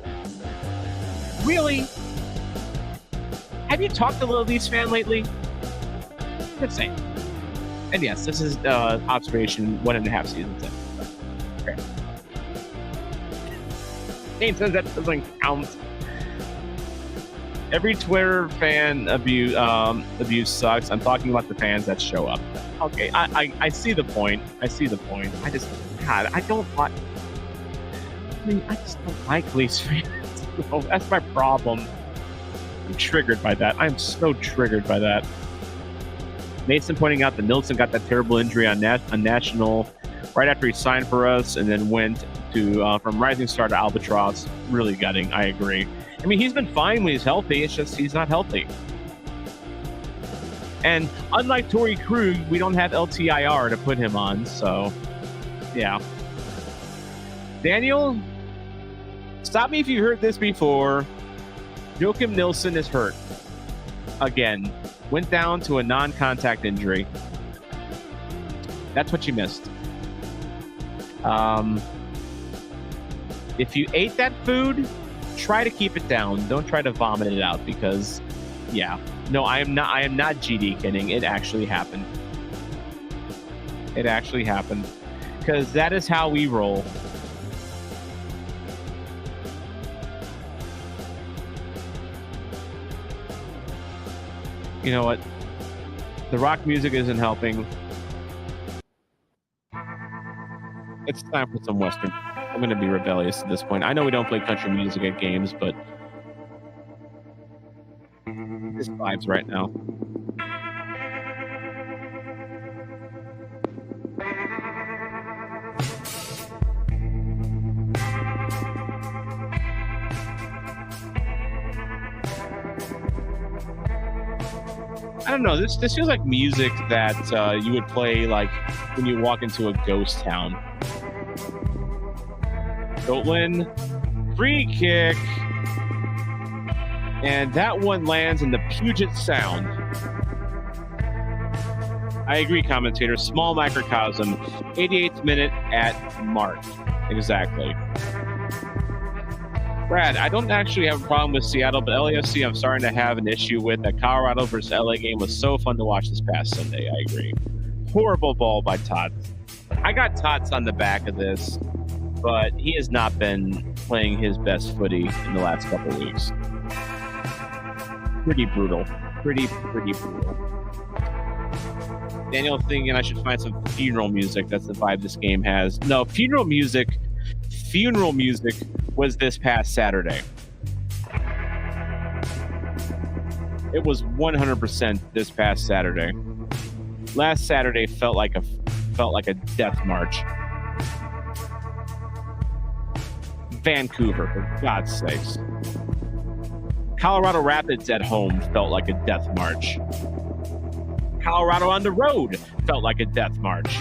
Really? Have you talked to a little Leafs fan lately? Good saying. And yes, this is observation 1.5 seasons in. Okay. Name says that doesn't count. Every Twitter fan abuse sucks. I'm talking about the fans that show up. Okay, I see the point. I see the point. I just don't like Leafs fans. That's my problem. I'm triggered by that. I'm so triggered by that. Mason pointing out that Nilsson got that terrible injury on national right after he signed for us, and then went to from Rising Star to Albatross. Really gutting. I agree. I mean, he's been fine when he's healthy. It's just he's not healthy. And unlike Torrey Krug, we don't have LTIR to put him on. So, yeah. Daniel, stop me if you heard this before. Joachim Nilsson is hurt. Again. Went down to a non-contact injury. That's what you missed. If you ate that food, try to keep it down. Don't try to vomit it out because, yeah. No, I am not GD kidding. It actually happened. It actually happened. Because that is how we roll. You know what? The rock music isn't helping. It's time for some Western. I'm going to be rebellious at this point. I know we don't play country music at games, but this vibes right now. I don't know. This feels like music that you would play like when you walk into a ghost town. Goatland, free kick, and that one lands in the Puget Sound. I agree, commentator. Small microcosm. 88th minute at March. Exactly. Brad, I don't actually have a problem with Seattle, but LAFC I'm starting to have an issue with. That Colorado versus LA game was so fun to watch this past Sunday. I agree. Horrible ball by Tots. I got Tots on the back of this, but he has not been playing his best footy in the last couple of weeks. Pretty brutal. Pretty brutal. Daniel thinking I should find some funeral music. That's the vibe this game has. No, funeral music was this past Saturday. It was 100% this past Saturday. Last Saturday felt like a death march. Vancouver, for God's sakes. Colorado Rapids at home felt like a death march. Colorado on the road felt like a death march.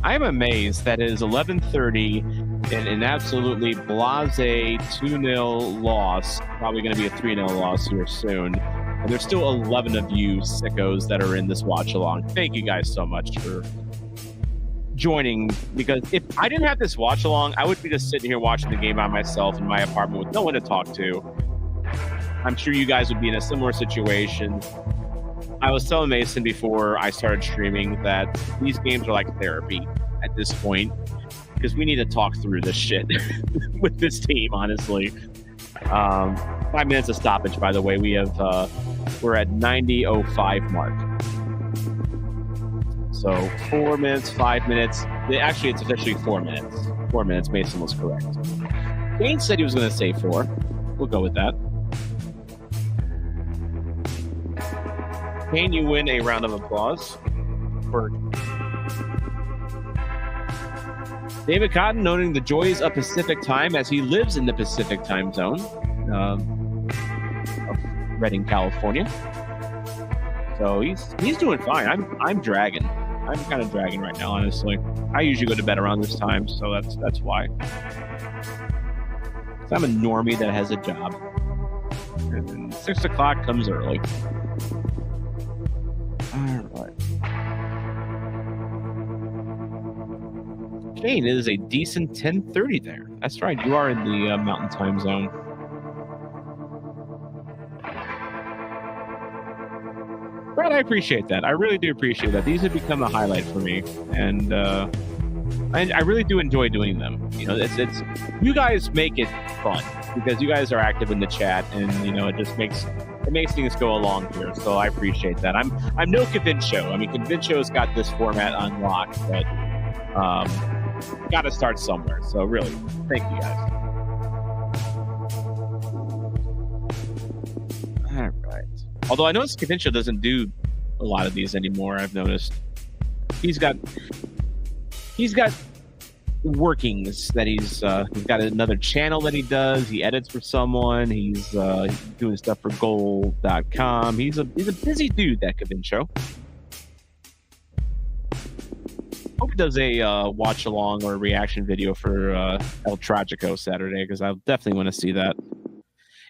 I'm amazed that it is 11:30 in an absolutely blasé 2-0 loss. Probably going to be a 3-0 loss here soon. And there's still 11 of you sickos that are in this watch along. Thank you guys so much for joining. Because if I didn't have this watch along, I would be just sitting here watching the game by myself in my apartment with no one to talk to. I'm sure you guys would be in a similar situation. I was telling Mason before I started streaming that these games are like therapy at this point because we need to talk through this shit with this team, honestly. 5 minutes of stoppage, by the way. We're at 90:05 mark. So 4 minutes, 5 minutes. Actually, it's officially 4 minutes. 4 minutes. Mason was correct. Kane said he was going to say 4. We'll go with that. Kane, you win a round of applause for David Cotton, noting the joys of Pacific time as he lives in the Pacific time zone of Redding, California. So he's doing fine. I'm dragging. I'm kind of dragging right now, honestly. I usually go to bed around this time, so that's why. So I'm a normie that has a job, and then 6 o'clock comes early. All right. Kane, it is a decent 10:30 there. That's right. You are in the Mountain Time Zone. Brad, I appreciate that. I really do appreciate that. These have become a highlight for me, and I really do enjoy doing them. You know, it's you guys make it fun because you guys are active in the chat, and you know it makes things go along here. So I appreciate that. I'm no Convincio. I mean, Convincio's got this format on lock, but got to start somewhere. So really, thank you guys. All right. Although I noticed Convincio doesn't do a lot of these anymore. I've noticed he's got workings that he's got another channel that he does. He edits for someone. He's doing stuff for goal.com. He's a busy dude, that Convincio. Hope he does a watch along or a reaction video for El Tragico Saturday, because I definitely want to see that.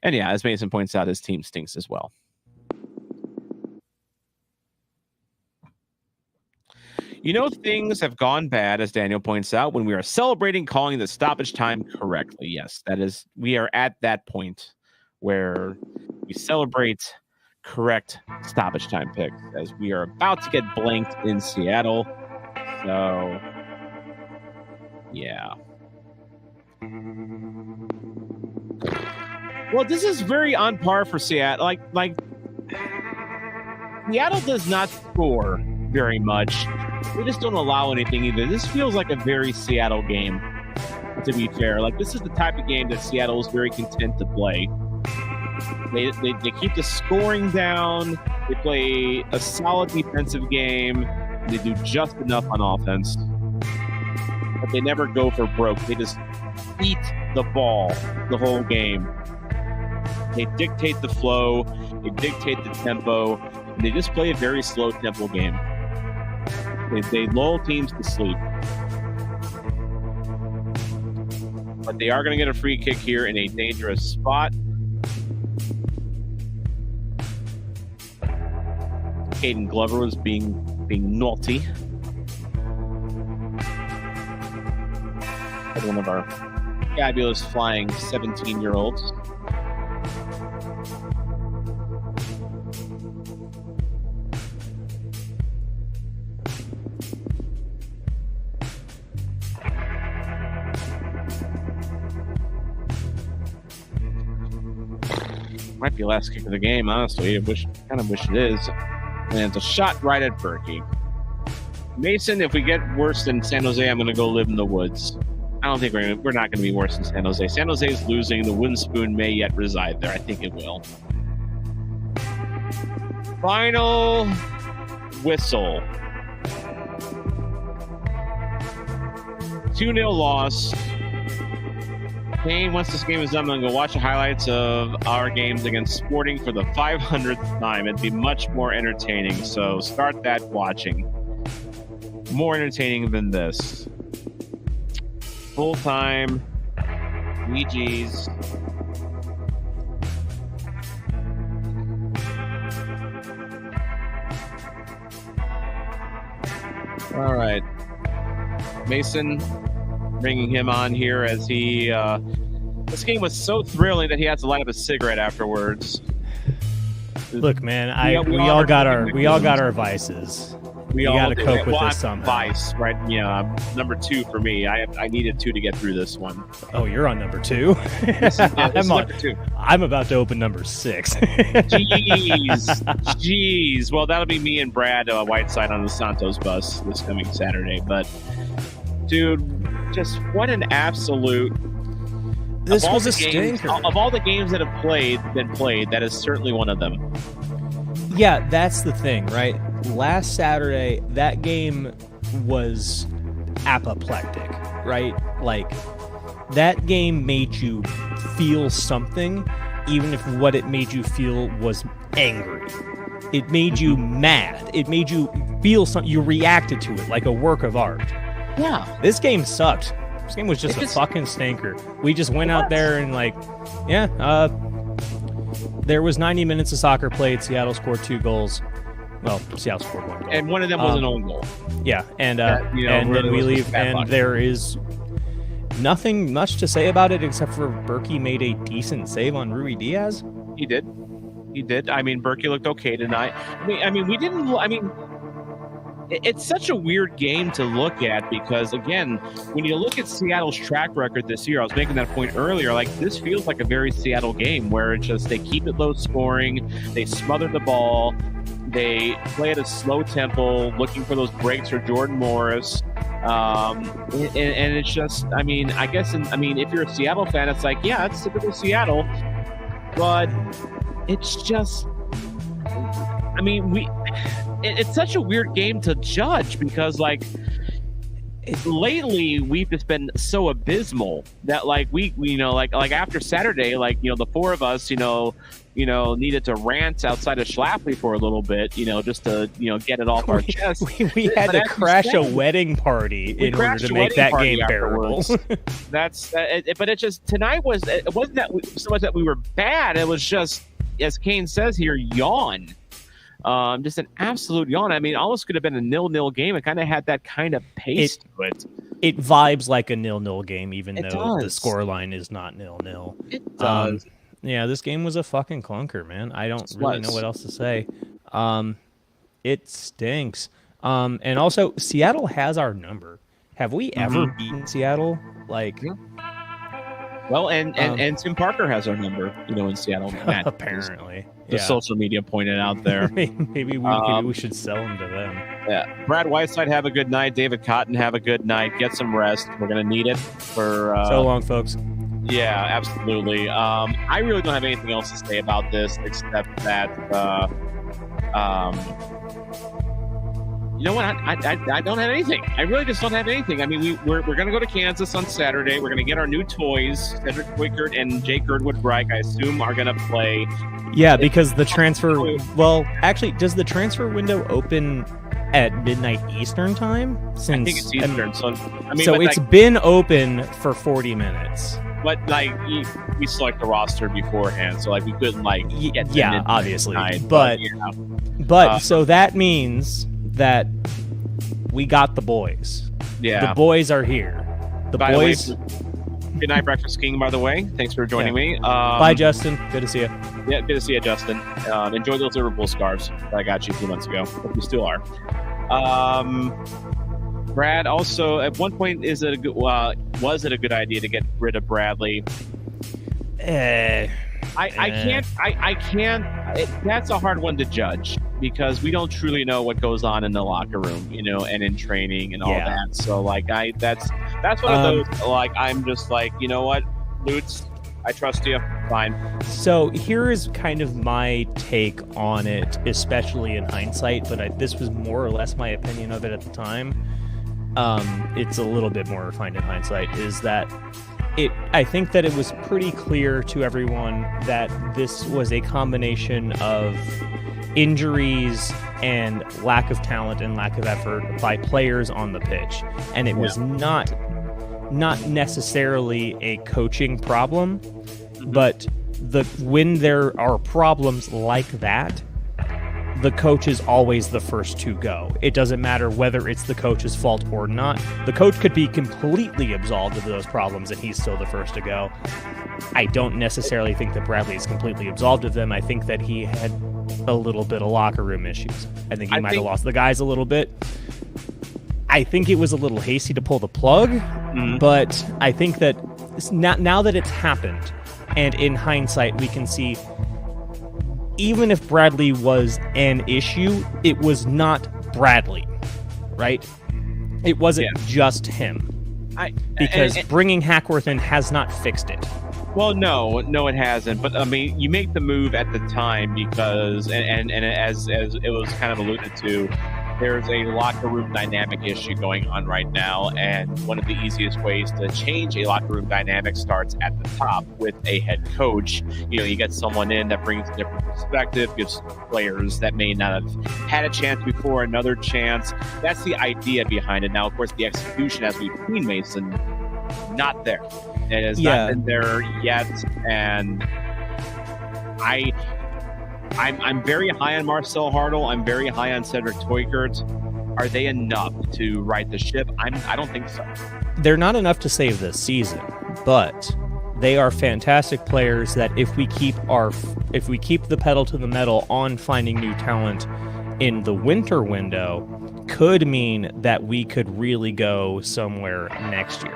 And yeah, as Mason points out, his team stinks as well. Things have gone bad, as Daniel points out, when we are celebrating calling the stoppage time correctly. Yes, we are at that point where we celebrate correct stoppage time picks, as we are about to get blanked in Seattle. So, yeah. Well, this is very on par for Seattle. Like Seattle does not score very much. They just don't allow anything either. This feels like a very Seattle game, to be fair. Like, this is the type of game that Seattle is very content to play. They keep the scoring down. They play a solid defensive game. They do just enough on offense. But they never go for broke. They just eat the ball the whole game. They dictate the flow. They dictate the tempo. And they just play a very slow tempo game. They lull teams to sleep. But they are going to get a free kick here in a dangerous spot. Caden Glover was being naughty. One of our fabulous flying 17-year-olds. Might be the last kick of the game, honestly. Kind of wish it is. And it's a shot right at Berkey. Mason, if we get worse than San Jose, I'm going to go live in the woods. I don't think we're not going to be worse than San Jose. San Jose is losing. The wooden spoon may yet reside there. I think it will. Final whistle. 2-0 loss. Kane, once this game is done, I'm going to go watch the highlights of our games against Sporting for the 500th time. It'd be much more entertaining, so start that watching. More entertaining than this. Full time. GG's. All right. Mason, bringing him on here as he this game was so thrilling that he had to light up a cigarette afterwards. Look, man, we all got our vices. We got to cope with this somehow. Vice, right? Yeah, number 2 for me. I needed 2 to get through this one. Oh, you're on number 2. This is number 2. I'm about to open number 6. Jeez. Well, that'll be me and Brad Whiteside on the Santos bus this coming Saturday. But, dude, just what an absolute. This was a stinker. Of all the games that have been played, that is certainly one of them. Yeah, that's the thing, right? Last Saturday, that game was apoplectic, right? Like, that game made you feel something, even if what it made you feel was angry. It made you mad. It made you feel something. You reacted to it like a work of art. Yeah. This game sucked. This game was just a fucking stinker. We just went out there and there was 90 minutes of soccer played. Seattle scored 2 goals. Well, Seattle scored 1 goal. And one of them was an own goal. Yeah, and then we leave, and there is nothing much to say about it except for Berkey made a decent save on Rui Diaz. He did. I mean, Berkey looked okay tonight. It's such a weird game to look at because, again, when you look at Seattle's track record this year, I was making that point earlier, like, this feels like a very Seattle game where it's just they keep it low scoring, they smother the ball, they play at a slow tempo, looking for those breaks for Jordan Morris. And it's just, if you're a Seattle fan, it's like, yeah, it's typical Seattle, but it's just, it's such a weird game to judge because, like, lately we've just been so abysmal that, like, we after Saturday, like, the 4 of us, needed to rant outside of Schlafly for a little bit, just to, get it off our chest. We had to crash a wedding party in order to make that game bearable. But it just, tonight it wasn't that so much that we were bad. It was just, as Kane says here, yawn. Just an absolute yawn. I mean, almost could have been a 0-0 game. It kind of had that kind of pace to it. It vibes like a 0-0 game, even It though the does. scoreline is not 0-0. It does. Yeah, this game was a fucking clunker, man. I don't really know what else to say. It stinks. And also, Seattle has our number. Have we ever beaten Seattle? Like, well, and Tim Parker has our number, in Seattle. Matt, apparently, the social media pointed out there. maybe we should sell them to them. Yeah, Brad Whiteside, have a good night. David Cotton, have a good night. Get some rest. We're gonna need it for. So long, folks. Yeah, absolutely. I really don't have anything else to say about this except that. You know what? I don't have anything. I really just don't have anything. I mean, we're going to go to Kansas on Saturday. We're going to get our new toys. Cedric Wickert and Jake Girdwood-Reich, I assume, are going to play. Yeah, because the transfer... Well, actually, does the transfer window open at midnight Eastern time? I think it's Eastern. So it's been open for 40 minutes. But, we select the roster beforehand, so, we couldn't, get yeah, obviously. Tonight, but so that means that we got the boys. Yeah. The boys are here. By the way, good night, Breakfast King, by the way. Thanks for joining me. Bye, Justin. Good to see you. Yeah, good to see you, Justin. Enjoy those Liverpool scarves that I got you a few months ago. Hope you still are. Brad, also, at one point, was it a good idea to get rid of Bradley? I can't. That's a hard one to judge because we don't truly know what goes on in the locker room, and in training and all that. So, that's one of those. I'm just you know what, Lutz, I trust you. Fine. So here is kind of my take on it, especially in hindsight. But this was more or less my opinion of it at the time. It's a little bit more refined in hindsight. Is that I think that it was pretty clear to everyone that this was a combination of injuries and lack of talent and lack of effort by players on the pitch. And it was not necessarily a coaching problem, but when there are problems like that, the coach is always the first to go. It doesn't matter whether it's the coach's fault or not. The coach could be completely absolved of those problems and he's still the first to go. I don't necessarily think that Bradley is completely absolved of them. I think that he had a little bit of locker room issues. I think he might have lost the guys a little bit. I think it was a little hasty to pull the plug, but I think that now that it's happened, and in hindsight we can see even if Bradley was an issue, it was not Bradley, right? It wasn't just him. Because bringing Hackworth in has not fixed it. Well, no, it hasn't. But I mean, you make the move at the time because, and as it was kind of alluded to, there's a locker room dynamic issue going on right now, and one of the easiest ways to change a locker room dynamic starts at the top with a head coach. You get someone in that brings a different perspective, gives players that may not have had a chance before another chance. That's the idea behind it. Now, of course, the execution, as we've seen, Mason, not there. It has not been there yet, and I'm very high on Marcel Hartl. I'm very high on Cedric Teukert. Are they enough to right the ship? I don't think so. They're not enough to save this season, but they are fantastic players that if we keep the pedal to the metal on finding new talent in the winter window, could mean that we could really go somewhere next year.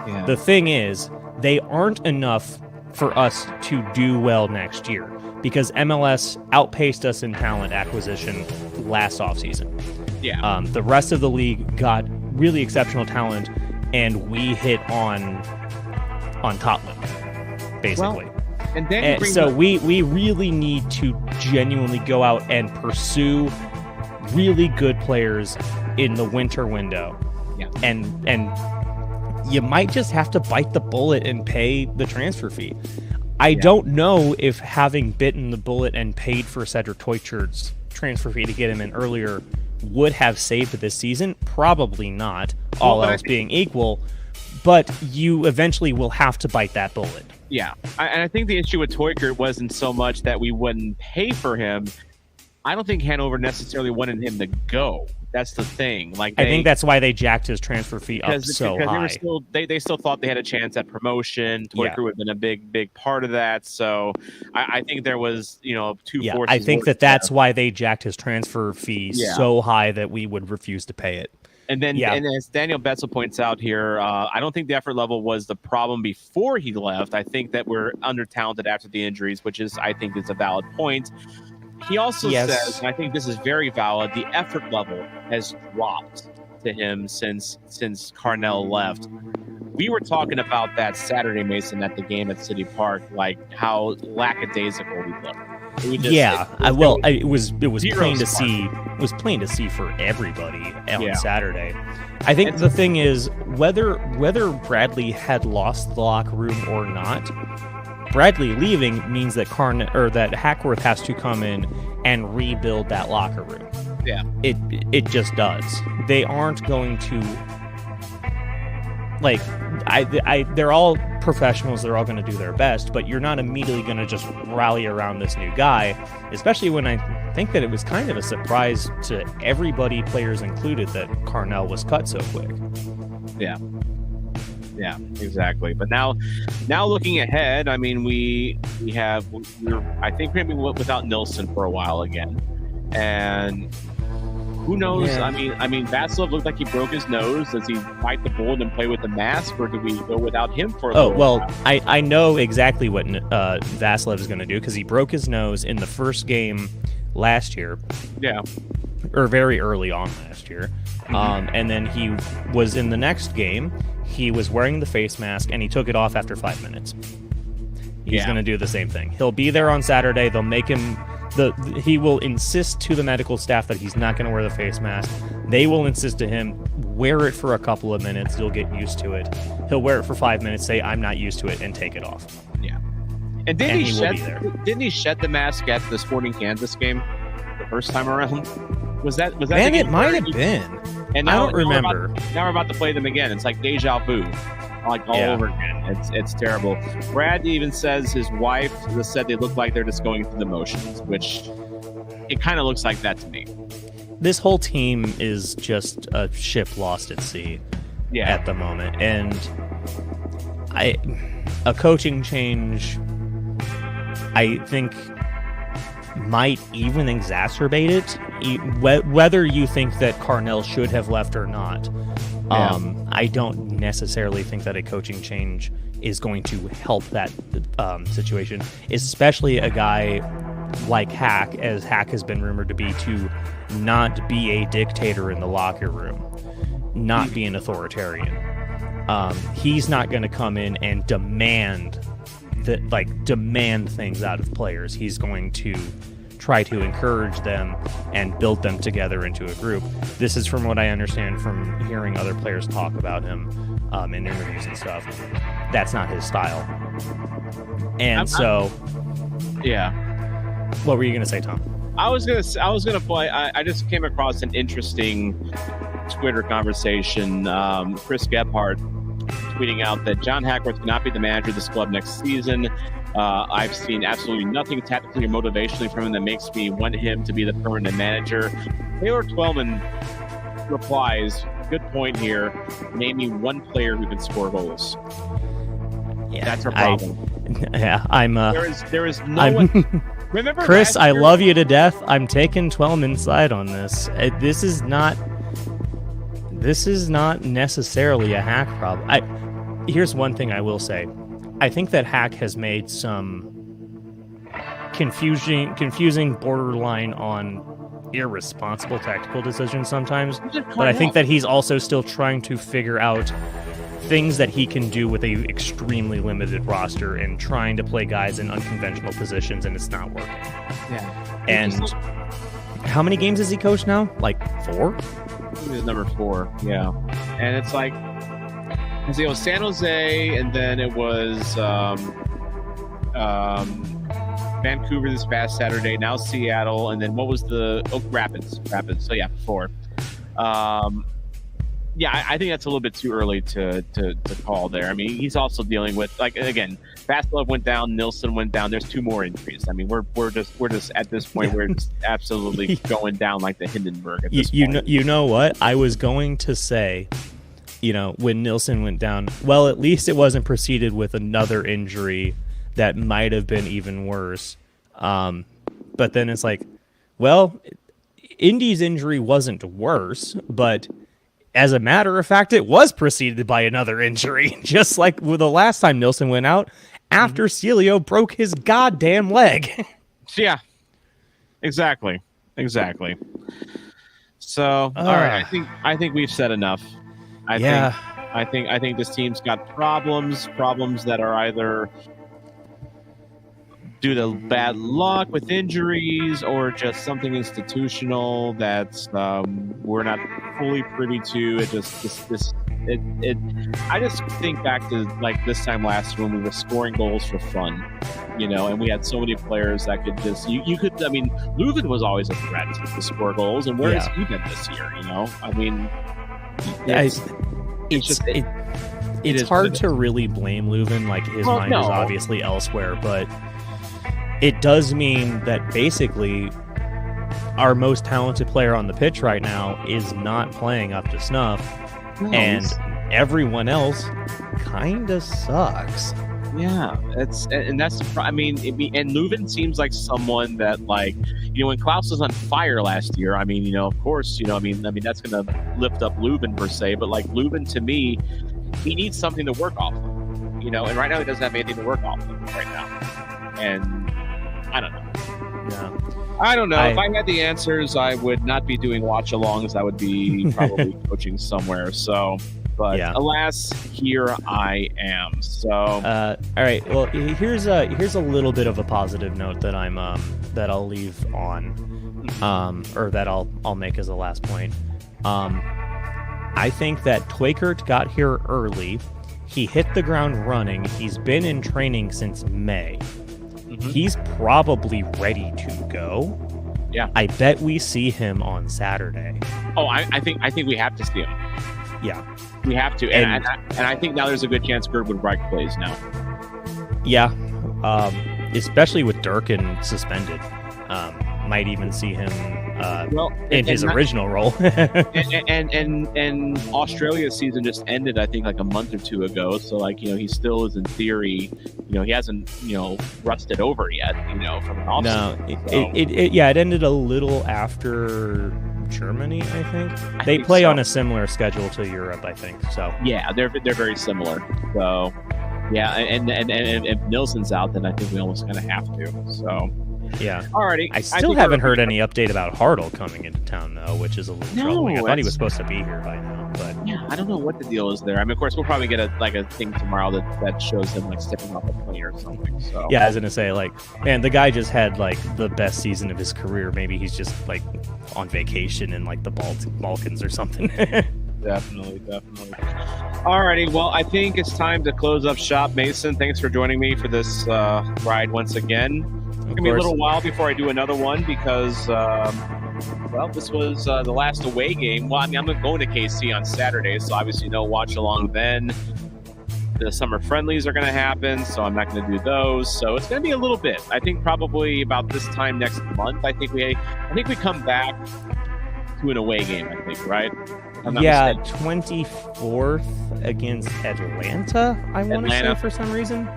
Yeah. The thing is, they aren't enough for us to do well next year, because MLS outpaced us in talent acquisition last offseason. Yeah. The rest of the league got really exceptional talent, and we hit on Tottenham, basically. Well, and then we really need to genuinely go out and pursue really good players in the winter window. Yeah. And you might just have to bite the bullet and pay the transfer fee. I don't know if having bitten the bullet and paid for Cedric Teuchert's transfer fee to get him in earlier would have saved this season. Probably not, all else being equal, but you eventually will have to bite that bullet. Yeah, and I think the issue with Teukert wasn't so much that we wouldn't pay for him. I don't think Hanover necessarily wanted him to go. That's the thing. Like I think that's why they jacked his transfer fee up so high. They still thought they had a chance at promotion. Toy Crew had been a big part of that. So I think there was, two forces. I think that's why they jacked his transfer fee so high that we would refuse to pay it. And then, and as Daniel Betzel points out here, I don't think the effort level was the problem before he left. I think that we're under-talented after the injuries, which I think is a valid point. He also says, and I think this is very valid, the effort level has dropped to him since Carnell left. We were talking about that Saturday, Mason, at the game at City Park, like how lackadaisical we looked. It was plain to see. It was plain to see for everybody on Saturday. I think the thing is whether Bradley had lost the locker room or not. Bradley leaving means that that Hackworth has to come in and rebuild that locker room. Yeah, it just does. They aren't going to they're all professionals. They're all going to do their best, but you're not immediately going to just rally around this new guy, especially when I think that it was kind of a surprise to everybody, players included, that Carnell was cut so quick. Yeah, exactly. But now looking ahead, I mean, we're I think we're going to be without Nilsson for a while again, and who knows? Yeah. I mean, Vasilev looked like he broke his nose. Does he bite the bullet and play with the mask, or do we go without him for a little while? I know exactly what Vasilev is going to do because he broke his nose in the first game last year. Yeah. Or very early on last year. Mm-hmm. And then he was in the next game. He was wearing the face mask, and he took it off after 5 minutes. He's going to do the same thing. He'll be there on Saturday. They'll make him... He will insist to the medical staff that he's not going to wear the face mask. They will insist to him, wear it for a couple of minutes. You'll get used to it. He'll wear it for 5 minutes, say, I'm not used to it, and take it off. Yeah. And didn't he shed the mask at the Sporting Kansas game the first time around? Was that Man, it might have been. And now, I don't remember. Now we're about to play them again. It's like deja vu, like all over again. It's terrible. Brad even says his wife just said they look like they're just going through the motions, which it kind of looks like that to me. This whole team is just a ship lost at sea at the moment. And a coaching change, I think, might even exacerbate it. Whether you think that Carnell should have left or not, I don't necessarily think that a coaching change is going to help that situation, especially a guy like Hack, as Hack has been rumored to not be a dictator in the locker room, not be an authoritarian. He's not going to come in and demand things out of players. He's going to try to encourage them and build them together into a group. This is from what I understand from hearing other players talk about him in interviews and stuff. That's not his style. And what were you going to say, Tom? I was gonna play. I just came across an interesting Twitter conversation. Chris Gebhardt tweeting out that John Hackworth cannot be the manager of this club next season. I've seen absolutely nothing tactically or motivationally from him that makes me want him to be the permanent manager. Taylor Twellman replies, good point here. Name me one player who can score goals. Yeah, that's our problem. There is no one. Remember, Chris, I love you to death. I'm taking Twellman's side on this. This is not necessarily a Hack problem. Here's one thing I will say. I think that Hack has made some confusing borderline on irresponsible tactical decisions sometimes. But I think that he's also still trying to figure out things that he can do with a extremely limited roster and trying to play guys in unconventional positions, and it's not working. Yeah. And how many games has he coached now? Like 4? He was number 4. Yeah. And it's like, it was San Jose, and then it was Vancouver this past Saturday, now Seattle, and then what was the Rapids. So yeah, 4. Yeah, I think that's a little bit too early to call there. I mean, he's also dealing with, like, again, Vasilov went down, Nilsson went down. There's 2 more injuries. I mean, we're just at this point we're just absolutely going down like the Hindenburg at this point. You know what? I was going to say, when Nilsson went down, well, at least it wasn't preceded with another injury that might have been even worse. But then it's like, well, Indy's injury wasn't worse, but as a matter of fact, it was preceded by another injury, just like with the last time Nilsson went out after Celio broke his goddamn leg. Yeah, exactly. So, all right, I think we've said enough. I think this team's got problems that are either due to bad luck with injuries or just something institutional that we're not fully privy to. I just think back to like this time last year when we were scoring goals for fun, and we had so many players that could just Leuven was always a threat to score goals, and where has he been this year? I mean, it's hard to really blame Leuven. Like his mind is obviously elsewhere, but it does mean that basically our most talented player on the pitch right now is not playing up to snuff, and everyone else kind of sucks. Yeah, that's the. And Leuven seems like someone that, like, when Klaus was on fire last year. I mean, of course, that's going to lift up Leuven per se, but like Leuven to me, he needs something to work off of, and right now he doesn't have anything to work off of right now, and I don't know. Yeah. I don't know. If I had the answers, I would not be doing watch-alongs. I would be probably coaching somewhere. So, but alas, here I am. So, all right. Well, here's a little bit of a positive note that that I'll leave on, or that I'll make as a last point. I think that Twyckert got here early. He hit the ground running. He's been in training since May. He's probably ready to go. Yeah. I bet we see him on Saturday. Oh, I think we have to see him. Yeah. We have to. And I think now there's a good chance Gertwood Reich plays now. Yeah. Especially with Durkin suspended. Might even see him in his original role. and Australia's season just ended, I think, like a month or 2 ago. So, like, he still is in theory, he hasn't, rusted over yet, from an off season. No, it ended a little after Germany, I think. They play on a similar schedule to Europe, I think. So yeah, they're very similar. So yeah, and if Nilsson's out, then I think we almost kind of have to. So. Yeah. Alrighty. I still haven't heard any update about Hartl coming into town, though, which is a little troubling. I thought he was supposed to be here by now, but yeah, I don't know what the deal is there. I mean, of course, we'll probably get a thing tomorrow that shows him like stepping off a plane or something. So yeah, I was gonna say, like, man, the guy just had like the best season of his career. Maybe he's just like on vacation in like the Balkans or something. Definitely. Alrighty, well, I think it's time to close up shop. Mason, thanks for joining me for this ride once again. It's going to be a little while before I do another one because, this was the last away game. Well, I mean, I'm going to KC on Saturday, so obviously no watch along then. The summer friendlies are going to happen, so I'm not going to do those. So it's going to be a little bit. I think probably about this time next month. I think we come back to an away game. I think, right? Yeah, 24th against Atlanta. I want to say for some reason.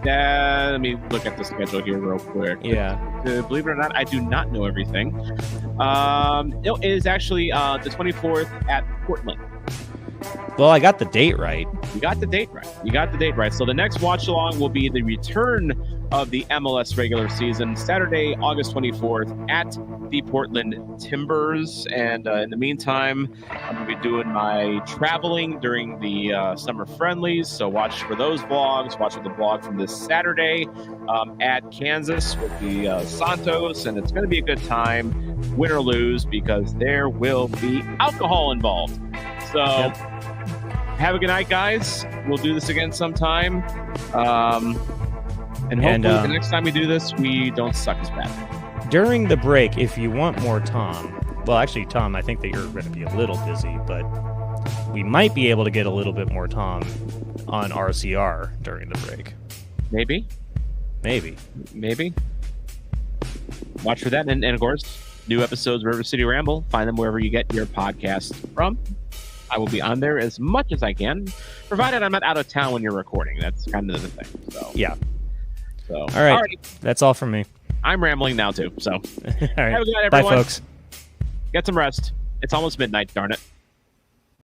Yeah, let me look at the schedule here real quick. Yeah. Believe it or not, I do not know everything. It is actually the 24th at Portland. Well, I got the date right. You got the date right. So the next watch along will be the return of the MLS regular season, Saturday, August 24th at the Portland Timbers. And in the meantime, I'm going to be doing my traveling during the summer friendlies. So watch for those vlogs. Watch for the vlog from this Saturday at Kansas with the Santos. And it's going to be a good time, win or lose, because there will be alcohol involved. So have a good night, guys. We'll do this again sometime. And hopefully the next time we do this, we don't suck as bad. During the break, if you want more Tom, well, actually, Tom, I think that you're going to be a little busy, but we might be able to get a little bit more Tom on RCR during the break. Maybe. Watch for that. And of course, new episodes of River City Ramble. Find them wherever you get your podcast from. I will be on there as much as I can, provided I'm not out of town when you're recording. That's kind of the thing. So yeah. So all right. That's all from me. I'm rambling now too. So all right. have a good night, Bye, everyone. folks. Get some rest. It's almost midnight, darn it.